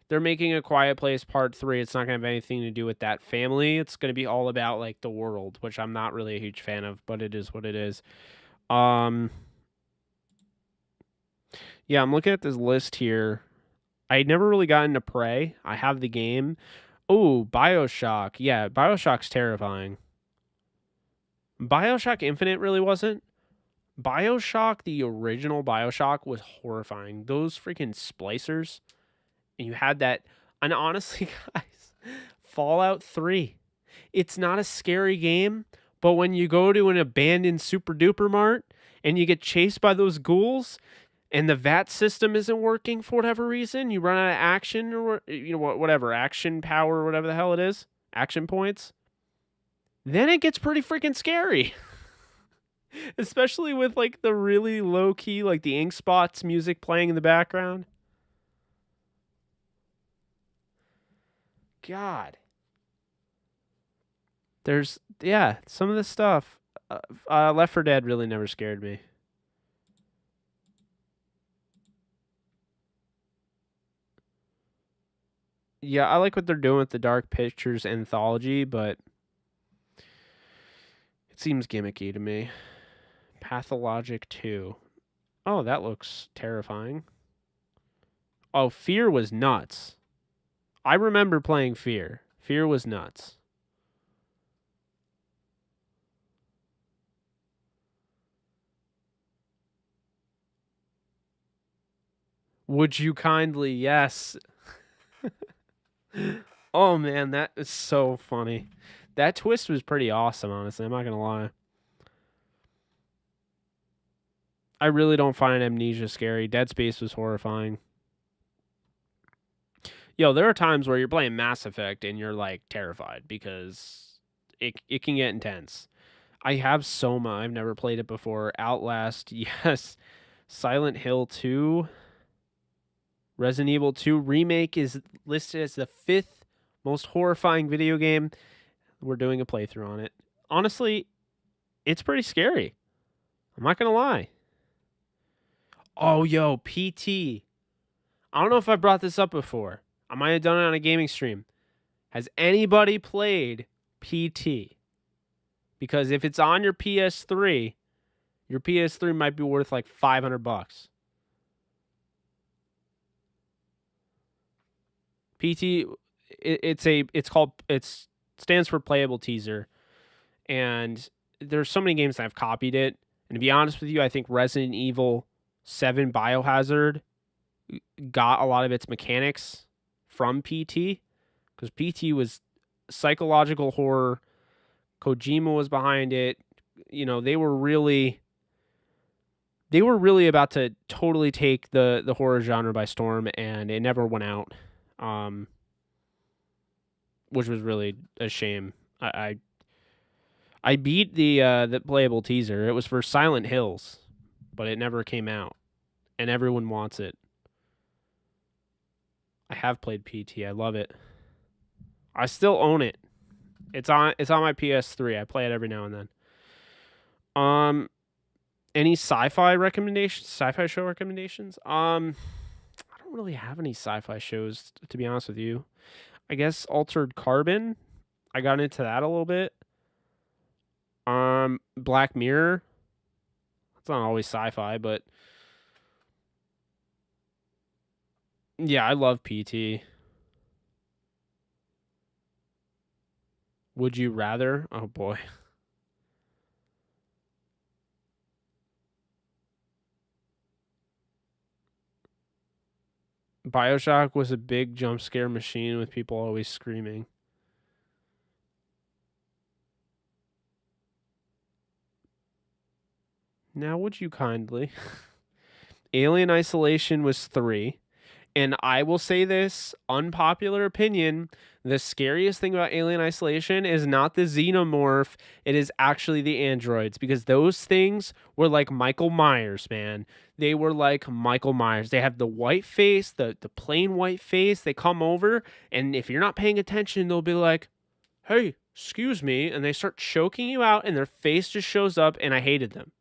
They're making A Quiet Place Part 3. It's not going to have anything to do with that family. It's going to be all about like the world, which I'm not really a huge fan of, but it is what it is. Yeah, I'm looking at this list here. I never really got into Prey. I have the game. Oh, BioShock. Yeah, BioShock's terrifying. BioShock Infinite really wasn't. BioShock, the original BioShock, was horrifying. Those freaking splicers. And you had that. And honestly, guys, Fallout 3. It's not a scary game, but when you go to an abandoned super duper mart and you get chased by those ghouls and the VAT system isn't working for whatever reason, you run out of action or whatever, action power or whatever the hell it is, action points, then it gets pretty freaking scary. Especially with like the really low key, like the Ink Spots music playing in the background. God. There's, yeah, some of the stuff. Left 4 Dead really never scared me. Yeah, I like what they're doing with the Dark Pictures anthology, but it seems gimmicky to me. Pathologic 2. Oh, that looks terrifying. Oh, Fear was nuts. I remember playing Fear. Fear was nuts. Would you kindly? Yes. Oh, man, that is so funny. That twist was pretty awesome, honestly. I'm not going to lie. I really don't find Amnesia scary. Dead Space was horrifying. Yo, there are times where you're playing Mass Effect and you're, like, terrified because it can get intense. I have Soma. I've never played it before. Outlast, yes. Silent Hill 2. Resident Evil 2 Remake is listed as the 5th most horrifying video game. We're doing a playthrough on it. Honestly, it's pretty scary. I'm not going to lie. Oh, yo, PT. I don't know if I brought this up before. I might have done it on a gaming stream. Has anybody played PT? Because if it's on your PS3 might be worth like $500. PT, it stands for Playable Teaser, and there's so many games that have copied it. And to be honest with you, I think Resident Evil 7 Biohazard got a lot of its mechanics from PT, because PT was psychological horror. Kojima was behind it. You know, they were really about to totally take the horror genre by storm, and it never went out. Which was really a shame. I beat the Playable Teaser. It was for Silent Hills, but it never came out, and everyone wants it. I have played PT. I love it. I still own it. It's on my PS3. I play it every now and then. Any sci-fi recommendations? Sci-fi show recommendations? I don't really have any sci-fi shows, to be honest with you. I guess Altered Carbon. I got into that a little bit. Black Mirror. It's not always sci-fi, but yeah, I love PT. Would you rather? Oh boy. BioShock was a big jump scare machine with people always screaming. Now would you kindly? Alien Isolation was 3. And I will say this, unpopular opinion, the scariest thing about Alien Isolation is not the xenomorph, it is actually the androids, because those things were like Michael Myers, man. They were like Michael Myers. They have the white face, the plain white face. They come over, and if you're not paying attention, they'll be like, hey, excuse me, and they start choking you out, and their face just shows up, and I hated them.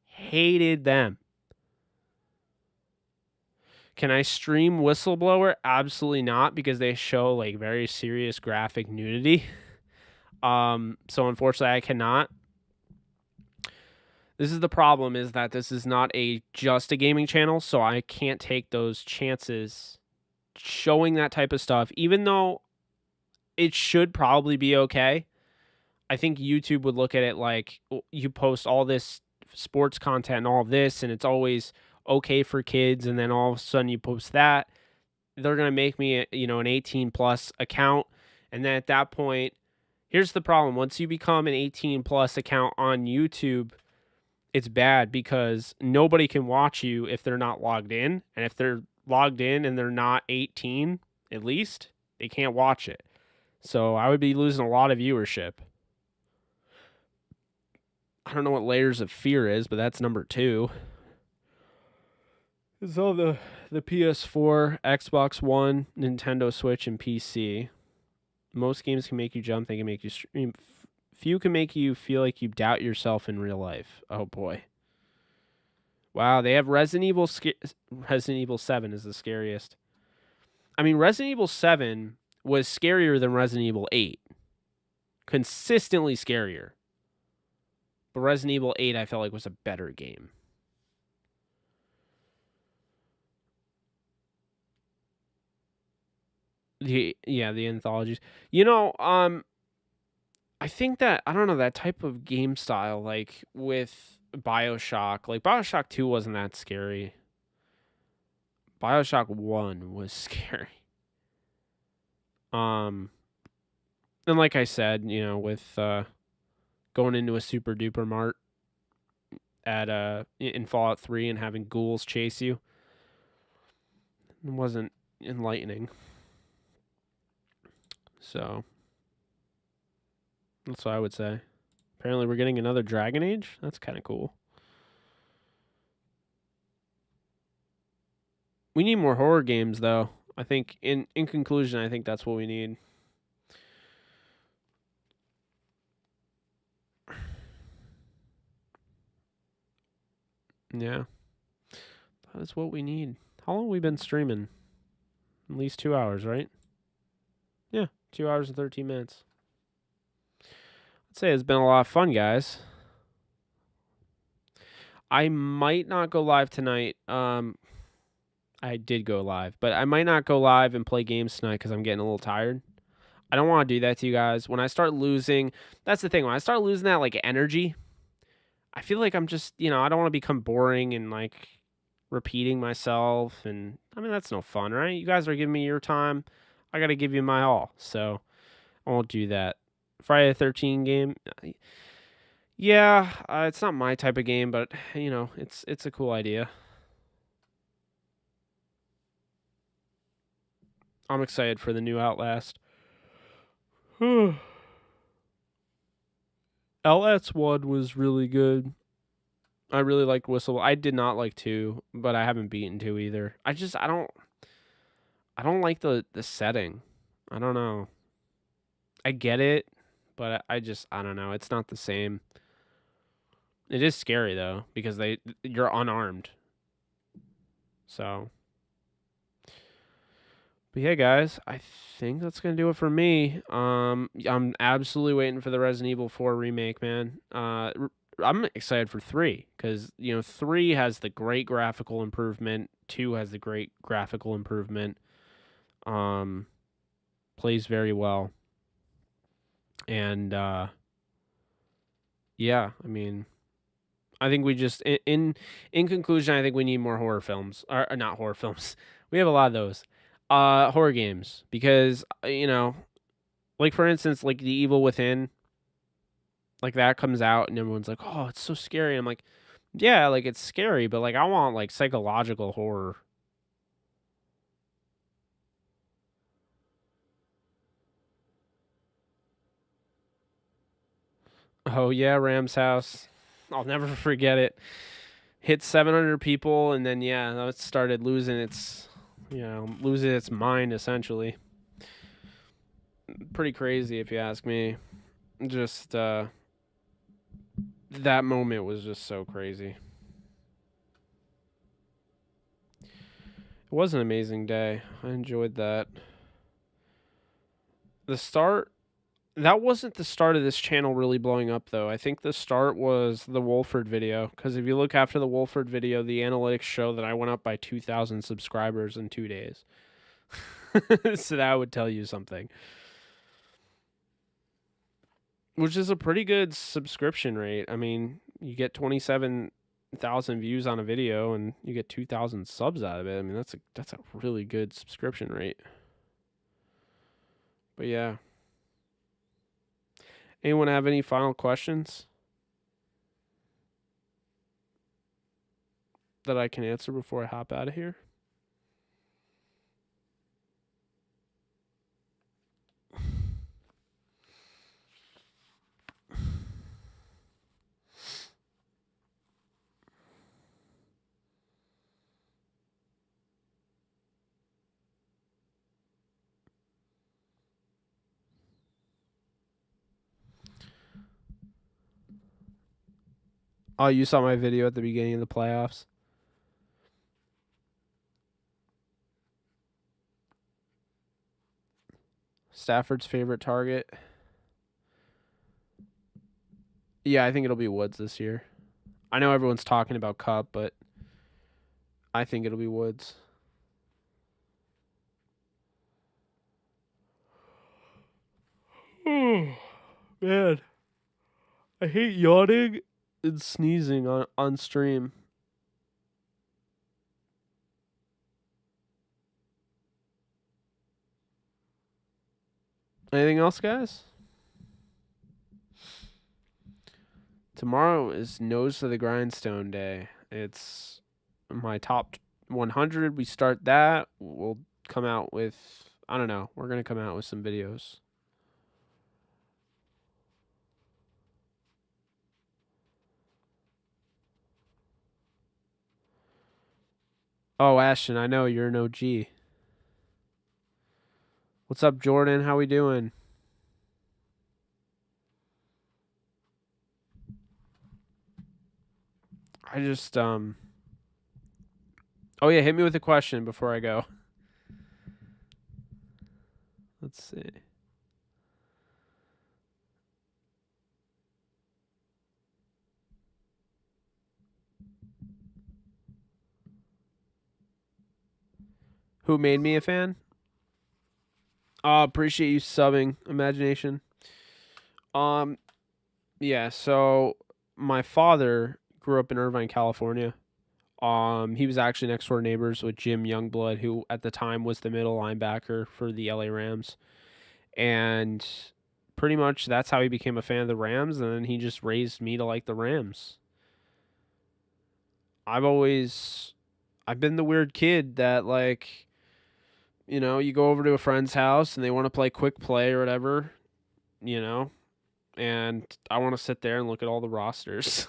Hated them. Can I stream Whistleblower? Absolutely not, because they show like very serious graphic nudity. So unfortunately I cannot. This is the problem, is that this is not just a gaming channel, so I can't take those chances showing that type of stuff, even though it should probably be okay. I think YouTube would look at it like, you post all this sports content and all this, and it's always okay for kids, and then all of a sudden you post that, they're going to make me, an 18 plus account. And then at that point, here's the problem. Once you become an 18 plus account on YouTube, it's bad, because nobody can watch you if they're not logged in. And if they're logged in and they're not 18, at least, they can't watch it. So I would be losing a lot of viewership. I don't know what Layers of Fear is, but that's number 2. It's all the PS4, Xbox One, Nintendo Switch, and PC. Most games can make you jump. They can make you stream. Few can make you feel like you doubt yourself in real life. Oh boy. Wow, they have Resident Evil 7 is the scariest. I mean, Resident Evil 7 was scarier than Resident Evil 8. Consistently scarier. But Resident Evil 8 I felt like was a better game. The anthologies. I think that, I don't know, that type of game style, like with BioShock, like BioShock 2 wasn't that scary. BioShock 1 was scary. And like I said, with going into a super duper mart in Fallout 3 and having ghouls chase you, it wasn't enlightening. So that's what I would say. Apparently we're getting another Dragon Age. That's kind of cool. We need more horror games, though. I think, in conclusion, I think that's what we need. Yeah. That is what we need. How long have we been streaming? At least 2 hours, right? Yeah, 2 hours and 13 minutes. I'd say it's been a lot of fun, guys. I might not go live tonight. I did go live, but I might not go live and play games tonight because I'm getting a little tired. I don't want to do that to you guys. When I start losing, that's the thing. When I start losing that like energy, I feel like I'm just, I don't want to become boring and like repeating myself. And I mean, that's no fun, right? You guys are giving me your time. I got to give you my all. So I won't do that. Friday the 13th game. Yeah, it's not my type of game, but it's a cool idea. I'm excited for the new Outlast. Outlast 1 was really good. I really liked Whistle. I did not like 2, but I haven't beaten 2 either. I don't like the setting. I don't know. I get it, but I don't know. It's not the same. It is scary though, because you're unarmed. So, but yeah, guys, I think that's gonna do it for me. I'm absolutely waiting for the Resident Evil 4 remake, man. I'm excited for 3 because 3 has the great graphical improvement. 2 has the great graphical improvement. Plays very well, and yeah, I mean, I think we just in conclusion, I think we need more horror films, or not horror films. We have a lot of those, horror games, because like for instance, like The Evil Within. Like that comes out and everyone's like, "Oh, it's so scary." I'm like, "Yeah, like it's scary, but like I want like psychological horror." Oh yeah, Ram's house. I'll never forget it. Hit 700 people, and then it started losing its mind essentially. Pretty crazy if you ask me. Just that moment was just so crazy. It was an amazing day. I enjoyed that. That wasn't the start of this channel really blowing up, though. I think the start was the Wolford video, because if you look after the Wolford video, the analytics show that I went up by 2,000 subscribers in 2 days. So that would tell you something. Which is a pretty good subscription rate. I mean, you get 27,000 views on a video and you get 2,000 subs out of it. I mean, that's a really good subscription rate. But yeah. Anyone have any final questions that I can answer before I hop out of here? Oh, you saw my video at the beginning of the playoffs? Stafford's favorite target? Yeah, I think it'll be Woods this year. I know everyone's talking about Cup, but I think it'll be Woods. Oh, man. I hate yawning and sneezing on stream. Anything else, guys? Tomorrow is Nose to the Grindstone Day. It's my top 100. We start that. We'll come out with, I don't know, we're going to come out with some videos. Oh, Ashton, I know you're an OG. What's up, Jordan? How we doing? I just, oh yeah, hit me with a question before I go. Let's see. Who made me a fan? Appreciate you subbing, Imagination. Yeah, so my father grew up in Irvine, California. He was actually next door neighbors with Jim Youngblood, who at the time was the middle linebacker for the LA Rams. And pretty much that's how he became a fan of the Rams, and then he just raised me to like the Rams. I've been the weird kid that, like, you go over to a friend's house and they want to play quick play or whatever, and I want to sit there and look at all the rosters.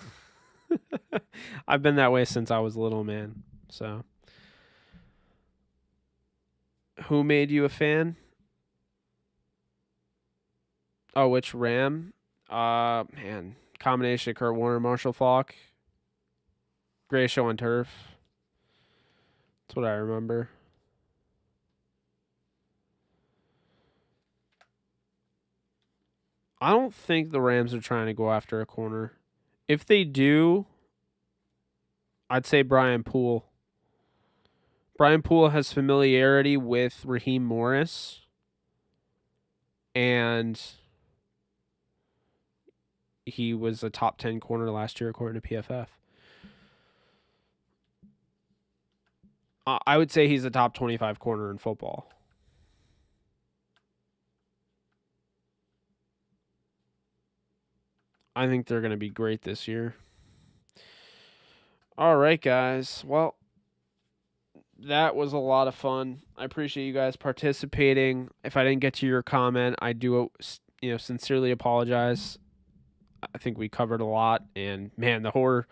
I've been that way since I was little, man. So, who made you a fan? Oh, which Ram? Man, combination of Kurt Warner, Marshall Faulk, Gray Show on Turf. That's what I remember. I don't think the Rams are trying to go after a corner If they do, I'd say Brian Poole. Brian Poole has familiarity with Raheem Morris, and he was a top 10 corner last year according to PFF. I would say he's a top 25 corner in football. I think they're going to be great this year. All right, guys. Well, that was a lot of fun. I appreciate you guys participating. If I didn't get to your comment, I do, sincerely apologize. I think we covered a lot, and man, the horror.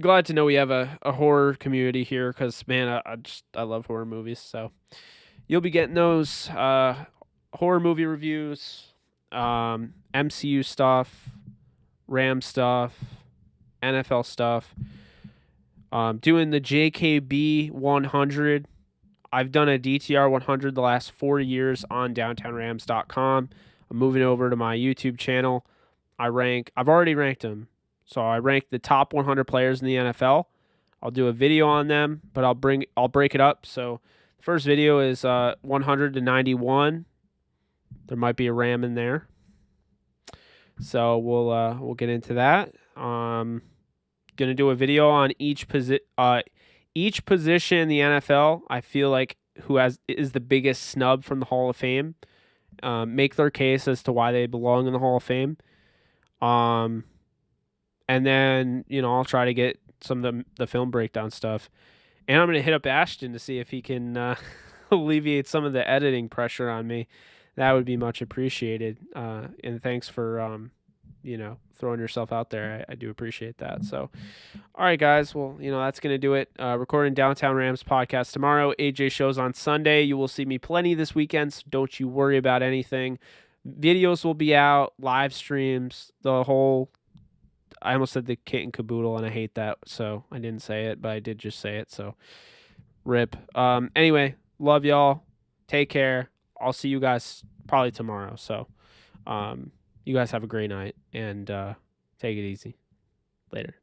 Glad to know we have a horror community here, because man, I love horror movies. So you'll be getting those horror movie reviews, MCU stuff, Ram stuff, NFL stuff. Doing the JKB 100. I've done a DTR 100 the last 4 years on downtownrams.com. I'm moving over to my YouTube channel. I've already ranked them. So I ranked the top 100 players in the NFL. I'll do a video on them, but I'll break it up. So the first video is 100 to 91. There might be a Ram in there. So we'll get into that. Gonna do a video on each position in the NFL. I feel like is the biggest snub from the Hall of Fame. Make their case as to why they belong in the Hall of Fame. And then I'll try to get some of the film breakdown stuff, and I'm gonna hit up Ashton to see if he can alleviate some of the editing pressure on me. That would be much appreciated. And thanks for throwing yourself out there. I do appreciate that. So, all right, guys. Well, that's going to do it. Recording Downtown Rams podcast tomorrow. AJ shows on Sunday. You will see me plenty this weekend, so don't you worry about anything. Videos will be out, live streams, the whole... I almost said the kit and caboodle, and I hate that, so I didn't say it, but I did just say it, so rip. Anyway, love y'all. Take care. I'll see you guys probably tomorrow, so... you guys have a great night, and take it easy. Later.